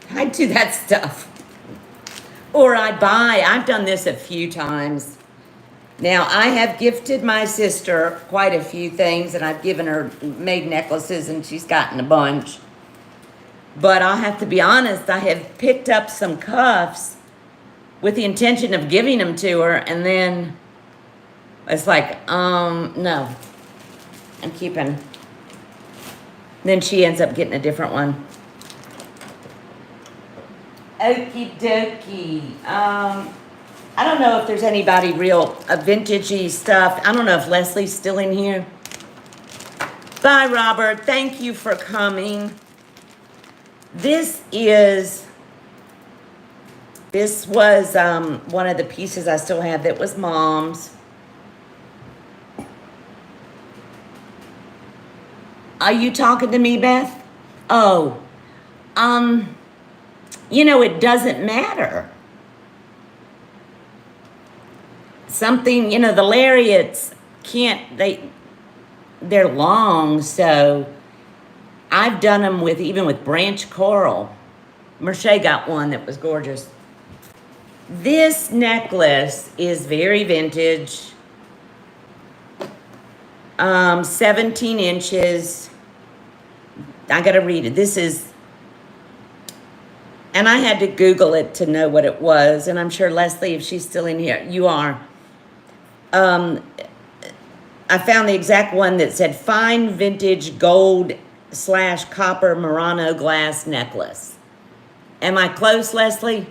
A: I do that stuff. Or I buy, I've done this a few times. Now, I have gifted my sister quite a few things, and I've given her made necklaces, and she's gotten a bunch. But I'll have to be honest, I have picked up some cuffs with the intention of giving them to her, and then it's like, no, I'm keeping. Then she ends up getting a different one. Okie dokie. I don't know if there's anybody real vintagey stuff. I don't know if Leslie's still in here. Bye, Robert. Thank you for coming. This was one of the pieces I still have that was Mom's. Are you talking to me, Beth? Oh, you know, it doesn't matter. Something, you know, the lariats they're long, so I've done them with, even with branch coral. Merce got one that was gorgeous. This necklace is very vintage. 17 inches. I gotta read it. This is, and I had to Google it to know what it was, and I'm sure Leslie, if she's still in here, you are. I found the exact one that said fine vintage gold / copper Murano glass necklace. Am I close, Leslie?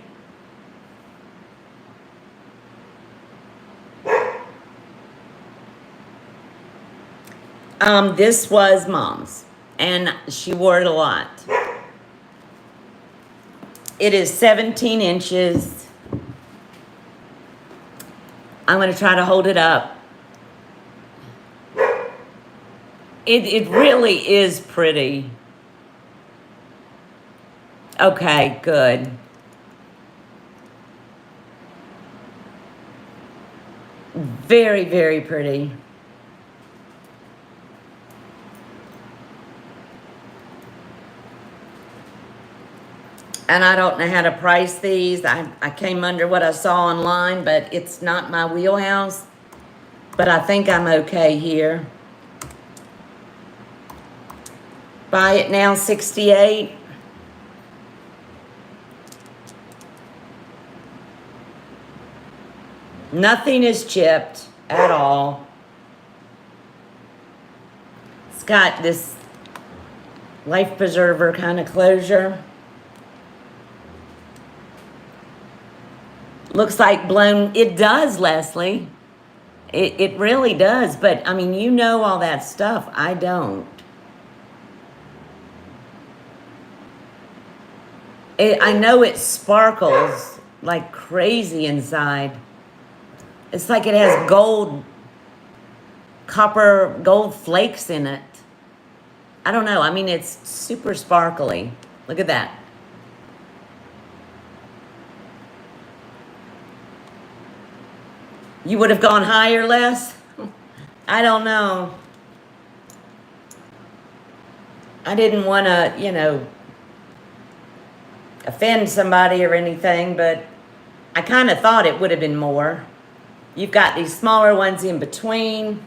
A: This was Mom's, and she wore it a lot. It is 17 inches. I'm going to try to hold it up. It really is pretty. Okay, good. Very, very pretty. And I don't know how to price these. I came under what I saw online, but it's not my wheelhouse. But I think I'm okay here. Buy it now, 68. Nothing is chipped at all. It's got this life preserver kind of closure. Looks like blown. It does, Leslie. It really does. But, I mean, you know all that stuff. I don't. I know it sparkles like crazy inside. It's like it has gold, copper, gold flakes in it. I don't know. I mean, it's super sparkly. Look at that. You would have gone higher, Les? I don't know. I didn't want to, you know, offend somebody or anything, but I kind of thought it would have been more. You've got these smaller ones in between.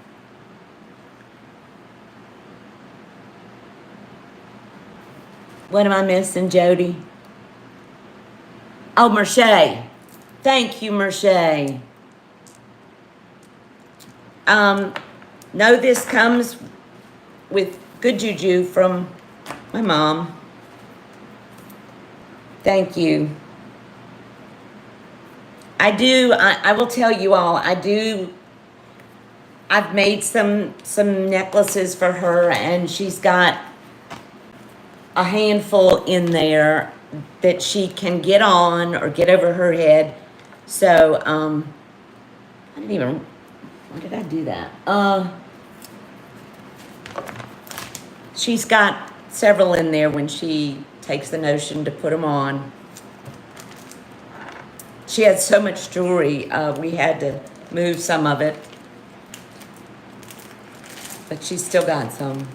A: What am I missing, Jody? Oh, Merche. Thank you, Merche. No, this comes with good juju from my mom. Thank you. I will tell you all, I've made some necklaces for her, and she's got a handful in there that she can get on or get over her head. So, I didn't even, why did I do that? She's got several in there when she takes the notion to put them on. She had so much jewelry, we had to move some of it. But she's still got some.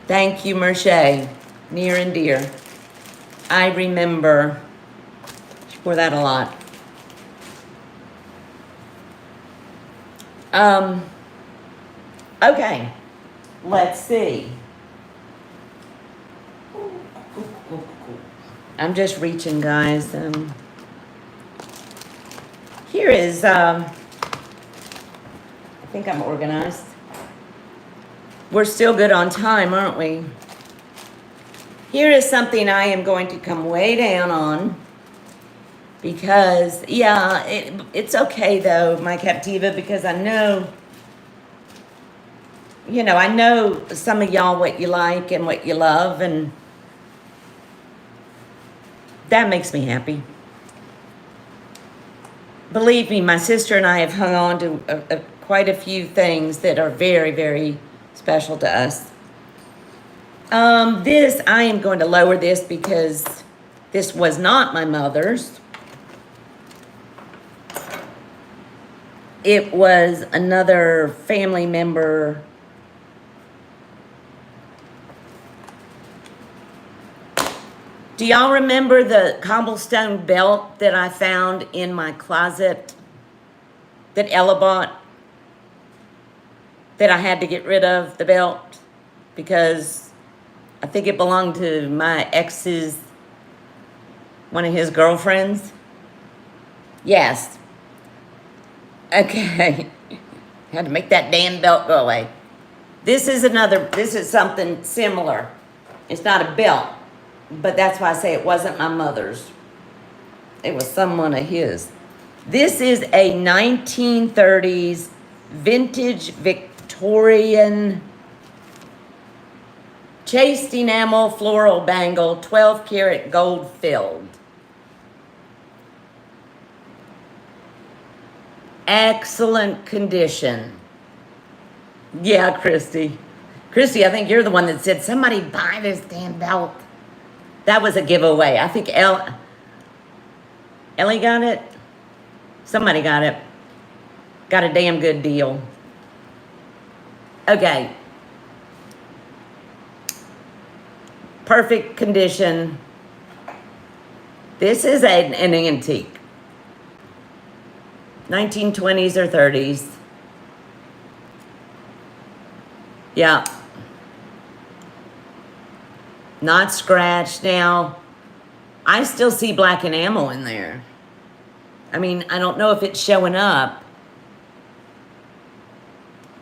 A: Thank you, Merche. Near and dear. I remember. She wore that a lot. Okay. Let's see. I'm just reaching, guys. Here is, I think I'm organized. We're still good on time, aren't we? Here is something I am going to come way down on. Because, yeah, it's okay, though, my Captiva, because I know, you know, I know some of y'all what you like and what you love, and that makes me happy. Believe me, my sister and I have hung on to quite a few things that are very, very special to us. This, I am going to lower this because this was not my mother's. It was another family member. Do y'all remember the cobblestone belt that I found in my closet that Ella bought? That I had to get rid of the belt because I think it belonged to my ex's, one of his girlfriends. Yes. Okay. Had to make that damn belt go away. This is something similar. It's not a belt, but that's why I say it wasn't my mother's. It was someone of his. This is a 1930s vintage Victorian chased enamel floral bangle, 12 karat gold filled. Excellent condition. Yeah, Christy. Christy, I think you're the one that said, somebody buy this damn belt. That was a giveaway. I think Ellie got it. Somebody got it. Got a damn good deal. Okay. Perfect condition. This is an antique. 1920s or 30s. Yeah. Not scratched now. I still see black enamel in there. I mean, I don't know if it's showing up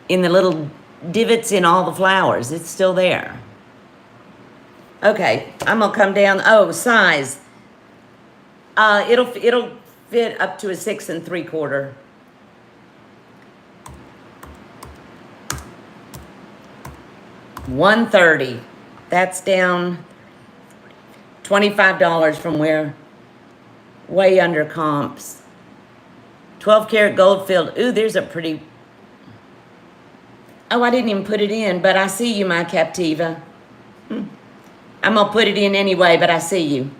A: in the little divots in all the flowers. It's still there. Okay, I'm gonna come down. Oh, size. It'll fit up to a 6 3/4. $130. That's down $25 from where, way under comps. 12 karat gold filled. Ooh, there's a pretty, oh, I didn't even put it in, but I see you, my Captiva. I'm gonna put it in anyway, but I see you.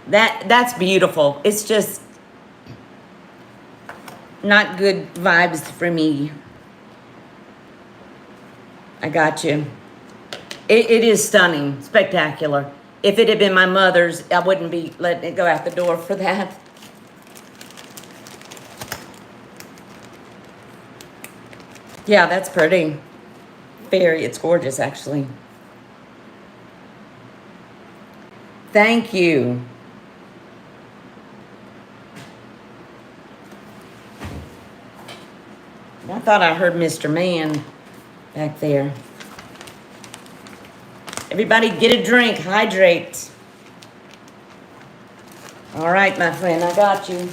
A: That's beautiful. It's just not good vibes for me. I got you. It is stunning, spectacular. If it had been my mother's, I wouldn't be letting it go out the door for that. Yeah, that's pretty. It's gorgeous, actually. Thank you. I thought I heard Mr. Man back there. Everybody get a drink, hydrate. All right, my friend, I got you.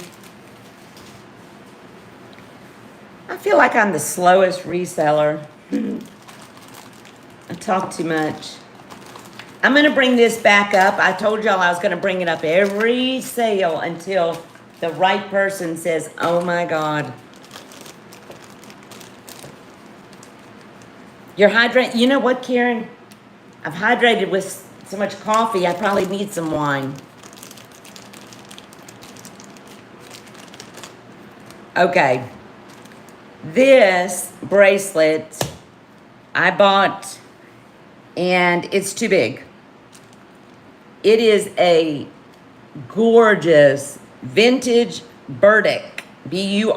A: I feel like I'm the slowest reseller. I talk too much. I'm going to bring this back up. I told y'all I was going to bring it up every sale until the right person says, oh my God. You're hydrating. You know what, Karen? I've hydrated with so much coffee, I probably need some wine. Okay. This bracelet I bought, and it's too big. It is a gorgeous vintage Burdick, B-U-R-D-I-C-K.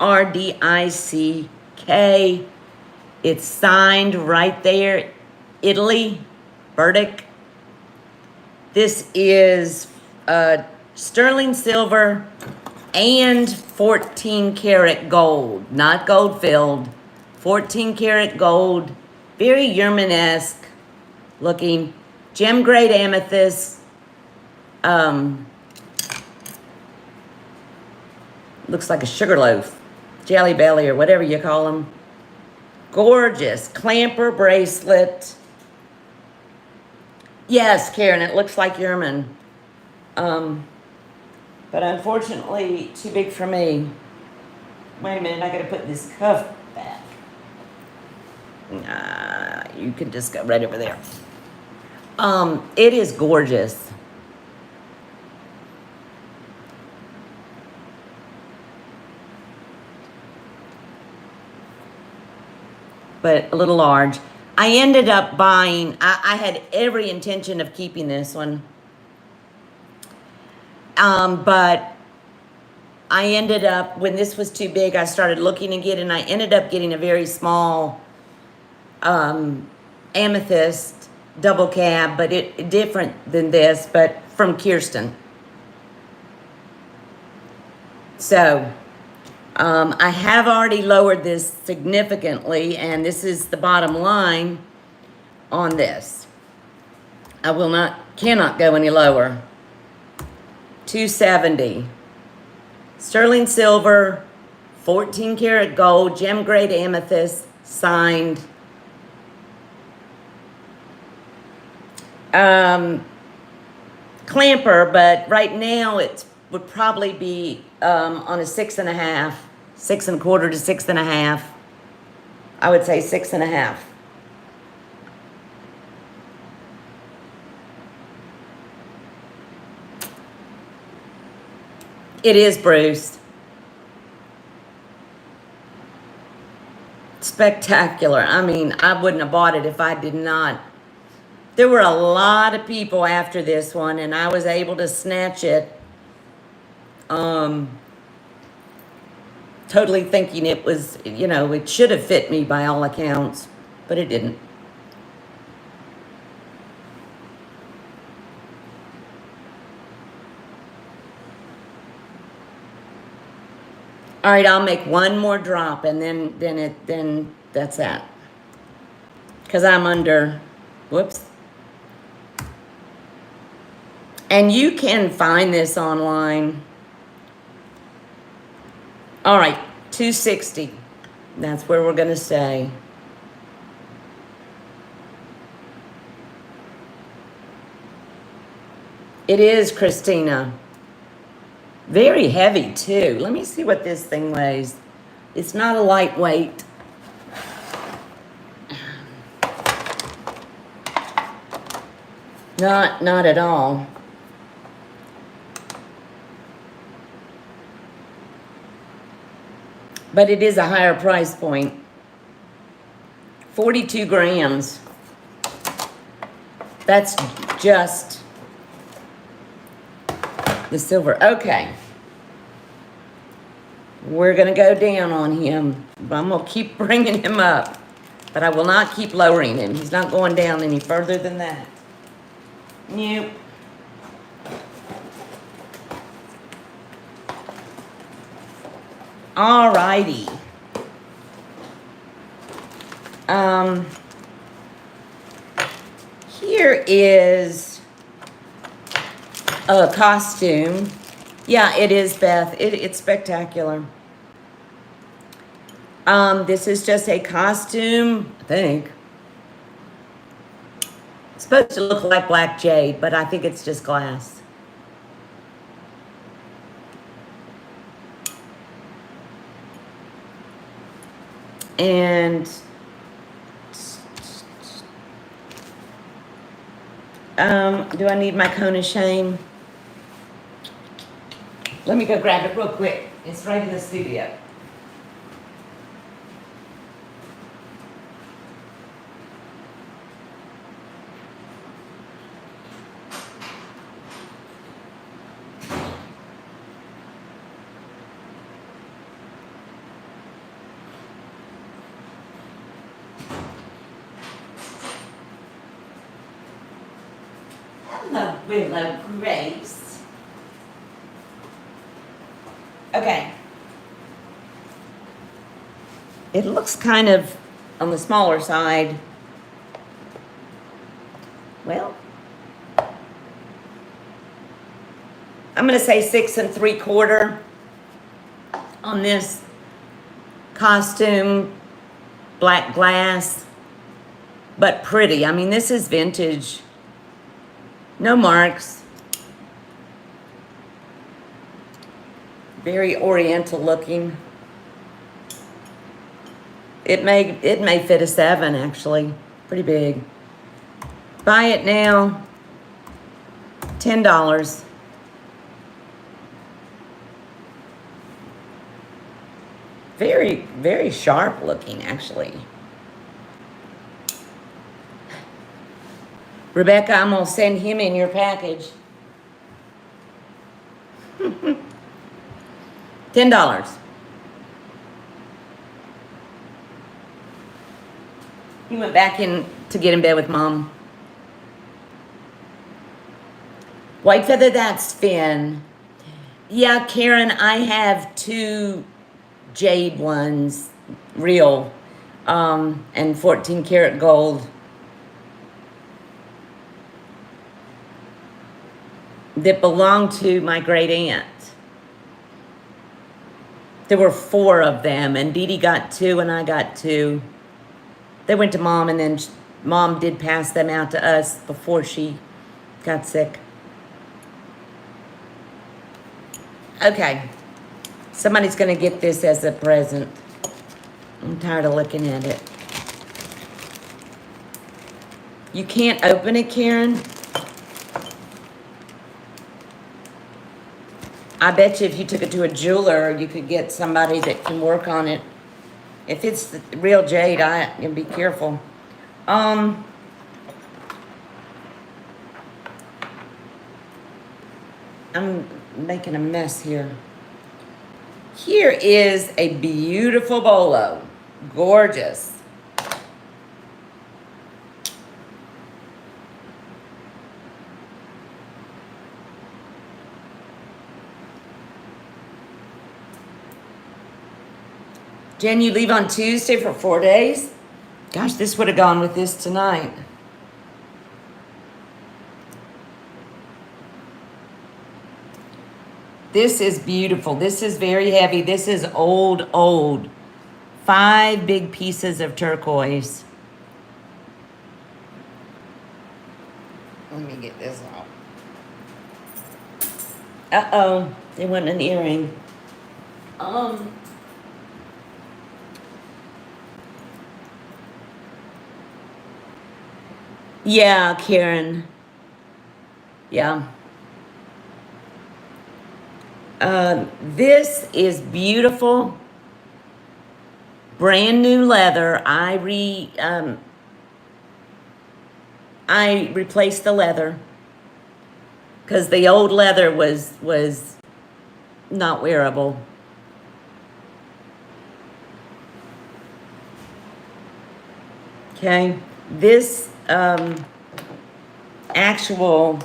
A: It's signed right there, Italy, Burdick. This is sterling silver and 14 karat gold, not gold filled, 14 karat gold, very Yerman-esque looking, gem grade amethyst. Looks like a sugar loaf, jelly belly, or whatever you call them. Gorgeous clamper bracelet. Yes, Karen, it looks like Yerman. But unfortunately, too big for me. Wait a minute, I gotta put this cuff back. You can just go right over there. It is gorgeous. But a little large. I ended up buying, I had every intention of keeping this one. But I ended up, when this was too big, I started looking again, and I ended up getting a very small amethyst double cab, but it different than this, but from Kirsten. So I have already lowered this significantly, and this is the bottom line on this. I cannot go any lower. 270. Sterling silver, 14 karat gold, gem grade amethyst, signed. Clamper, but right now it would probably be on a 6.5, 6.25 to 6.5. I would say 6.5. It is, Bruce. Spectacular. I mean, I wouldn't have bought it if I did not. There were a lot of people after this one, and I was able to snatch it. Totally thinking it was, you know, it should have fit me by all accounts, but it didn't. All right, I'll make one more drop, and then that's that. Because I'm under, whoops. And you can find this online. All right, 260. That's where we're going to stay. It is, Christina. Very heavy, too. Let me see what this thing weighs. It's not a lightweight. Not at all. But it is a higher price point. 42 grams. That's just the silver. Okay. We're going to go down on him. I'm going to keep bringing him up. But I will not keep lowering him. He's not going down any further than that. Nope. Alrighty. Here is a costume. Yeah, it is, Beth. It's spectacular. This is just a costume, I think. It's supposed to look like black jade, but I think it's just glass. And do I need my cone of shame? Let me go grab it real quick. It's right in the studio. Hello, Willow Grace. Okay. It looks kind of on the smaller side. Well, I'm going to say 6 3/4 on this costume, black glass, but pretty. I mean, this is vintage. No marks. Very oriental looking. It may fit a 7 actually. Pretty big. Buy it now. $10. Very, very sharp looking actually. Rebecca, I'm going to send him in your package. $10. He went back in to get in bed with Mom. White feather, that's Finn. Yeah, Karen, I have 2 jade ones, real, and 14 karat gold that belonged to my great aunt. There were 4 of them, and Dee Dee got 2 and I got 2. They went to Mom, and then Mom did pass them out to us before she got sick. Okay, somebody's gonna get this as a present. I'm tired of looking at it. You can't open it, Karen? I bet you if you took it to a jeweler, you could get somebody that can work on it. If it's the real jade, you'll be careful. I'm making a mess here. Here is a beautiful bolo. Gorgeous. Jen, you leave on Tuesday for 4 days? Gosh, this would have gone with this tonight. This is beautiful. This is very heavy. This is old, old. 5 big pieces of turquoise. Let me get this off. Uh-oh, they want an earring. Yeah, Karen. Yeah. This is beautiful. Brand new leather. I replaced the leather because the old leather was not wearable. Okay, this actual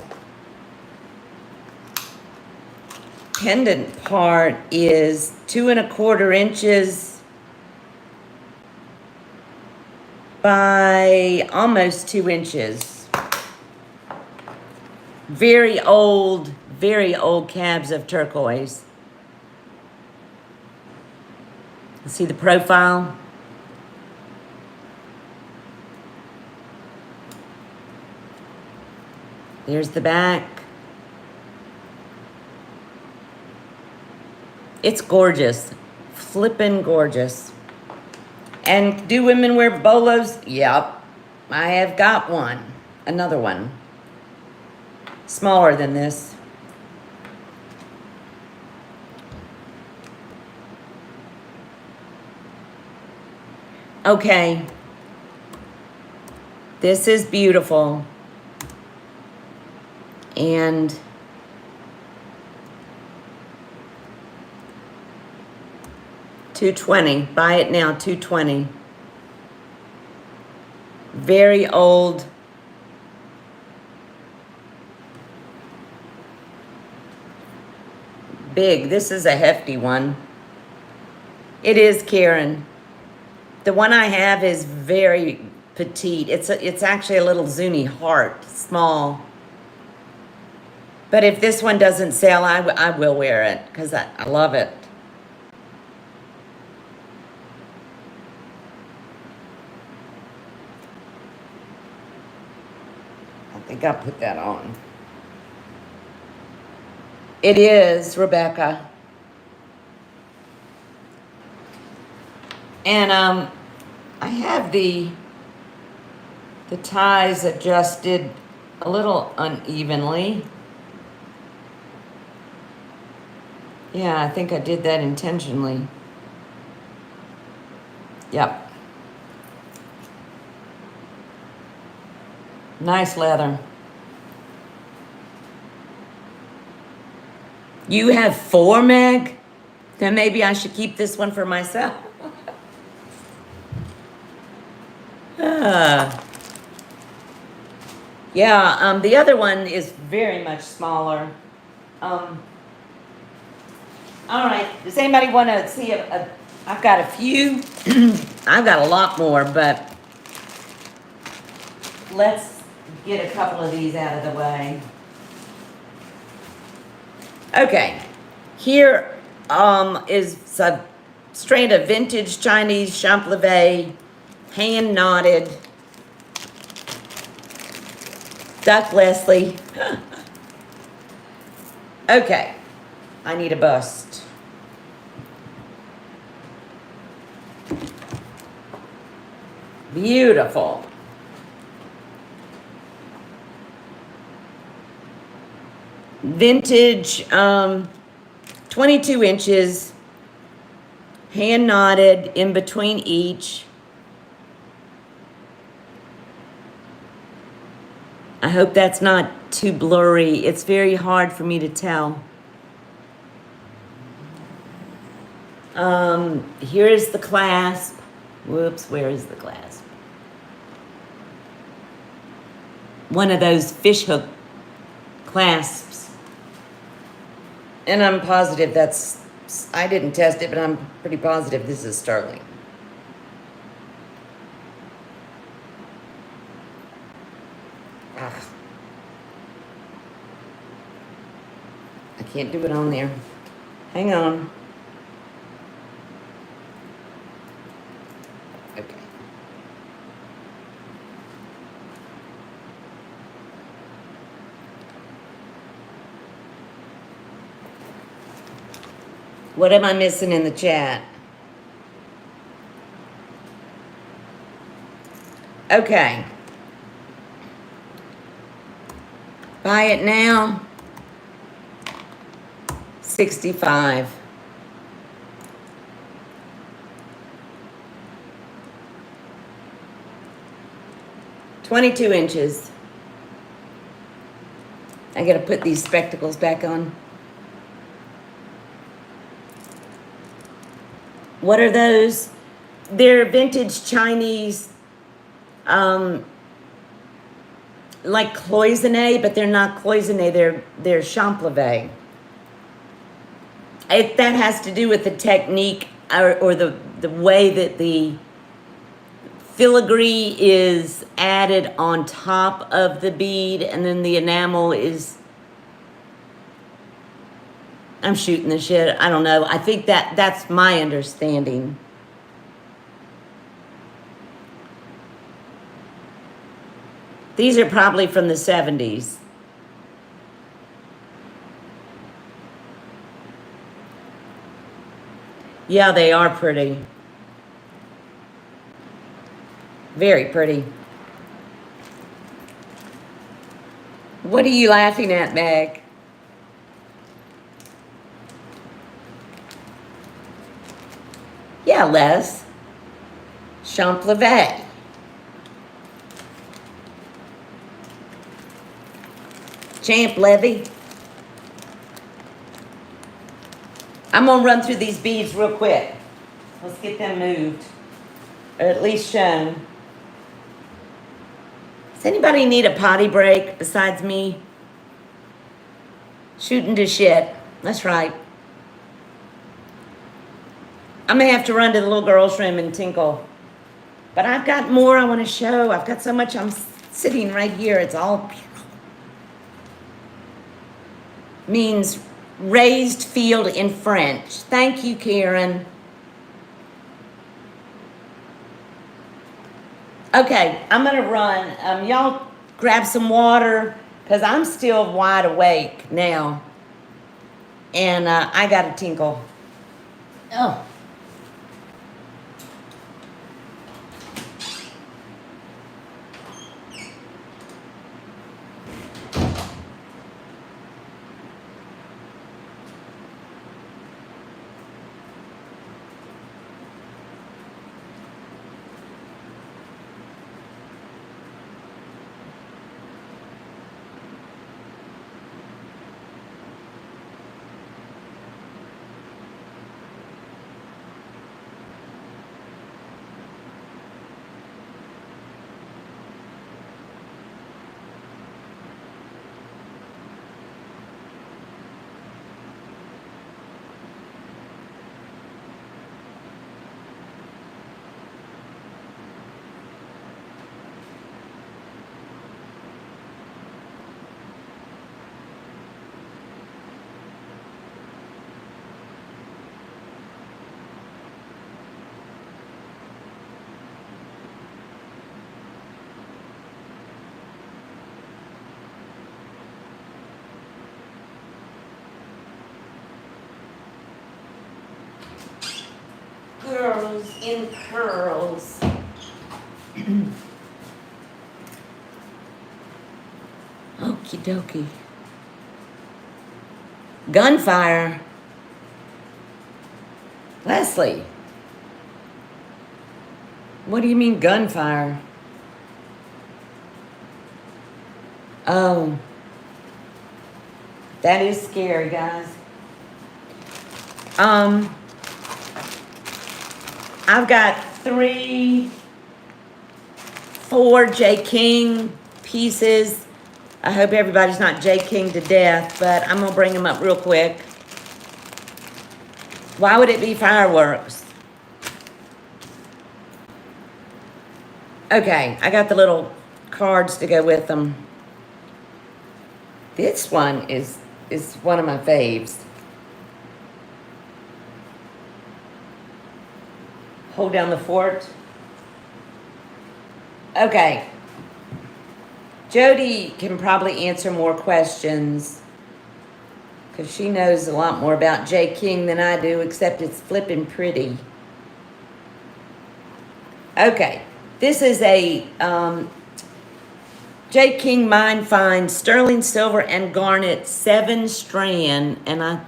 A: pendant part is 2 1/4 inches by almost 2 inches. Very old cabs of turquoise. See the profile? There's the back. It's gorgeous. Flippin' gorgeous. And do women wear bolos? Yep. I have got one. Another one. Smaller than this. Okay. This is beautiful. And $220. Buy it now, $220. Very old. Big. This is a hefty one. It is, Karen. The one I have is very petite. It's actually a little Zuni heart, small. But if this one doesn't sell, I will wear it because I love it. I think I'll put that on. It is, Rebecca. And I have the ties adjusted a little unevenly. Yeah, I think I did that intentionally. Yep. Nice leather. You have 4, Meg? Then maybe I should keep this one for myself. Ah. Yeah, the other one is very much smaller. All right, does anybody want to see I've got a few, I've got a lot more, but let's get a couple of these out of the way. Okay, here is a strand of vintage Chinese champleve, hand knotted, Duck Leslie. Okay, I need a bust. Beautiful. Vintage, 22 inches, hand knotted in between each. I hope that's not too blurry. It's very hard for me to tell. Here is the clasp. Whoops, where is the clasp? One of those fishhook clasps. And I'm positive I didn't test it, but I'm pretty positive this is sterling. I can't do it on there. Hang on. Okay. What am I missing in the chat? Okay. Buy it now. 65. $22 inches. I gotta put these spectacles back on. What are those? They're vintage Chinese, like cloisonne, but they're not cloisonne, they're champleve. That has to do with the technique or the way that the filigree is added on top of the bead, and then the enamel is, I'm shooting the shit, I don't know. I think that's my understanding. These are probably from the 70s. Yeah, they are pretty. Very pretty. What are you laughing at, Meg? Yeah, Les. Champleve. Champ Levy. I'm gonna run through these beads real quick. Let's get them moved, or at least shown. Does anybody need a potty break besides me? Shooting to shit. That's right. I'm gonna have to run to the little girl's room and tinkle. But I've got more I want to show. I've got so much. I'm sitting right here. It's all means raised field in French. Thank you, Karen. Okay, I'm gonna run. Y'all grab some water, because I'm still wide awake now. And I gotta tinkle. Oh. pearls in pearls. Okie dokie. Gunfire. Leslie. What do you mean gunfire? Oh. That is scary, guys. I've got 4 J. King pieces. I hope everybody's not J. King to death, but I'm gonna bring them up real quick. Why would it be fireworks? Okay, I got the little cards to go with them. This one is one of my faves. Hold down the fort. Okay. Jody can probably answer more questions because she knows a lot more about J. King than I do, except it's flipping pretty. Okay. This is a J. King Mine Find sterling silver and garnet 7-strand, and I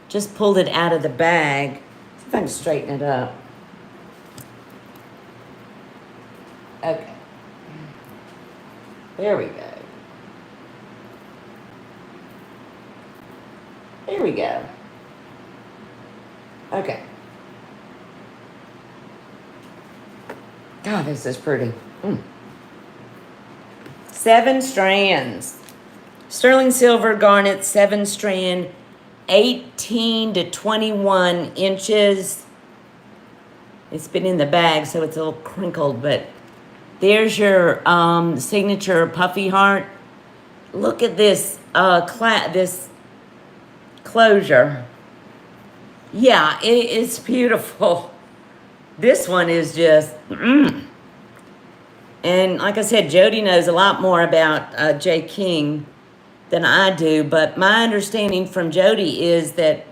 A: just pulled it out of the bag. See if I can straighten it up. Okay. There we go. There we go. Okay. God, this is pretty. 7 strands. Sterling silver garnet 7-strand, 18 to 21 inches. It's been in the bag, so it's a little crinkled, but there's your signature puffy heart. Look at this this closure. Yeah, it's beautiful. This one is just, And like I said, Jody knows a lot more about J. King than I do, but my understanding from Jody is that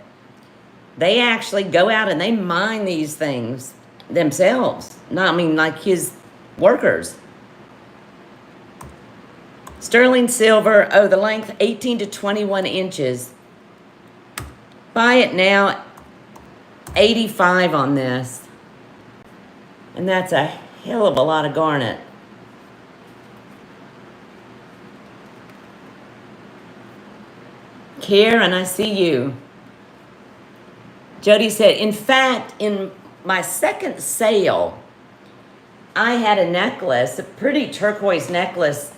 A: they actually go out and they mine these things themselves. Not, I mean, like his workers. Sterling silver, the length 18 to 21 inches. Buy it now, 85 on this. And that's a hell of a lot of garnet. Karen, I see you. Jody said, in fact, in my second sale, I had a necklace, a pretty turquoise necklace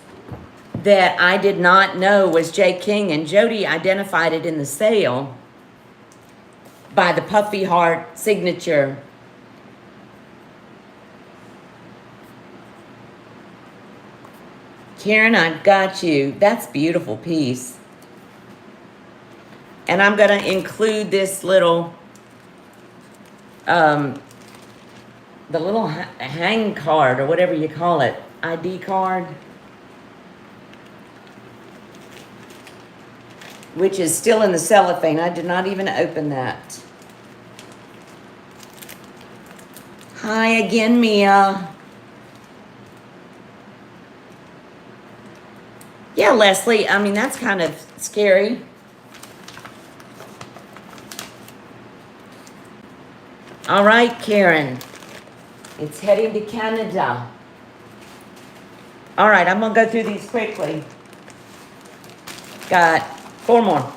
A: that I did not know was J. King, and Jody identified it in the sale by the puffy heart signature. Karen, I've got you. That's a beautiful piece. And I'm going to include this little, the little hang card or whatever you call it, ID card, which is still in the cellophane. I did not even open that. Hi again, Mia. Yeah, Leslie, I mean, that's kind of scary. All right, Karen. It's heading to Canada. All right, I'm going to go through these quickly. Got 4 more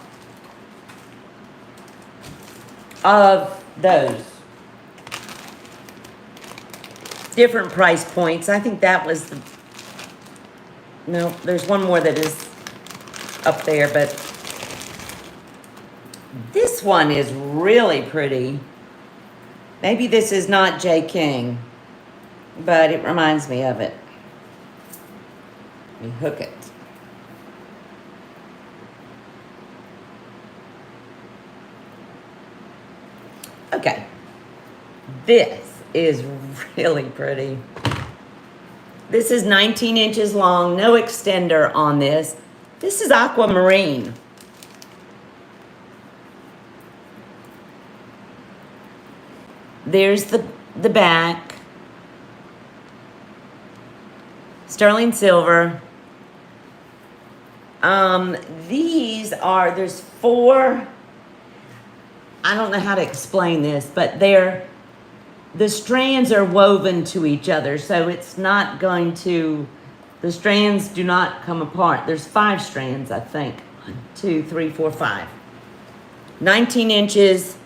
A: of those. Different price points. I think that was the... No, there's one more that is up there, but this one is really pretty. Maybe this is not J. King, but it reminds me of it. Let me hook it. Okay. This is really pretty. This is 19 inches long, no extender on this. This is aquamarine. There's the the back. Sterling silver. These are, there's 4, I don't know how to explain this, but the strands are woven to each other, so it's not going to, the strands do not come apart. There's 5 strands, I think. 1, 2, 3, 4, 5. 19 inches.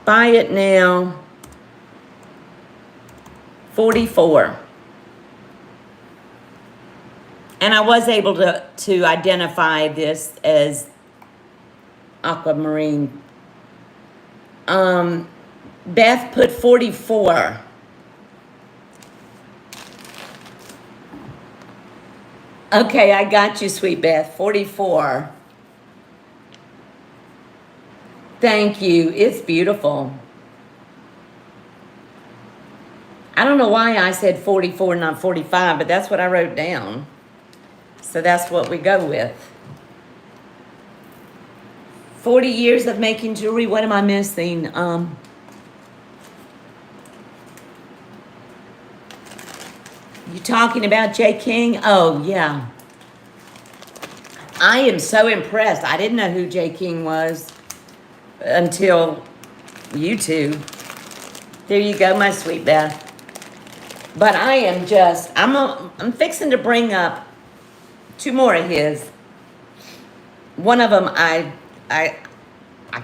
A: Buy it now. $44. And I was able to identify this as aquamarine. Beth put 44. Okay, I got you, sweet Beth. 44. Thank you. It's beautiful. I don't know why I said 44, not 45, but that's what I wrote down. So that's what we go with. 40 years of making jewelry. What am I missing? You talking about J. King? Oh, yeah. I am so impressed. I didn't know who J. King was until YouTube. There you go, my sweet Beth. But I am just, I'm fixing to bring up 2 more of his. One of them, I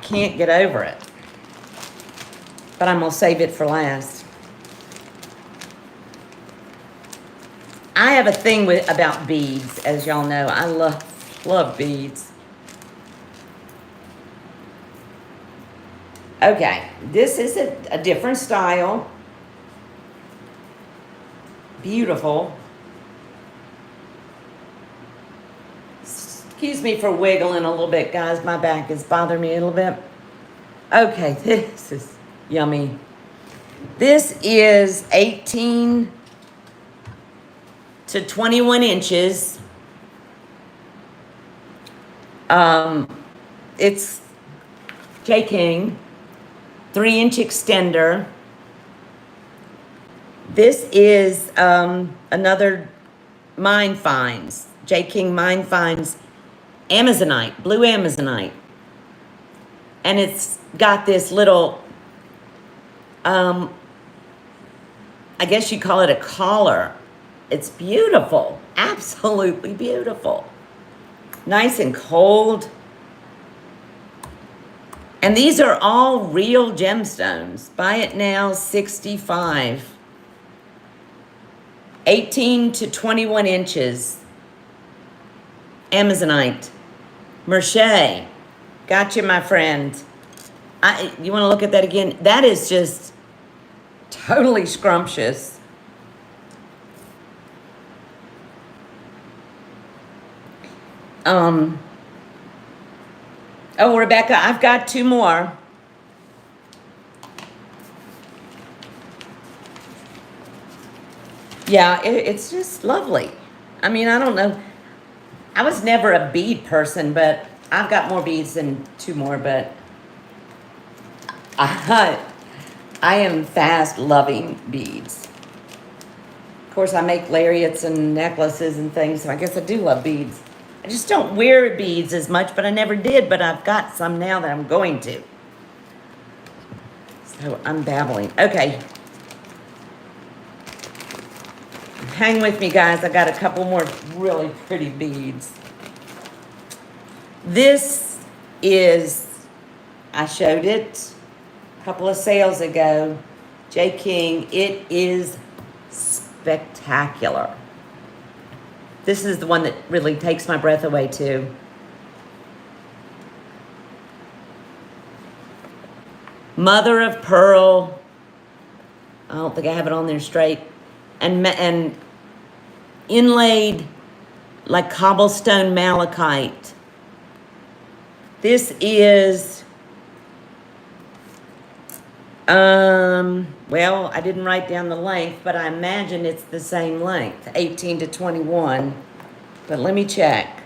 A: can't get over it. But I'm going to save it for last. I have a thing about beads, as y'all know. I love beads. Okay, this is a different style. Beautiful. Excuse me for wiggling a little bit, guys. My back is bothering me a little bit. Okay, this is yummy. This is 18 to 21 inches. It's J. King, 3-inch extender. This is another Mine Finds, J. King Mine Finds Amazonite, blue Amazonite. And it's got this little, I guess you call it a collar. It's beautiful, absolutely beautiful. Nice and cold. And these are all real gemstones. Buy it now, $65. 18 to 21 inches. Amazonite. Merche. Gotcha, my friend. You want to look at that again? That is just totally scrumptious. Oh, Rebecca, I've got 2 more. Yeah, it's just lovely. I mean, I don't know. I was never a bead person, but I've got more beads than 2 more, but I am fast loving beads. Of course, I make lariats and necklaces and things, so I guess I do love beads. I just don't wear beads as much, but I never did, but I've got some now that I'm going to. So I'm babbling. Okay. Hang with me, guys. I got a couple more really pretty beads. This is, I showed it a couple of sales ago, J. King. It is spectacular. This is the one that really takes my breath away too. Mother of pearl. I don't think I have it on there straight. And inlaid like cobblestone malachite. This is, well, I didn't write down the length, but I imagine it's the same length, 18 to 21. But let me check.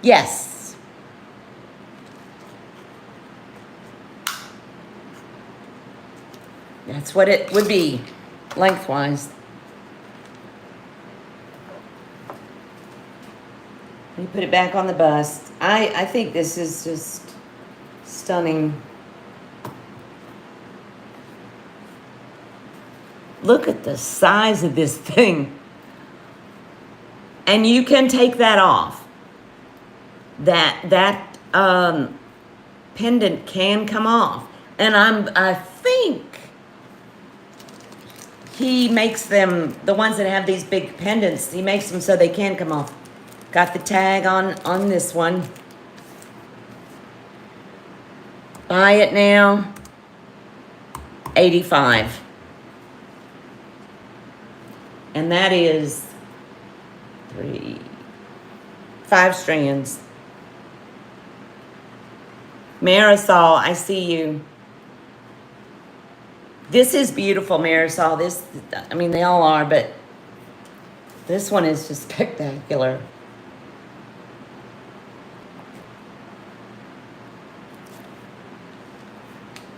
A: Yes, It's what it would be lengthwise. Let me put it back on the bust. I think this is just stunning. Look at the size of this thing. And you can take that off. That pendant can come off. And I think he makes them, the ones that have these big pendants, he makes them so they can come off. Got the tag on this one. Buy it now. $85. And that is 5 strands. Marisol, I see you. This is beautiful, Marisol. This, I mean, they all are, but this one is just spectacular.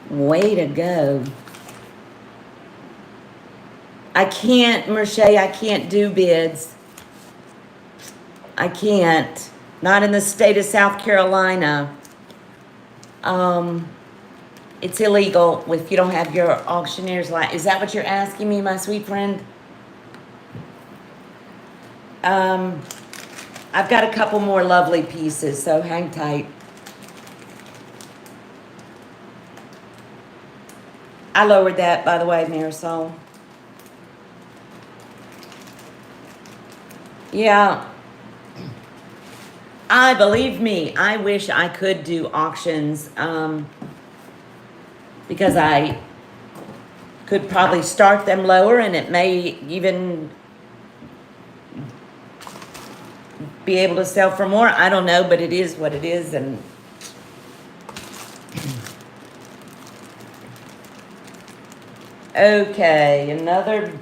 A: Way to go. I can't, Merche, I can't do bids. I can't. Not in the state of South Carolina. It's illegal if you don't have your auctioneer's license. Is that what you're asking me, my sweet friend? I've got a couple more lovely pieces, so hang tight. I lowered that, by the way, Marisol. Yeah. Believe me, I wish I could do auctions, because I could probably start them lower and it may even be able to sell for more. I don't know, but it is what it is. And okay, another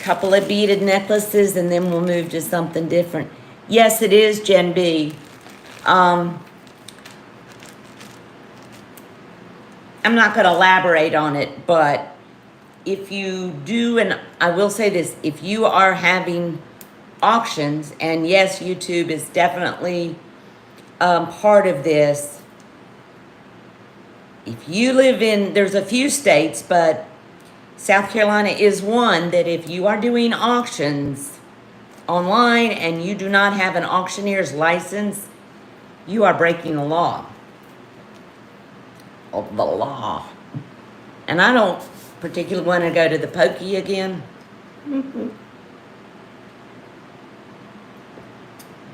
A: couple of beaded necklaces and then we'll move to something different. Yes, it is, Jen B. I'm not going to elaborate on it, but if you do, and I will say this, if you are having auctions, and yes, YouTube is definitely part of this. If you live in, there's a few states, but South Carolina is one that if you are doing auctions online and you do not have an auctioneer's license, you are breaking the law. Of the law. And I don't particularly want to go to the pokey again.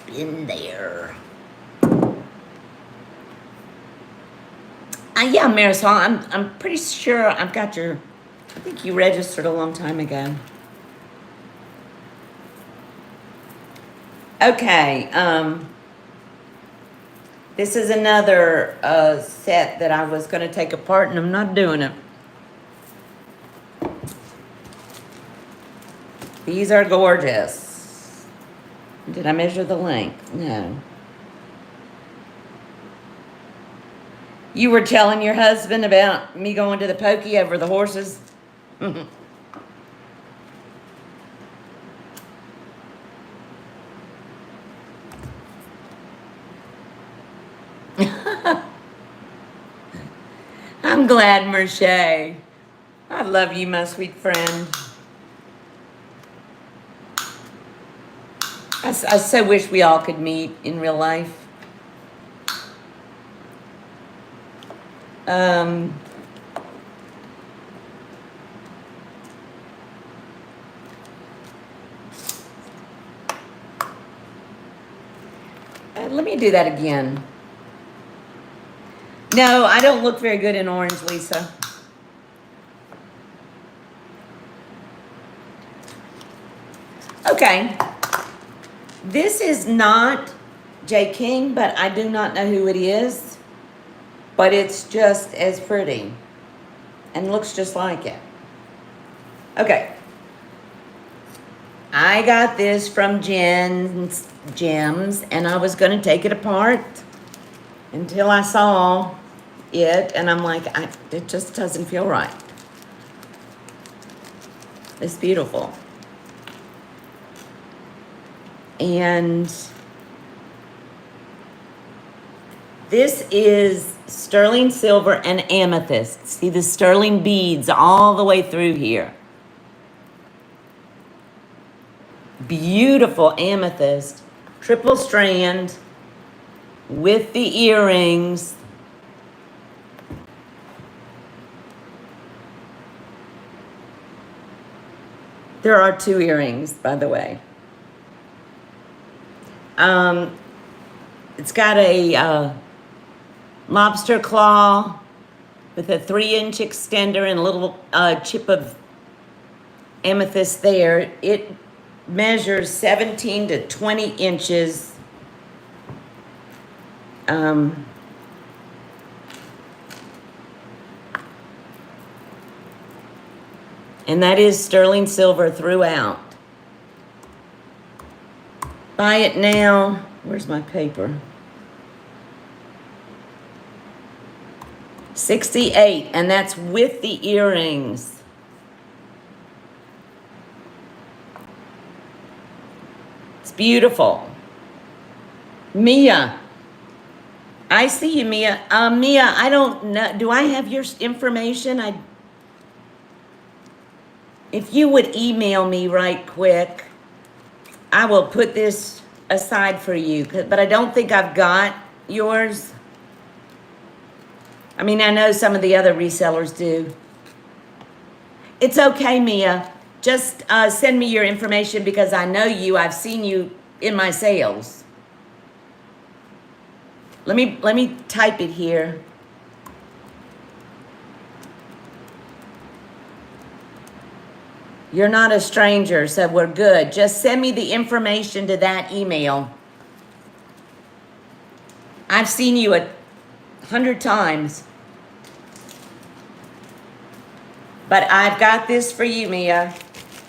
A: Been there. Yeah, Marisol, I'm pretty sure I've got your, I think you registered a long time ago. Okay, this is another set that I was going to take apart, and I'm not doing it. These are gorgeous. Did I measure the length? No. You were telling your husband about me going to the pokey over the horses? I'm glad, Merche. I love you, my sweet friend. I so wish we all could meet in real life. Let me do that again. No, I don't look very good in orange, Lisa. Okay. This is not J. King, but I do not know who it is. But it's just as pretty. And looks just like it. Okay. I got this from Jen's Gems, and I was going to take it apart until I saw it, and I'm like, it just doesn't feel right. It's beautiful. And this is sterling silver and amethyst. See the sterling beads all the way through here. Beautiful amethyst, triple strand with the earrings. There are 2 earrings, by the way. It's got a lobster claw with a 3-inch extender and a little chip of amethyst there. It measures 17 to 20 inches. And that is sterling silver throughout. Buy it now. Where's my paper? 68, and that's with the earrings. It's beautiful. Mia. I see you, Mia. Mia, I don't know. Do I have your information? If you would email me right quick, I will put this aside for you. But I don't think I've got yours. I mean, I know some of the other resellers do. It's okay, Mia. Just send me your information because I know you. I've seen you in my sales. Let me type it here. You're not a stranger, so we're good. Just send me the information to that email. I've seen you 100 times. But I've got this for you, Mia.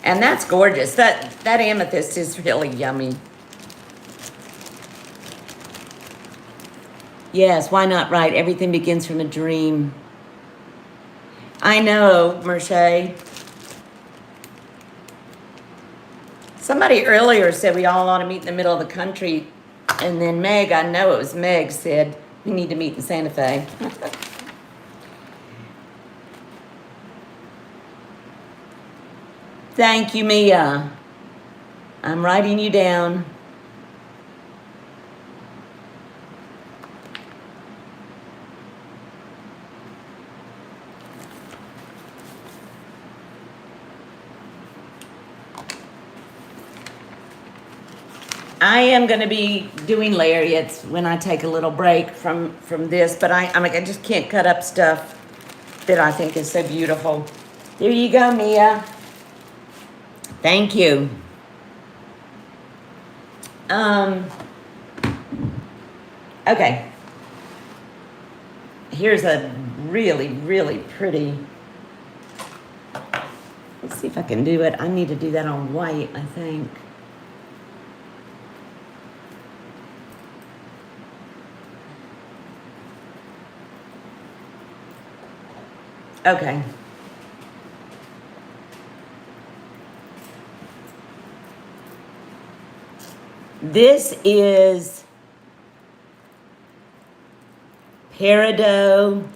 A: And that's gorgeous. That amethyst is really yummy. Yes, why not, right? Everything begins from a dream. I know, Merche. Somebody earlier said we all ought to meet in the middle of the country. And then Meg, I know it was Meg, said we need to meet in Santa Fe. Thank you, Mia. I'm writing you down. I am going to be doing lariats when I take a little break from this, but I just can't cut up stuff that I think is so beautiful. There you go, Mia. Thank you. Okay. Here's a really, really pretty. Let's see if I can do it. I need to do that on white, I think. Okay. This is peridot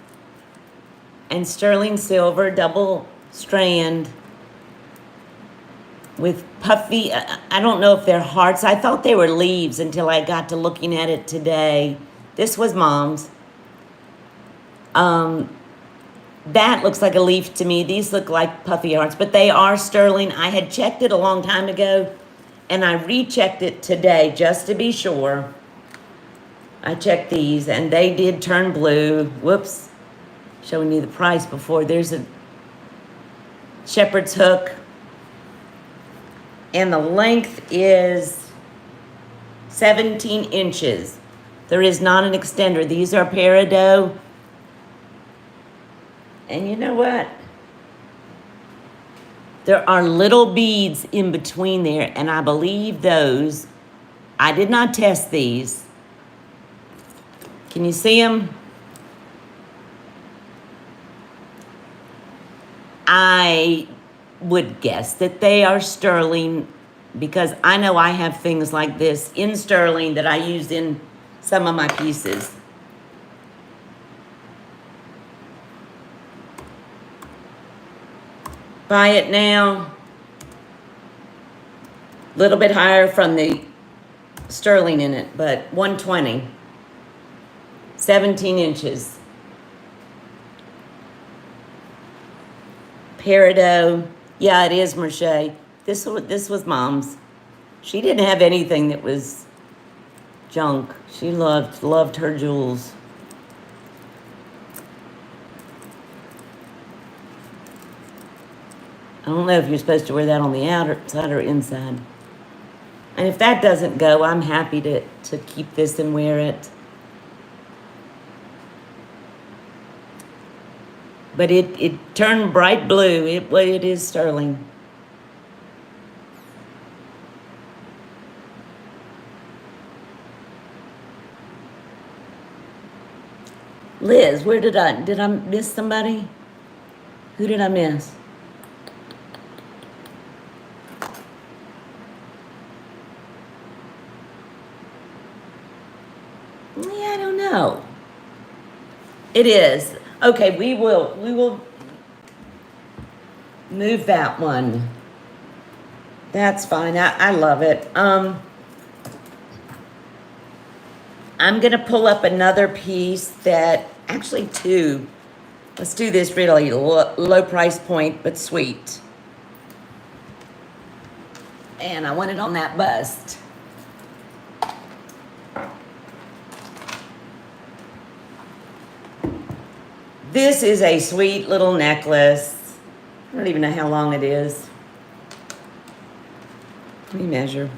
A: and sterling silver double strand with puffy, I don't know if they're hearts. I thought they were leaves until I got to looking at it today. This was Mom's. That looks like a leaf to me. These look like puffy hearts, but they are sterling. I had checked it a long time ago, and I rechecked it today just to be sure. I checked these, and they did turn blue. Whoops. Showing you the price before. There's a shepherd's hook. And the length is 17 inches. There is not an extender. These are peridot. And you know what? There are little beads in between there, and I believe those, I did not test these. Can you see them? would guess that they are sterling because I know I have things like this in sterling that I use in some of my pieces. Buy it now. A little bit higher from the sterling in it, but 120. 17 inches. Peridot. Yeah, it is Mercier. This was Mom's. She didn't have anything that was junk. She loved her jewels. I don't know if you're supposed to wear that on the outside or inside. And if that doesn't go, I'm happy to keep this and wear it. But it turned bright blue. It is sterling. Liz, where did I miss somebody? Who did I miss? Yeah, I don't know. It is. Okay, we will move that one. That's fine. I love it. I'm gonna pull up another piece that, actually two. Let's do this really low price point, but sweet. And I want it on that bust. This is a sweet little necklace. I don't even know how long it is. Let me measure.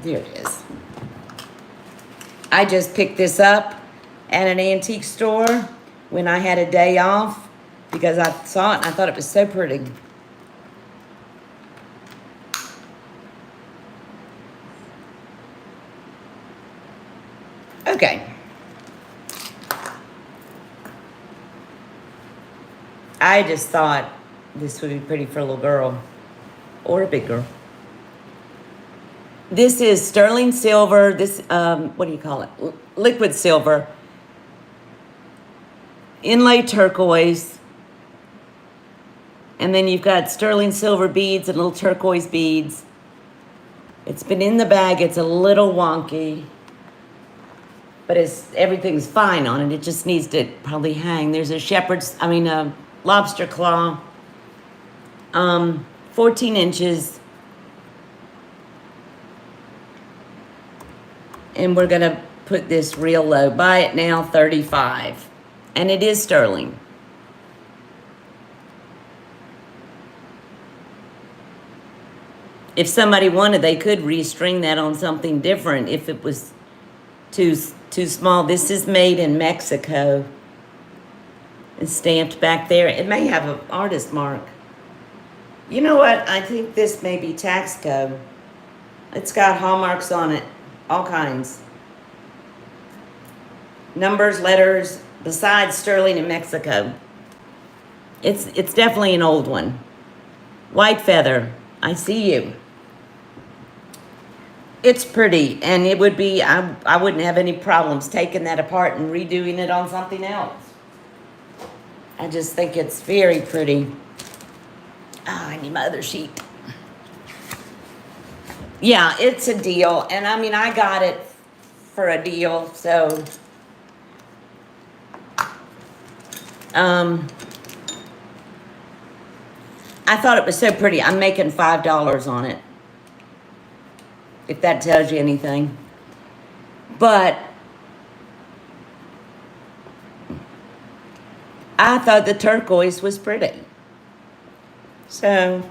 A: There it is. I just picked this up at an antique store when I had a day off because I saw it and I thought it was so pretty. Okay. I just thought this would be pretty for a little girl or a big girl. This is sterling silver. This, what do you call it? Liquid silver. Inlay turquoise. And then you've got sterling silver beads and little turquoise beads. It's been in the bag. It's a little wonky. But everything's fine on it. It just needs to probably hang. There's a lobster claw. 14 inches. And we're gonna put this real low. Buy it now, 35. And it is sterling. If somebody wanted, they could restring that on something different if it was too small. This is made in Mexico. It's stamped back there. It may have an artist mark. You know what? I think this may be Taxco. It's got hallmarks on it. All kinds. Numbers, letters, besides sterling in Mexico. It's definitely an old one. White feather. I see you. It's pretty, and it would be, I wouldn't have any problems taking that apart and redoing it on something else. I just think it's very pretty. Oh, I need my other sheet. Yeah, it's a deal. And I mean, I got it for a deal, so. I thought it was so pretty. I'm making $5 on it. If that tells you anything. But I thought the turquoise was pretty. So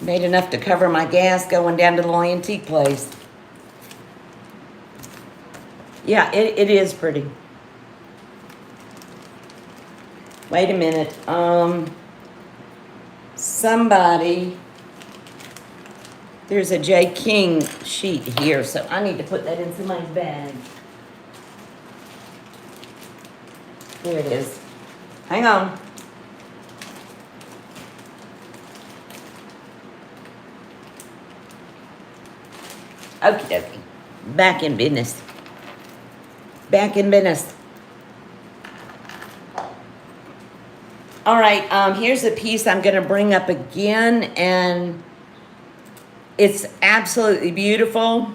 A: made enough to cover my gas going down to the little antique place. Yeah, it is pretty. Wait a minute. Somebody, there's a J. King sheet here, so I need to put that in somebody's bag. Here it is. Hang on. Okie dokie. Back in business. Back in business. All right, here's a piece I'm going to bring up again, and it's absolutely beautiful,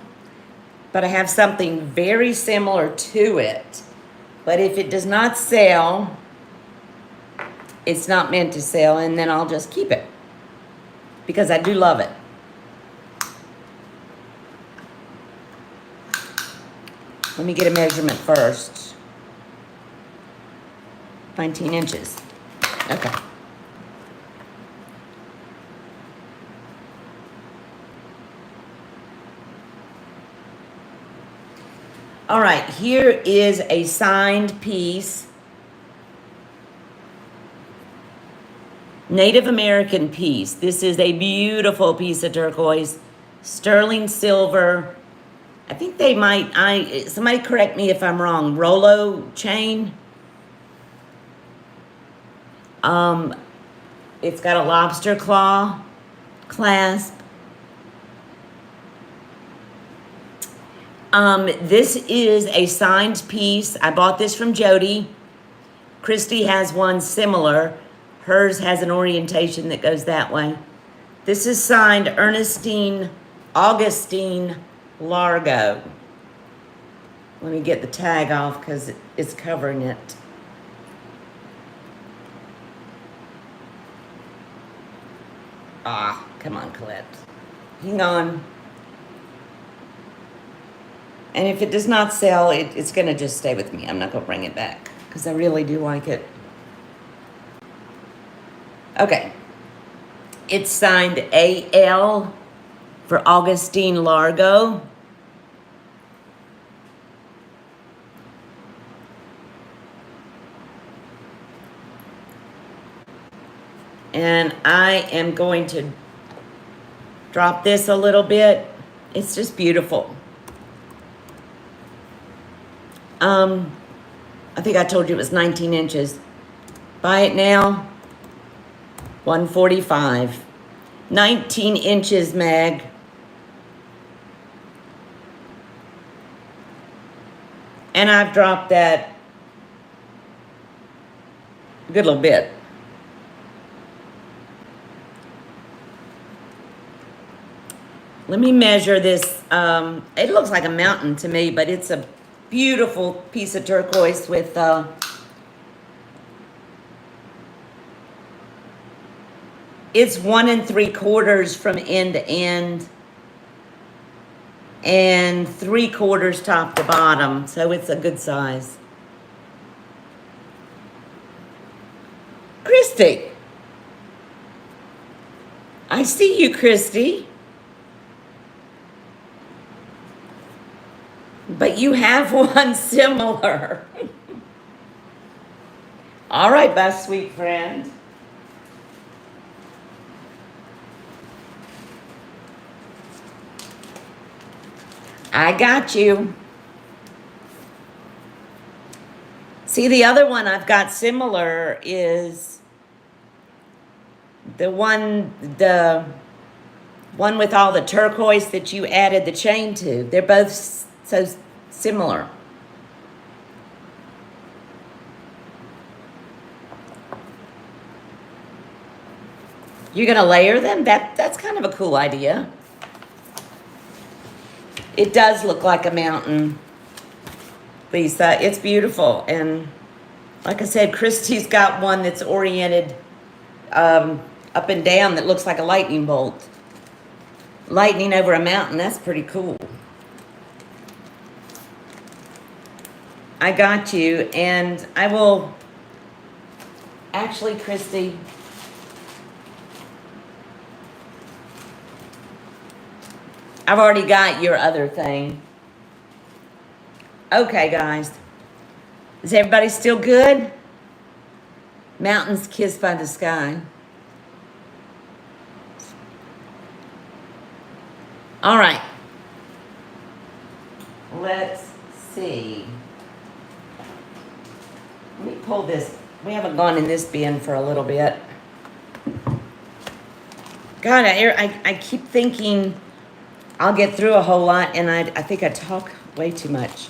A: but I have something very similar to it. But if it does not sell, it's not meant to sell, and then I'll just keep it because I do love it. Let me get a measurement first. 19 inches. Okay. All right, here is a signed piece. Native American piece. This is a beautiful piece of turquoise, sterling silver. I think they might, somebody correct me if I'm wrong, Rolo chain. It's got a lobster claw clasp. This is a signed piece. I bought this from Jody. Christy has one similar. Hers has an orientation that goes that way. This is signed Augustine Largo. Let me get the tag off because it's covering it. Ah, come on, Colette. Hang on. And if it does not sell, it's going to just stay with me. I'm not going to bring it back because I really do like it. Okay. It's signed AL for Augustine Largo. And I am going to drop this a little bit. It's just beautiful. I think I told you it was 19 inches. Buy it now, $145. 19 inches, Meg. And I've dropped that a good little bit. Let me measure this. It looks like a mountain to me, but it's a beautiful piece of turquoise with it's 1 3/4 from end to end and 3/4 top to bottom, so it's a good size. Christy, I see you, Christy. But you have one similar. All right, my sweet friend. I got you. See, the other one I've got similar is the one with all the turquoise that you added the chain to. They're both so similar. You're gonna layer them? That's kind of a cool idea. It does look like a mountain, Lisa. It's beautiful. And like I said, Christy's got one that's oriented up and down that looks like a lightning bolt. Lightning over a mountain, that's pretty cool. I got you, and I will, actually, Christy, I've already got your other thing. Okay, guys. Is everybody still good? Mountains kissed by the sky. All right. Let's see. Let me pull this. We haven't gone in this bin for a little bit. God, I keep thinking I'll get through a whole lot, and I think I talk way too much.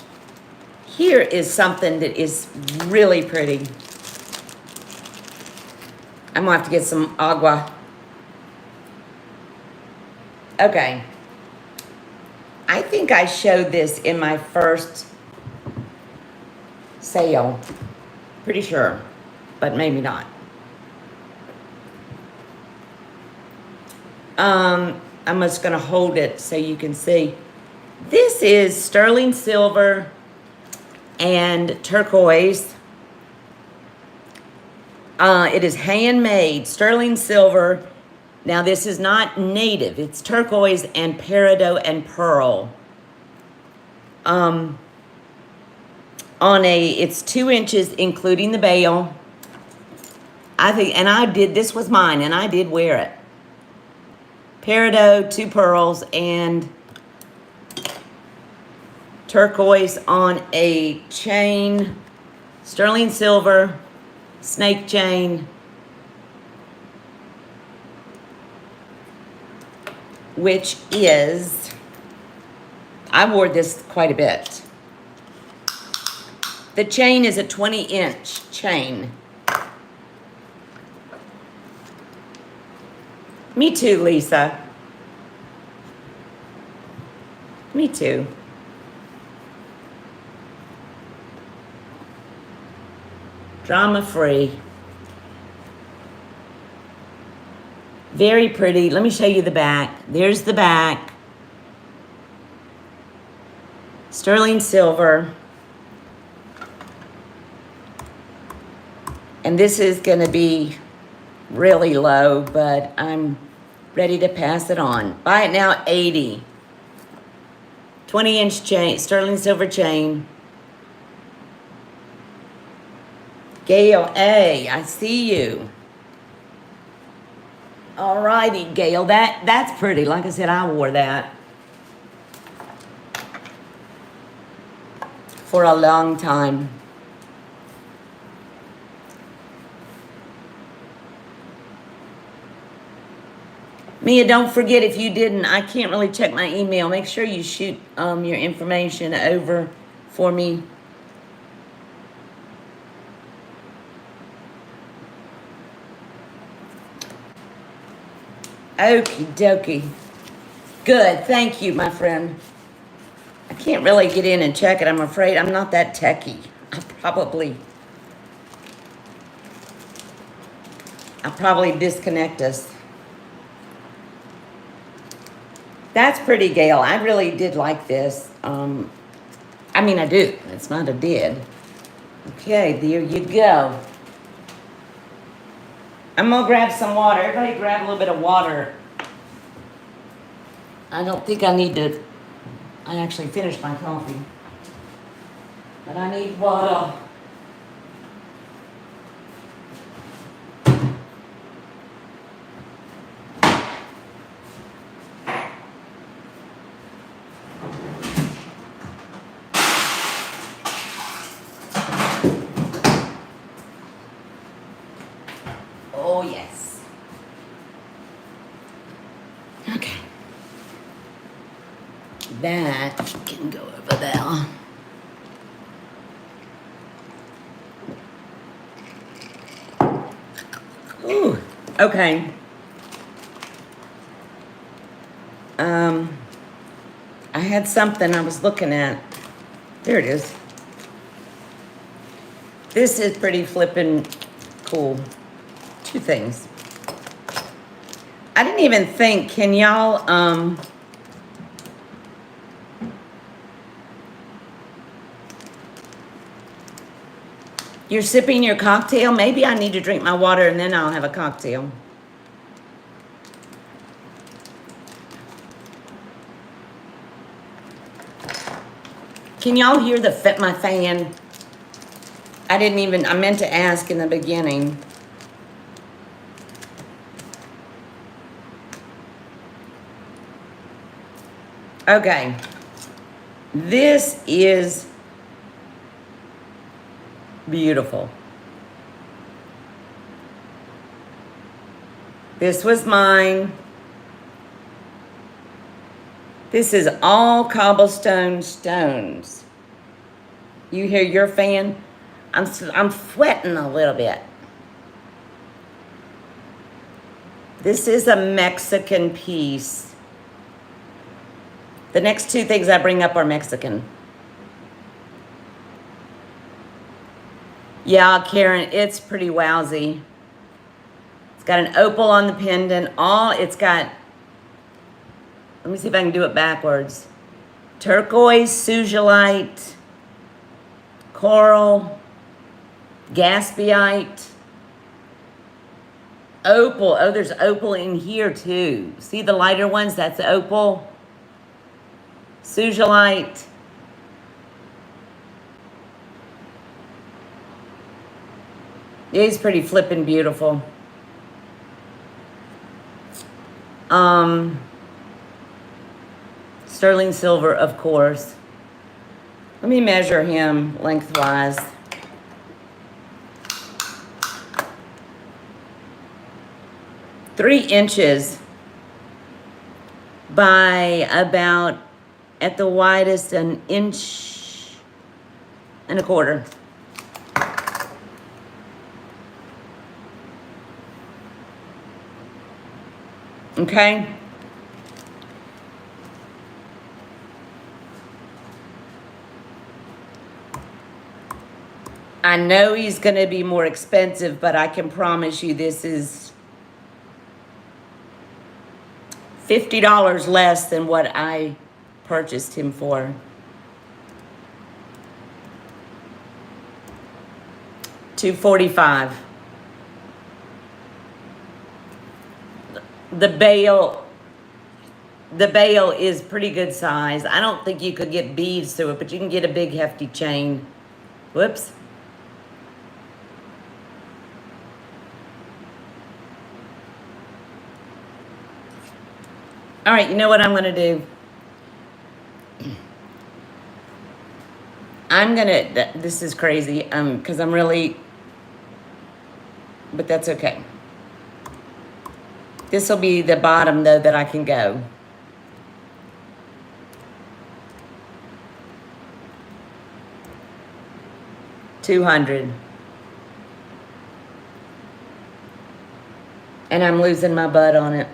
A: Here is something that is really pretty. I'm gonna have to get some agua. Okay. I think I showed this in my first sale. Pretty sure, but maybe not. I'm just gonna hold it so you can see. This is sterling silver and turquoise. It is handmade, sterling silver. Now this is not native. It's turquoise and peridot and pearl. It's 2 inches, including the bail. I think, and this was mine, and I did wear it. Peridot, 2 pearls, and turquoise on a chain, sterling silver, snake chain, which is, I wore this quite a bit. The chain is a 20-inch chain. Me too, Lisa. Me too. Drama free. Very pretty. Let me show you the back. There's the back. Sterling silver. And this is going to be really low, but I'm ready to pass it on. Buy it now, 80. 20-inch chain, sterling silver chain. Gail A, I see you. All righty, Gail, that's pretty. Like I said, I wore that for a long time. Mia, don't forget, if you didn't, I can't really check my email. Make sure you shoot your information over for me. Okie dokie. Good, thank you, my friend. I can't really get in and check it, I'm afraid. I'm not that techie. I'll probably disconnect us. That's pretty, Gail. I really did like this. I mean, I do. It's not a did. Okay, there you go. I'm gonna grab some water. Everybody grab a little bit of water. I don't think I need to, I actually finished my coffee. But I need water. Oh, yes. Okay. That can go over there. Ooh, okay. I had something I was looking at. There it is. This is pretty flippin' cool. 2 things. I didn't even think, can y'all, you're sipping your cocktail? Maybe I need to drink my water and then I'll have a cocktail. Can y'all hear my fan? I meant to ask in the beginning. Okay, this is beautiful. This was mine. This is all cobblestone stones. You hear your fan? I'm sweating a little bit. This is a Mexican piece. The next two things I bring up are Mexican. Yeah, Karen, it's pretty wowsy. It's got an opal on the pendant. It's got, let me see if I can do it backwards. Turquoise, sugilite, coral, gaspiite, opal. Oh, there's opal in here too. See the lighter ones? That's opal. Sugilite. It's pretty flippin' beautiful. Sterling silver, of course. Let me measure him lengthwise. $3 inches by about, at the widest, 1.25 inches. Okay? I know he's going to be more expensive, but I can promise you this is $50 less than what I purchased him for. $245. The bail is pretty good size. I don't think you could get beads through it, but you can get a big hefty chain. Whoops. All right, you know what I'm going to do? This is crazy, because I'm really, but that's okay. This will be the bottom, though, that I can go. $200. And I'm losing my butt on it.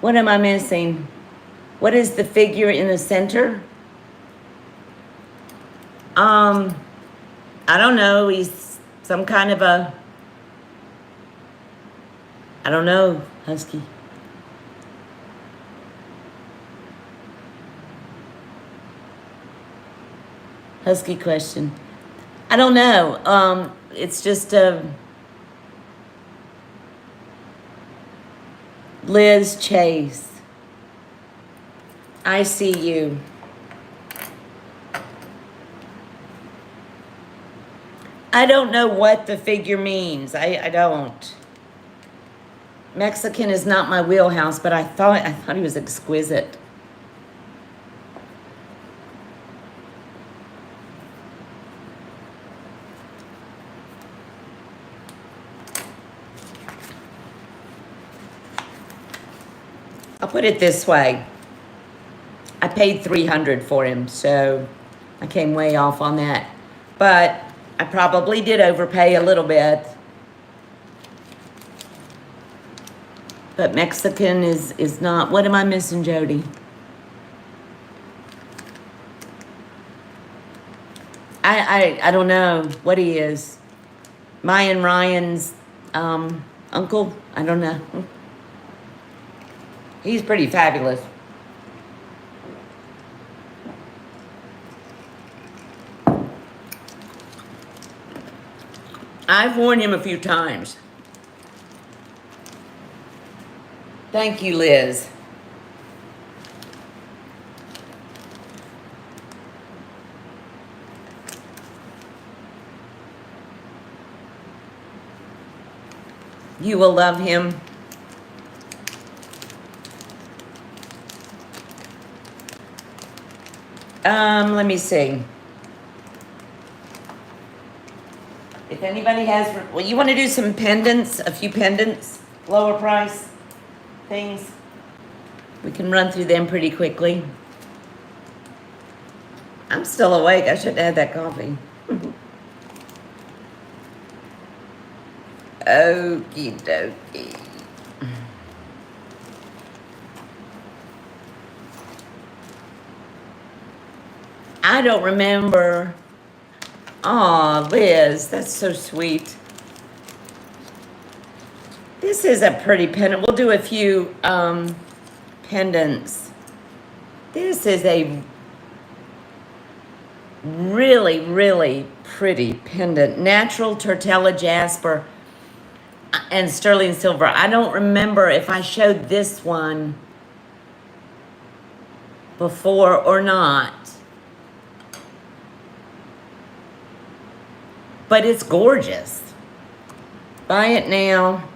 A: What am I missing? What is the figure in the center? I don't know. He's some kind of a, I don't know, husky. Husky question. I don't know. It's just Liz Chase. I see you. I don't know what the figure means. I don't. Mexican is not my wheelhouse, but I thought he was exquisite. I'll put it this way. I paid $300 for him, so I came way off on that. But I probably did overpay a little bit. But Mexican is not. What am I missing, Jody? I don't know what he is. Mayan Ryan's uncle? I don't know. He's pretty fabulous. I've worn him a few times. Thank you, Liz. You will love him. Let me see. If anybody has, well, you want to do some pendants, a few pendants? lower price things. We can run through them pretty quickly. I'm still awake. I shouldn't have had that coffee. Okie dokie. I don't remember. Aw, Liz, that's so sweet. This is a pretty pendant. We'll do a few pendants. This is a really, really pretty pendant. Natural Tortella Jasper and sterling silver. I don't remember if I showed this one before or not. But it's gorgeous. Buy it now.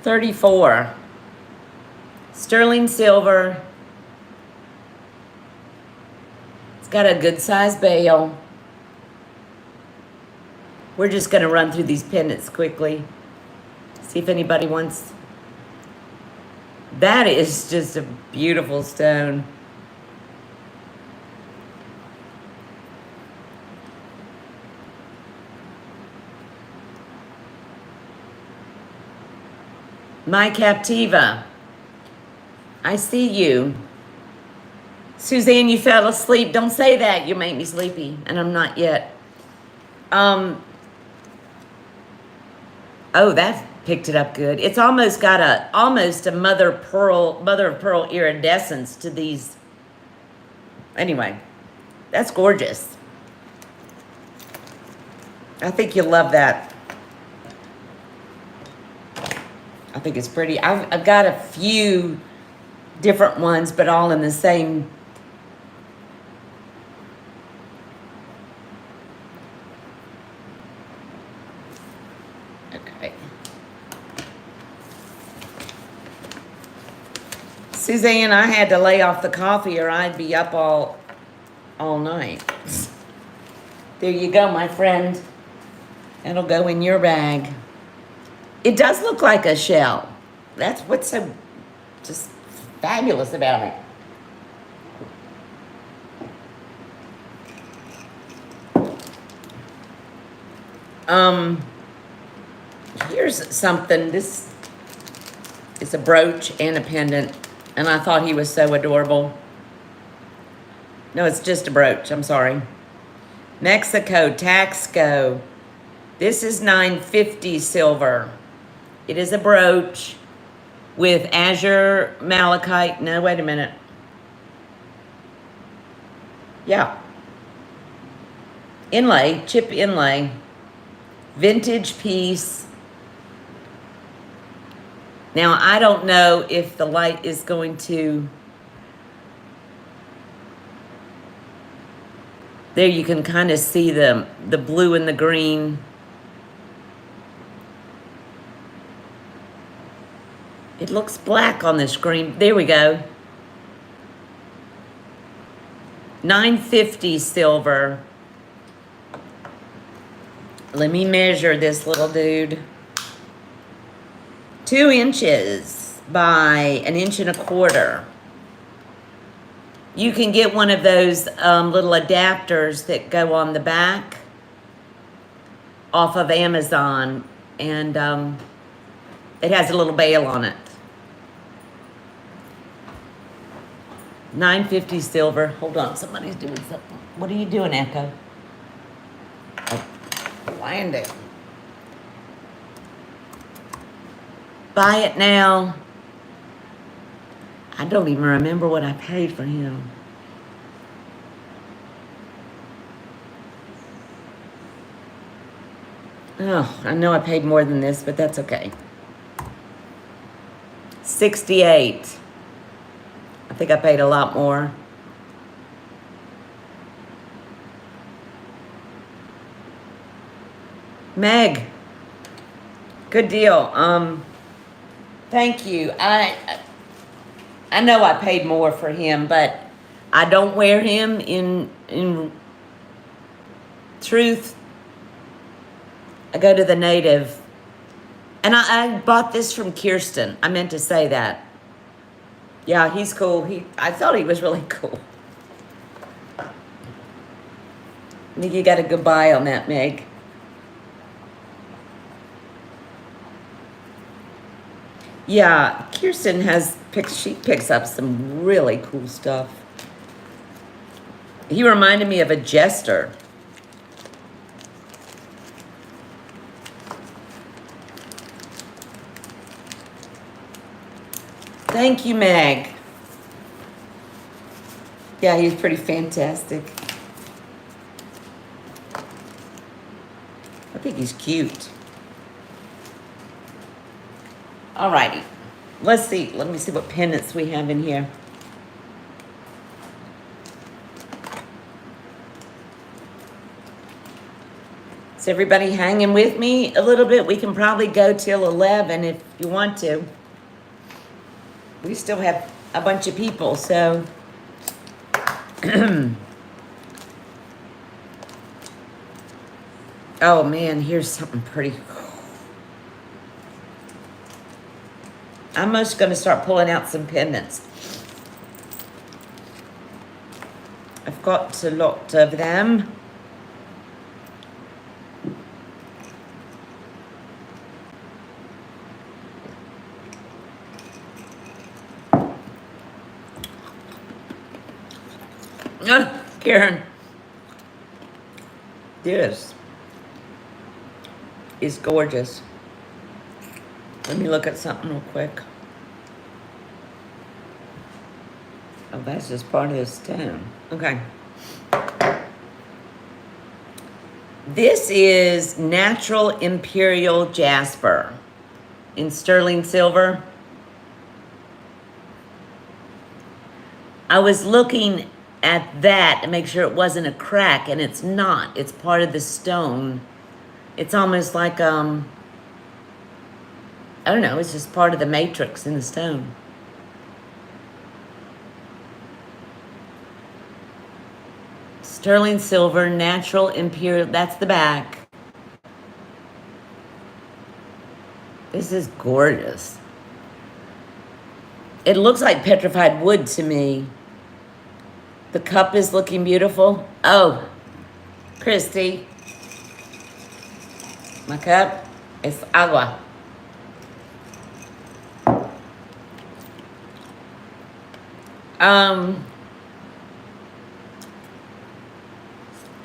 A: $34. Sterling silver. It's got a good size bail. We're just gonna run through these pendants quickly. See if anybody wants. That is just a beautiful stone. My Captiva. I see you. Suzanne, you fell asleep. Don't say that. You make me sleepy. And I'm not yet. Oh, that picked it up good. It's almost got a mother of pearl iridescence to these. Anyway, that's gorgeous. I think you'll love that. I think it's pretty. I've got a few different ones, but all in the same. Okay. Suzanne, I had to lay off the coffee or I'd be up all night. There you go, my friend. It'll go in your bag. It does look like a shell. That's what's so just fabulous about it. Here's something. This is a brooch and a pendant, and I thought he was so adorable. No, it's just a brooch. I'm sorry. Mexico Taxco. This is $9.50 silver. It is a brooch with azure malachite. No, wait a minute. Yeah. Inlay, chip inlay. Vintage piece. Now, I don't know if the light is going to... There you can kind of see the blue and the green. It looks black on the screen. There we go. $9.50 silver. Let me measure this little dude. 2 inches by 1.25 inches. You can get one of those little adapters that go on the back off of Amazon, and it has a little bail on it. $9.50 silver. Hold on, somebody's doing something. What are you doing, Echo? Oh, land it. Buy it now. I don't even remember what I paid for him. Oh, I know I paid more than this, but that's okay. $68. I think I paid a lot more. Meg, good deal. Thank you. I know I paid more for him, but I don't wear him in truth. I go to the native And I bought this from Kirsten. I meant to say that. Yeah, he's cool. I thought he was really cool. I think you got a goodbye on that, Meg. Yeah, Kirsten she picks up some really cool stuff. He reminded me of a jester. Thank you, Meg. Yeah, he's pretty fantastic. I think he's cute. Alrighty. Let's see. Let me see what pendants we have in here. Is everybody hanging with me a little bit? We can probably go till 11 if you want to. We still have a bunch of people, so. Oh man, here's something pretty cool. I'm just gonna start pulling out some pendants. I've got a lot of them. Karen, this is gorgeous. Let me look at something real quick. Oh, that's just part of the stone. Okay. This is natural imperial jasper in sterling silver. I was looking at that to make sure it wasn't a crack, and it's not. It's part of the stone. It's almost like, I don't know, it's just part of the matrix in the stone. Sterling silver, natural imperial, that's the back. This is gorgeous. It looks like petrified wood to me. The cup is looking beautiful. Oh, Christy, my cup is agua.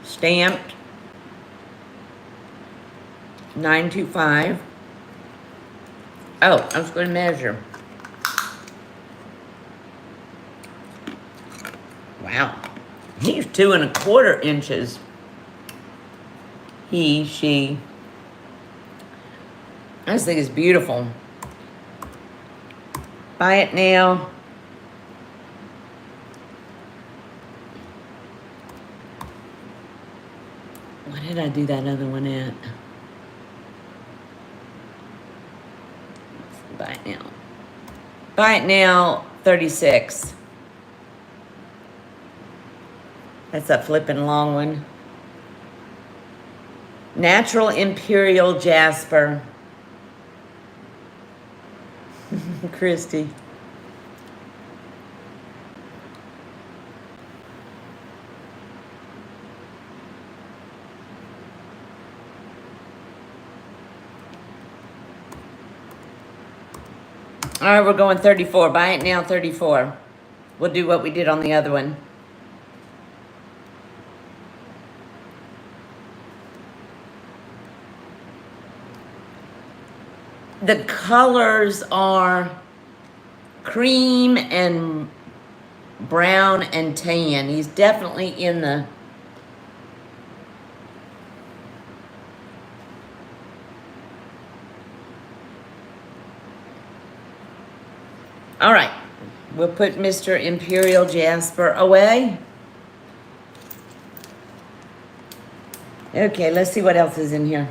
A: Stamped 925. Oh, I was going to measure. Wow, he's 2 1/4 inches. He, she. This thing is beautiful. Buy it now. What did I do that other one at? Buy it now. Buy it now, 36. That's that flipping long one. Natural imperial jasper. Christy. All right, we're going 34. Buy it now, 34. We'll do what we did on the other one. The colors are cream and brown and tan. He's definitely in the... All right, we'll put Mr. Imperial Jasper away. Okay, let's see what else is in here.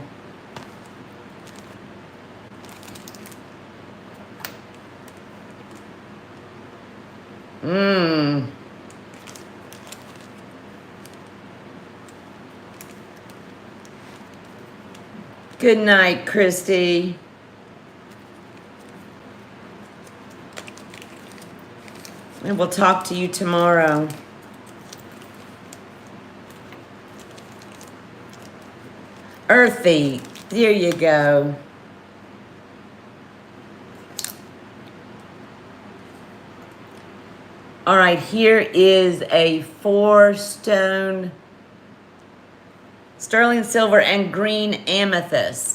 A: Good night, Christy. And we'll talk to you tomorrow. Earthy, there you go. All right, here is a 4-stone sterling silver and green amethyst.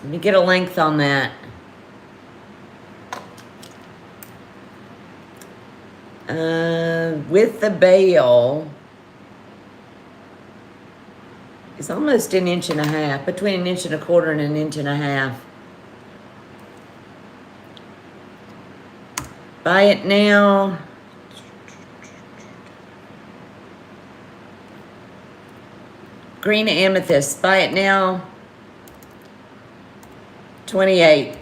A: Let me get a length on that. With the bail, it's almost 1.5 inches, between 1.25 inches and 1.5 inches. Buy it now. Green amethyst, buy it now. 28.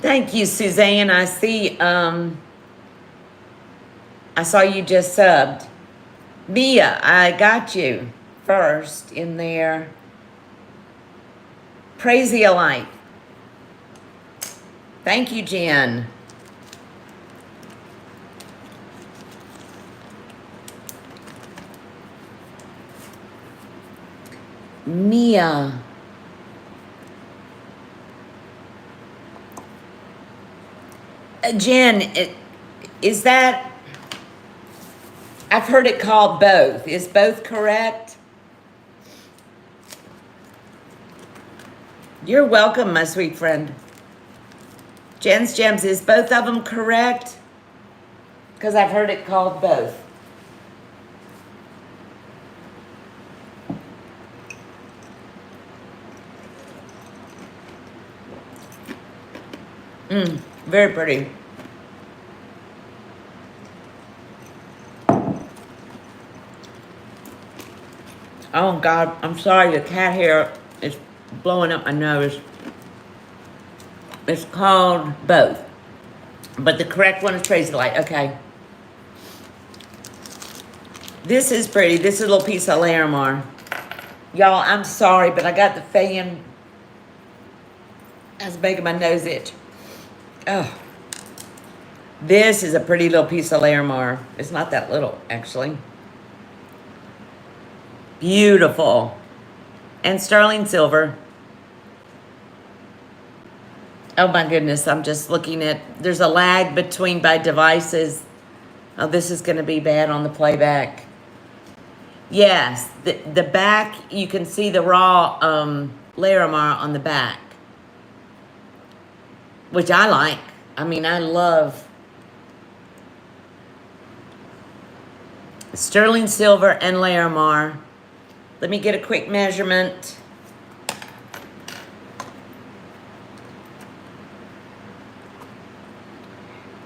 A: Thank you, Suzanne. I see, I saw you just subbed. Mia, I got you first in there. Praise the light. Thank you, Jen. Mia. Jen, is that, I've heard it called both. Is both correct? You're welcome, my sweet friend. Jen's Gems, is both of them correct? Because I've heard it called both. Very pretty. Oh God, I'm sorry, the cat hair is blowing up my nose. It's called both. But the correct one is Praise the Light. Okay. This is pretty. This is a little piece of Larimar. Y'all, I'm sorry, but I got the fan. That's making my nose itch. Oh. This is a pretty little piece of Larimar. It's not that little, actually. Beautiful. And sterling silver. Oh my goodness, I'm just looking at, there's a lag between by devices. Oh, this is going to be bad on the playback. Yes, the back, you can see the raw Larimar on the back. Which I like. I mean, I love sterling silver and Larimar. Let me get a quick measurement.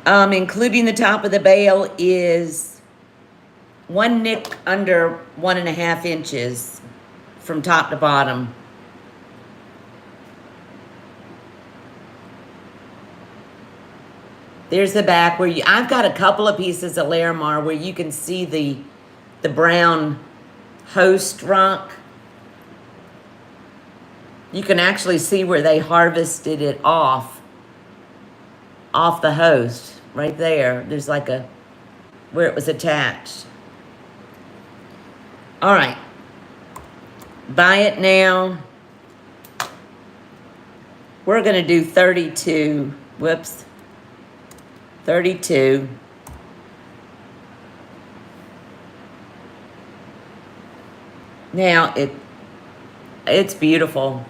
A: Including the top of the bail is 1 nick under 1.5 inches from top to bottom. There's the back where I've got a couple of pieces of Larimar where you can see the brown host rock. You can actually see where they harvested it off the host right there. There's like where it was attached. All right, buy it now. We're gonna do 32. Whoops. 32. Now it's beautiful,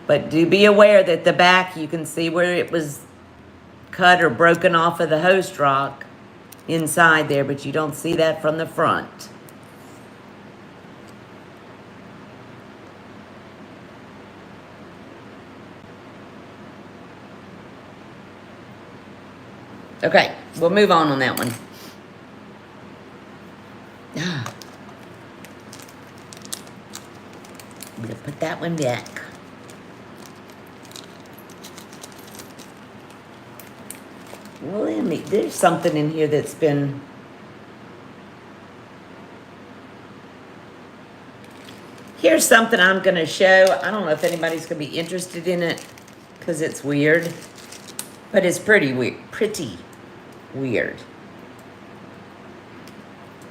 A: but do be aware that the back, you can see where it was cut or broken off of the host rock inside there, but you don't see that from the front. Okay, we'll move on that one. I'm gonna put that one back. Well, there's something in here that's been... Here's something I'm going to show. I don't know if anybody's going to be interested in it because it's weird. But it's pretty weird. Pretty weird.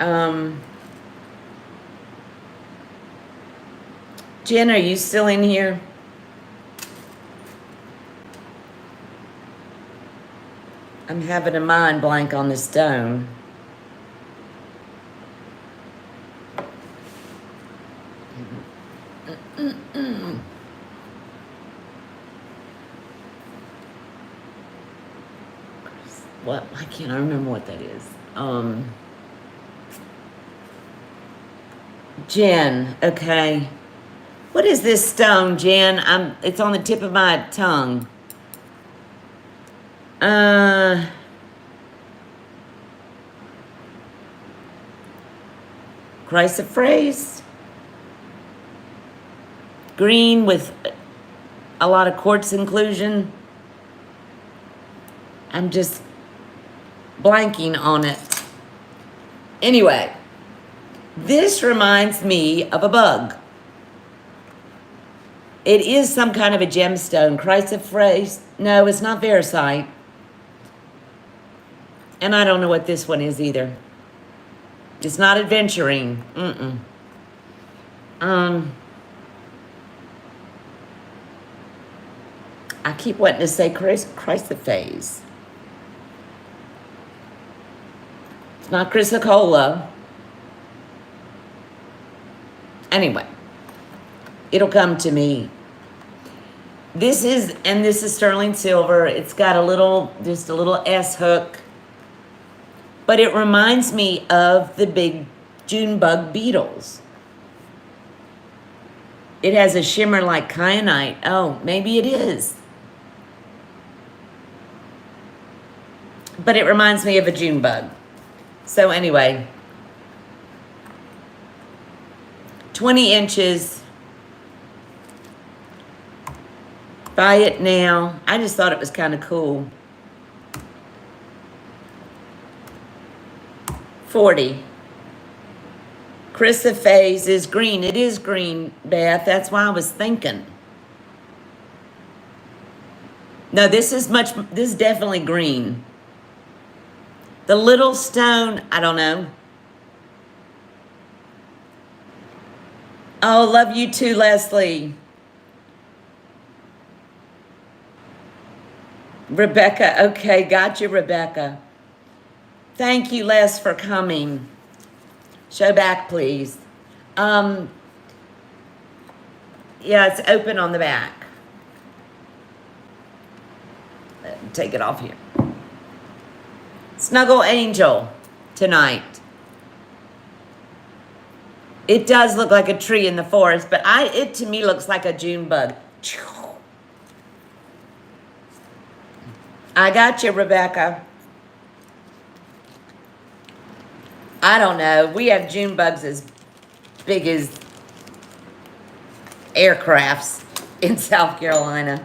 A: Jen, are you still in here? I'm having a mind blank on the stone. What? I can't remember what that is. Jen, okay. What is this stone, Jen? It's on the tip of my tongue. Chrysoprase. Green with a lot of quartz inclusion. I'm just blanking on it. Anyway, this reminds me of a bug. It is some kind of a gemstone. Chrysoprase. No, it's not Veracite. And I don't know what this one is either. It's not adventuring. I keep wanting to say chrysoprase. It's not chrysocolla. Anyway, it'll come to me. This is sterling silver. It's got just a little S hook. But it reminds me of the big June bug beetles. It has a shimmer like kyanite. Oh, maybe it is. But it reminds me of a June bug. So anyway, 20 inches. Buy it now. I just thought it was kind of cool. 40. Chrysoprase is green. It is green, Beth. That's why I was thinking. No, this is definitely green. The little stone, I don't know. Oh, love you too, Leslie. Rebecca, okay, got you, Rebecca. Thank you, Les, for coming. Show back, please. Yeah, it's open on the back. Take it off here. Snuggle Angel tonight. It does look like a tree in the forest, but it to me looks like a June bug. I got you, Rebecca. I don't know. We have June bugs as big as aircrafts in South Carolina.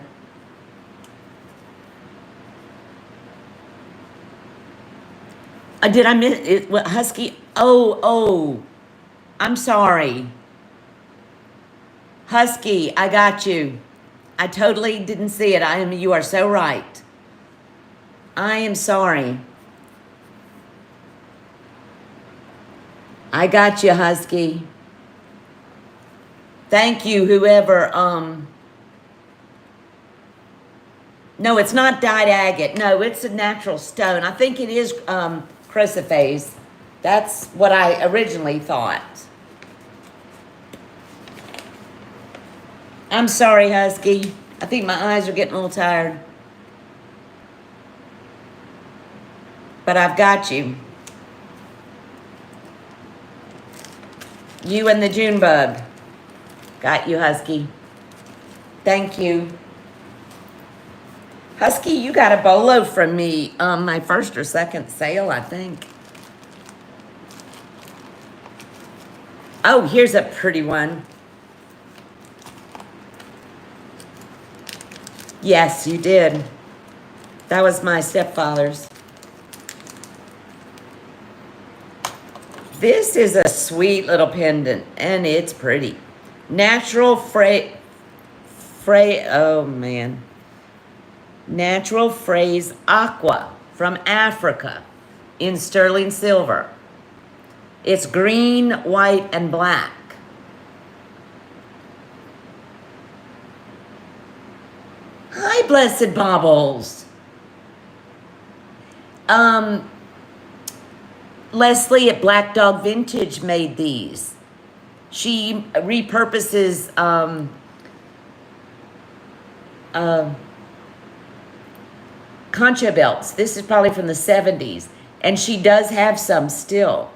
A: Did I miss it? What, Husky? Oh. I'm sorry. Husky, I got you. I totally didn't see it. You are so right. I am sorry. I got you, Husky. Thank you, whoever, no, it's not dyed agate. No, it's a natural stone. I think it is, chrysoprase. That's what I originally thought. I'm sorry, Husky. I think my eyes are getting a little tired. But I've got you. You and the June bug. Got you, Husky. Thank you. Husky, you got a bolo from me on my first or second sale, I think. Oh, here's a pretty one. Yes, you did. That was my stepfather's. This is a sweet little pendant, and it's pretty. Natural oh man. Natural phrase aqua from Africa in sterling silver. It's green, white, and black. Hi, Blessed Baubles. Leslie at Black Dog Vintage made these. She repurposes concha belts. This is probably from the 70s. And she does have some still.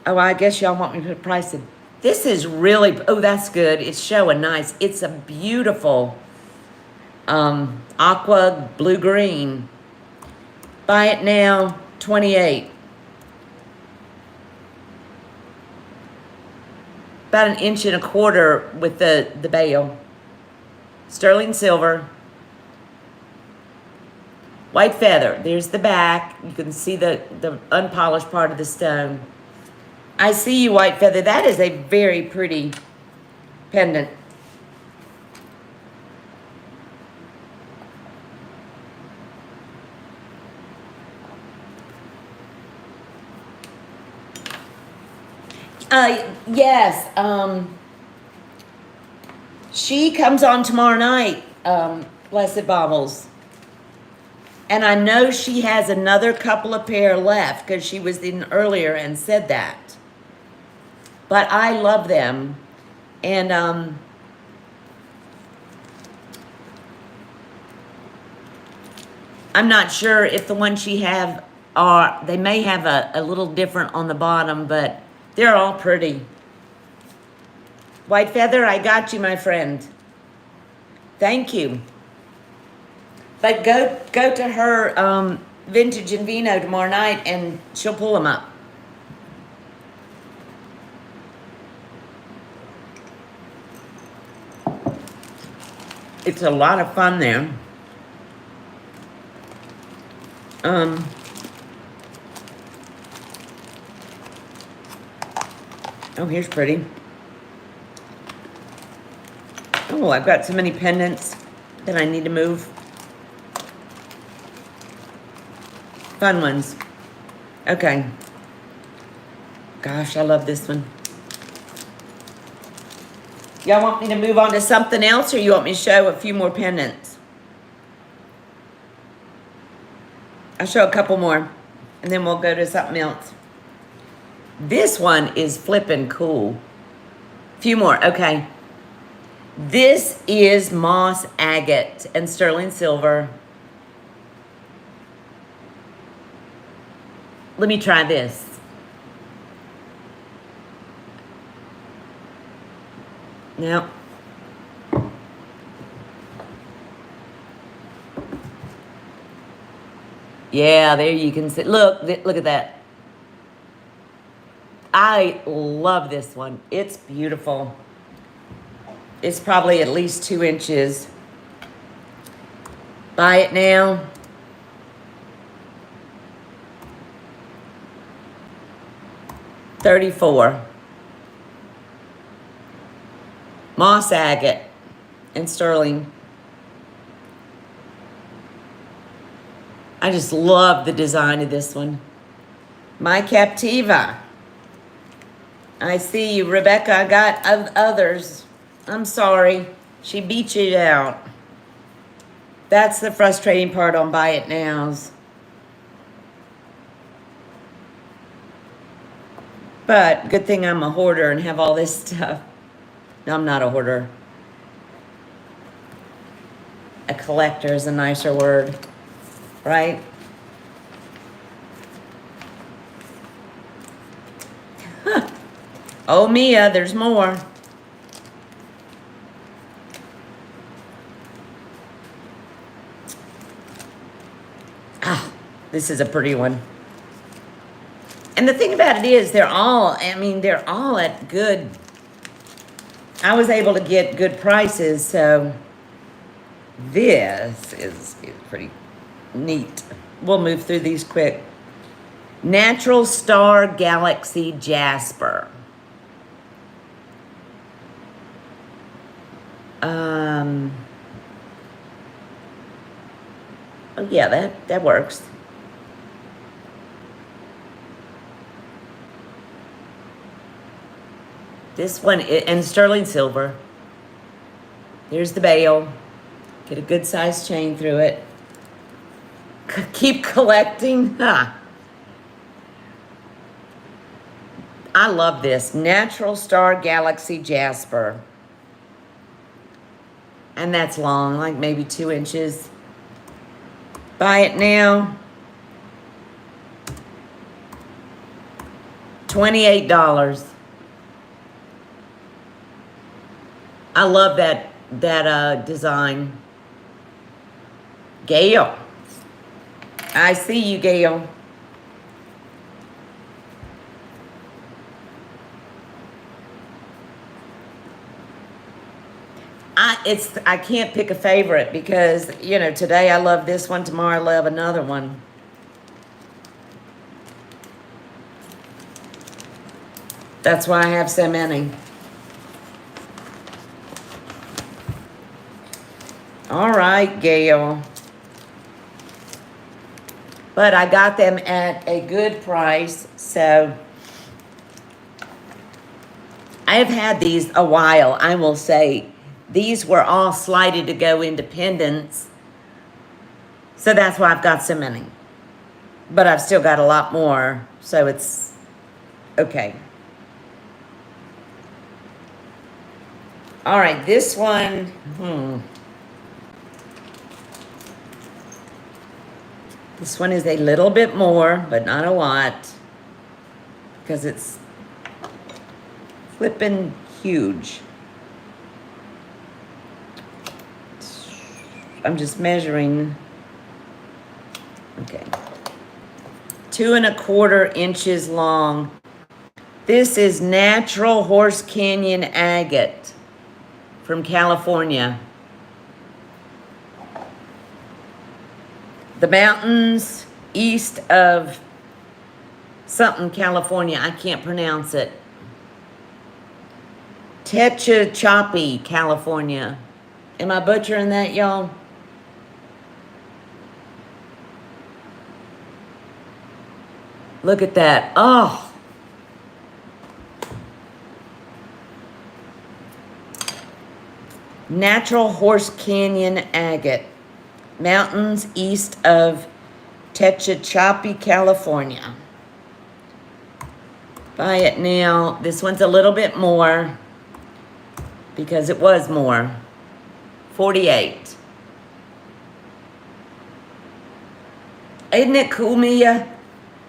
A: Oh, I guess y'all want me to put a price in. This is really, oh, that's good. It's showing nice. It's a beautiful aqua blue-green. Buy it now, $28. About 1.25 inches with the bail. Sterling silver. White feather. There's the back. You can see the unpolished part of the stone. I see you, white feather. That is a very pretty pendant. Yes. She comes on tomorrow night, Blessed Baubles. And I know she has another couple of pair left because she was in earlier and said that. But I love them. And I'm not sure if the ones she have are, they may have a little different on the bottom, but they're all pretty. White feather, I got you, my friend. Thank you. But go to her Vintage and Vino tomorrow night and she'll pull them up. It's a lot of fun there. Oh, here's pretty. Oh, I've got so many pendants that I need to move. Fun ones. Okay. Gosh, I love this one. Y'all want me to move on to something else, or you want me to show a few more pendants? I'll show a couple more, and then we'll go to something else. This one is flippin' cool. Few more, okay. This is moss agate and sterling silver. Let me try this. Now, yeah, there you can see. Look at that. I love this one. It's beautiful. It's probably at least 2 inches. Buy it now. $34. Moss agate and sterling. I just love the design of this one. My Captiva. I see you, Rebecca. I got others. I'm sorry. She beat you out. That's the frustrating part on Buy It Nows. But good thing I'm a hoarder and have all this stuff. No, I'm not a hoarder. A collector is a nicer word, right? Huh. Oh, Mia, there's more. Ah, this is a pretty one. And the thing about it is, they're all at good. I was able to get good prices, so This is pretty neat. We'll move through these quick. Natural Star Galaxy Jasper. Oh yeah, that works. This one, and sterling silver. Here's the bail. Get a good sized chain through it. Keep collecting. Huh. I love this. Natural Star Galaxy Jasper. And that's long, like maybe 2 inches. Buy it now. $28. I love that design. Gail. I see you, Gail. I can't pick a favorite because, you know, today I love this one, tomorrow I love another one. That's why I have so many. All right, Gail. But I got them at a good price, so I have had these a while, I will say. These were all slated to go independents, so that's why I've got so many. But I've still got a lot more, so it's okay. All right, this one, This one is a little bit more, but not a lot, because it's flipping huge. I'm just measuring. Okay. 2 1/4 inches long. This is natural Horse Canyon agate from California. The mountains east of something, California. I can't pronounce it. Tehachapi, California. Am I butchering that, y'all? Look at that. Oh. Natural Horse Canyon agate. Mountains east of Tehachapi, California. Buy it now. This one's a little bit more because it was more. $48. Isn't it cool, Mia?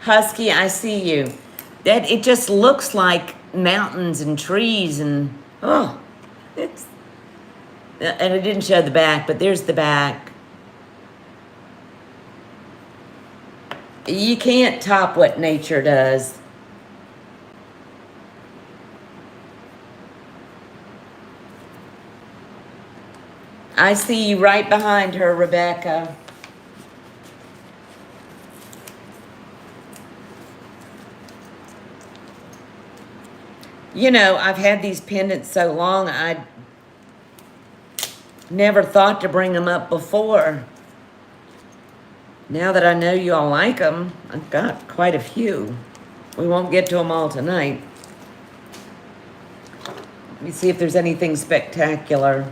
A: Husky, I see you. That it just looks like mountains and trees and it's, and it didn't show the back, but there's the back. You can't top what nature does. I see you right behind her, Rebecca. You know, I've had these pendants so long, I never thought to bring them up before. Now that I know you all like them, I've got quite a few. We won't get to them all tonight. Let me see if there's anything spectacular.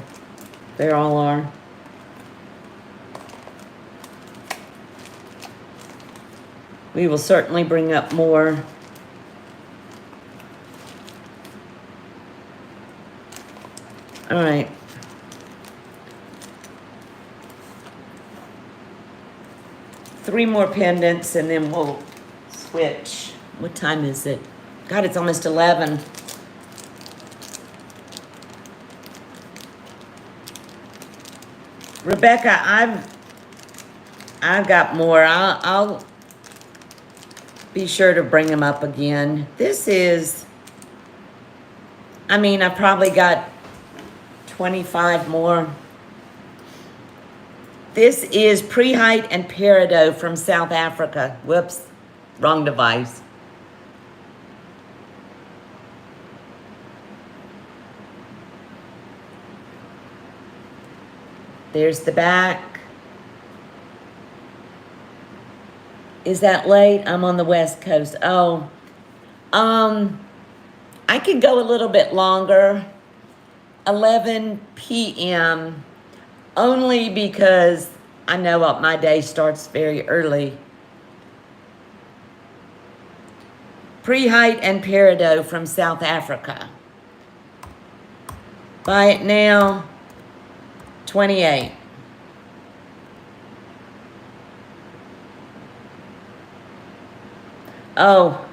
A: There all are. We will certainly bring up more. All right. Three more pendants and then we'll switch. What time is it? God, it's almost 11. Rebecca, I've got more. I'll be sure to bring them up again. This is, I mean, I've probably got 25 more. This is Prehite and Peridot from South Africa. Whoops, wrong device. There's the back. Is that late? I'm on the West Coast. Oh, I could go a little bit longer. 11 p.m. only because I know my day starts very early. Prehite and Peridot from South Africa. Buy it now. 28. Oh,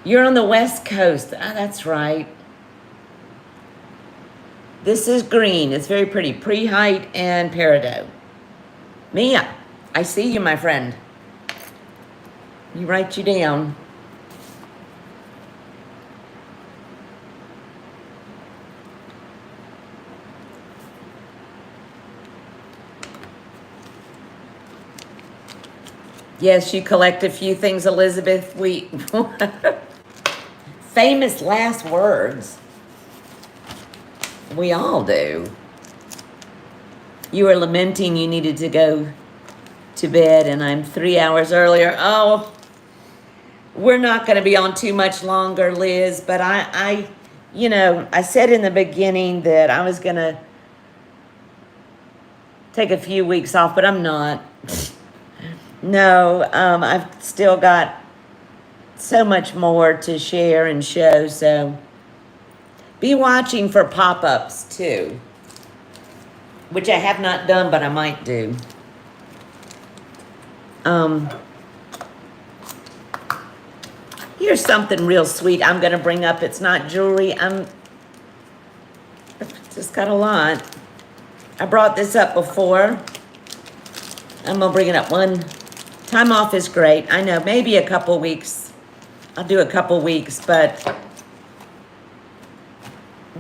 A: you're on the West Coast. Ah, that's right. This is green. It's very pretty. Prehite and Peridot. Mia, I see you, my friend. You write you down. Yes, you collect a few things, Elizabeth. Famous last words. We all do. You were lamenting you needed to go to bed, and I'm 3 hours earlier. Oh, we're not going to be on too much longer, Liz, but I said in the beginning that I was going to take a few weeks off, but I'm not. No, I've still got so much more to share and show, so be watching for pop-ups too, which I have not done, but I might do. Here's something real sweet I'm going to bring up. It's not jewelry. I've just got a lot. I brought this up before. I'm going to bring it up one. Time off is great. I know, maybe a couple weeks. I'll do a couple weeks, but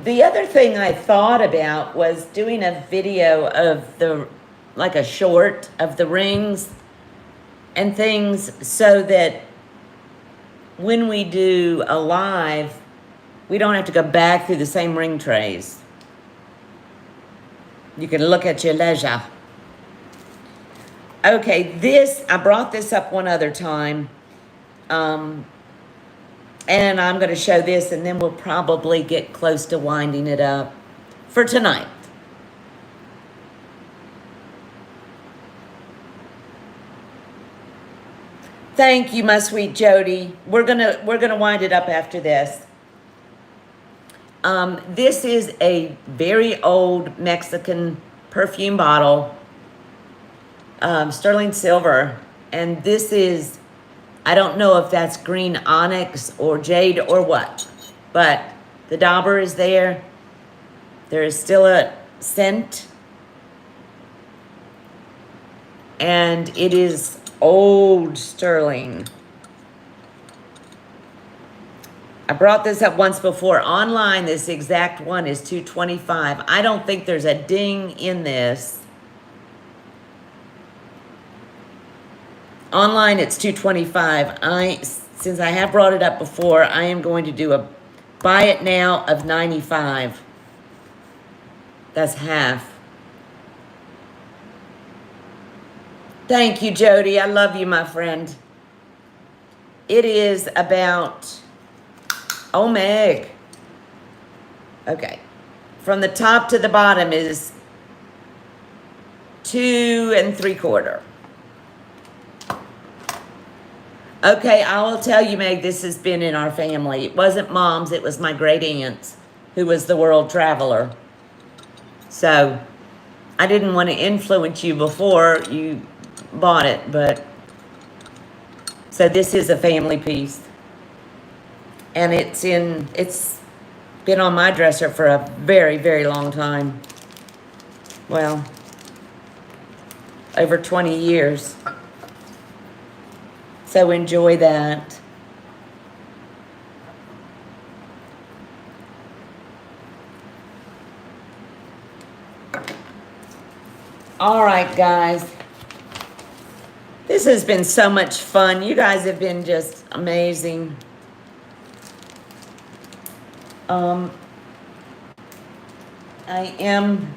A: the other thing I thought about was doing a video of like a short of the rings and things so that when we do a live, we don't have to go back through the same ring trays. You can look at your leisure. Okay, I brought this up one other time. And I'm going to show this, and then we'll probably get close to winding it up for tonight. Thank you, my sweet Jody. We're gonna wind it up after this. This is a very old Mexican perfume bottle, sterling silver, and this is, I don't know if that's green onyx or jade or what, but the dauber is there. There is still a scent, and it is old sterling. I brought this up once before. Online, this exact one is $225. I don't think there's a ding in this. Online, it's $225. Since I have brought it up before, I am going to do a buy it now of $95. That's half. Thank you, Jody. I love you, my friend. It is about, oh, Meg. Okay. From the top to the bottom is 2 3/4. Okay, I will tell you, Meg, this has been in our family. It wasn't Mom's, it was my great aunt's, who was the world traveler. So, I didn't want to influence you before you bought it, but so this is a family piece, and it's been on my dresser for a very, very long time. Well, over 20 years. So enjoy that. All right, guys. This has been so much fun. You guys have been just amazing. I am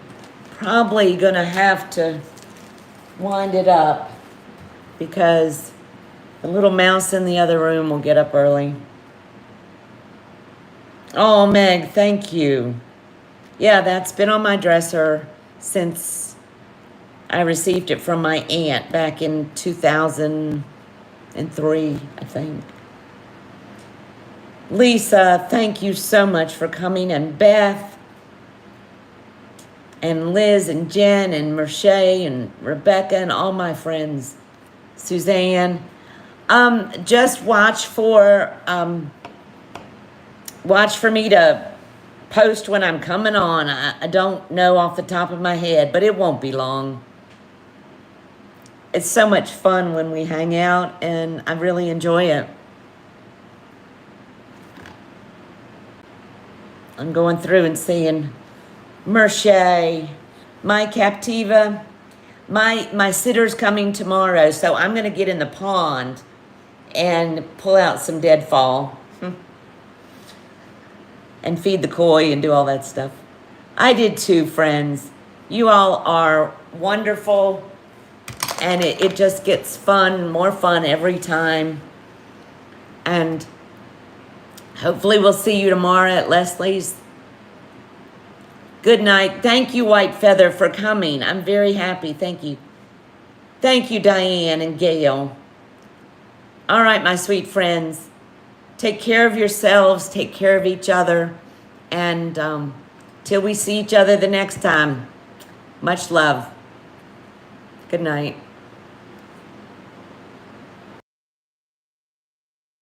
A: probably going to have to wind it up because the little mouse in the other room will get up early. Oh, Meg, thank you. Yeah, that's been on my dresser since I received it from my aunt back in 2003, I think. Lisa, thank you so much for coming, and Beth, and Liz, and Jen, and Merche, and Rebecca, and all my friends. Suzanne. Just watch for me to post when I'm coming on. I don't know off the top of my head, but it won't be long. It's so much fun when we hang out, and I really enjoy it. I'm going through and seeing Merche, my Captiva. My sitter's coming tomorrow, so I'm going to get in the pond and pull out some deadfall and feed the koi and do all that stuff. I did too, friends. You all are wonderful, and it just gets fun, more fun every time. And hopefully we'll see you tomorrow at Leslie's. Good night. Thank you, White Feather, for coming. I'm very happy. Thank you. Thank you, Diane and Gail. All right, my sweet friends. Take care of yourselves. Take care of each other. And till we see each other the next time, much love. Good night.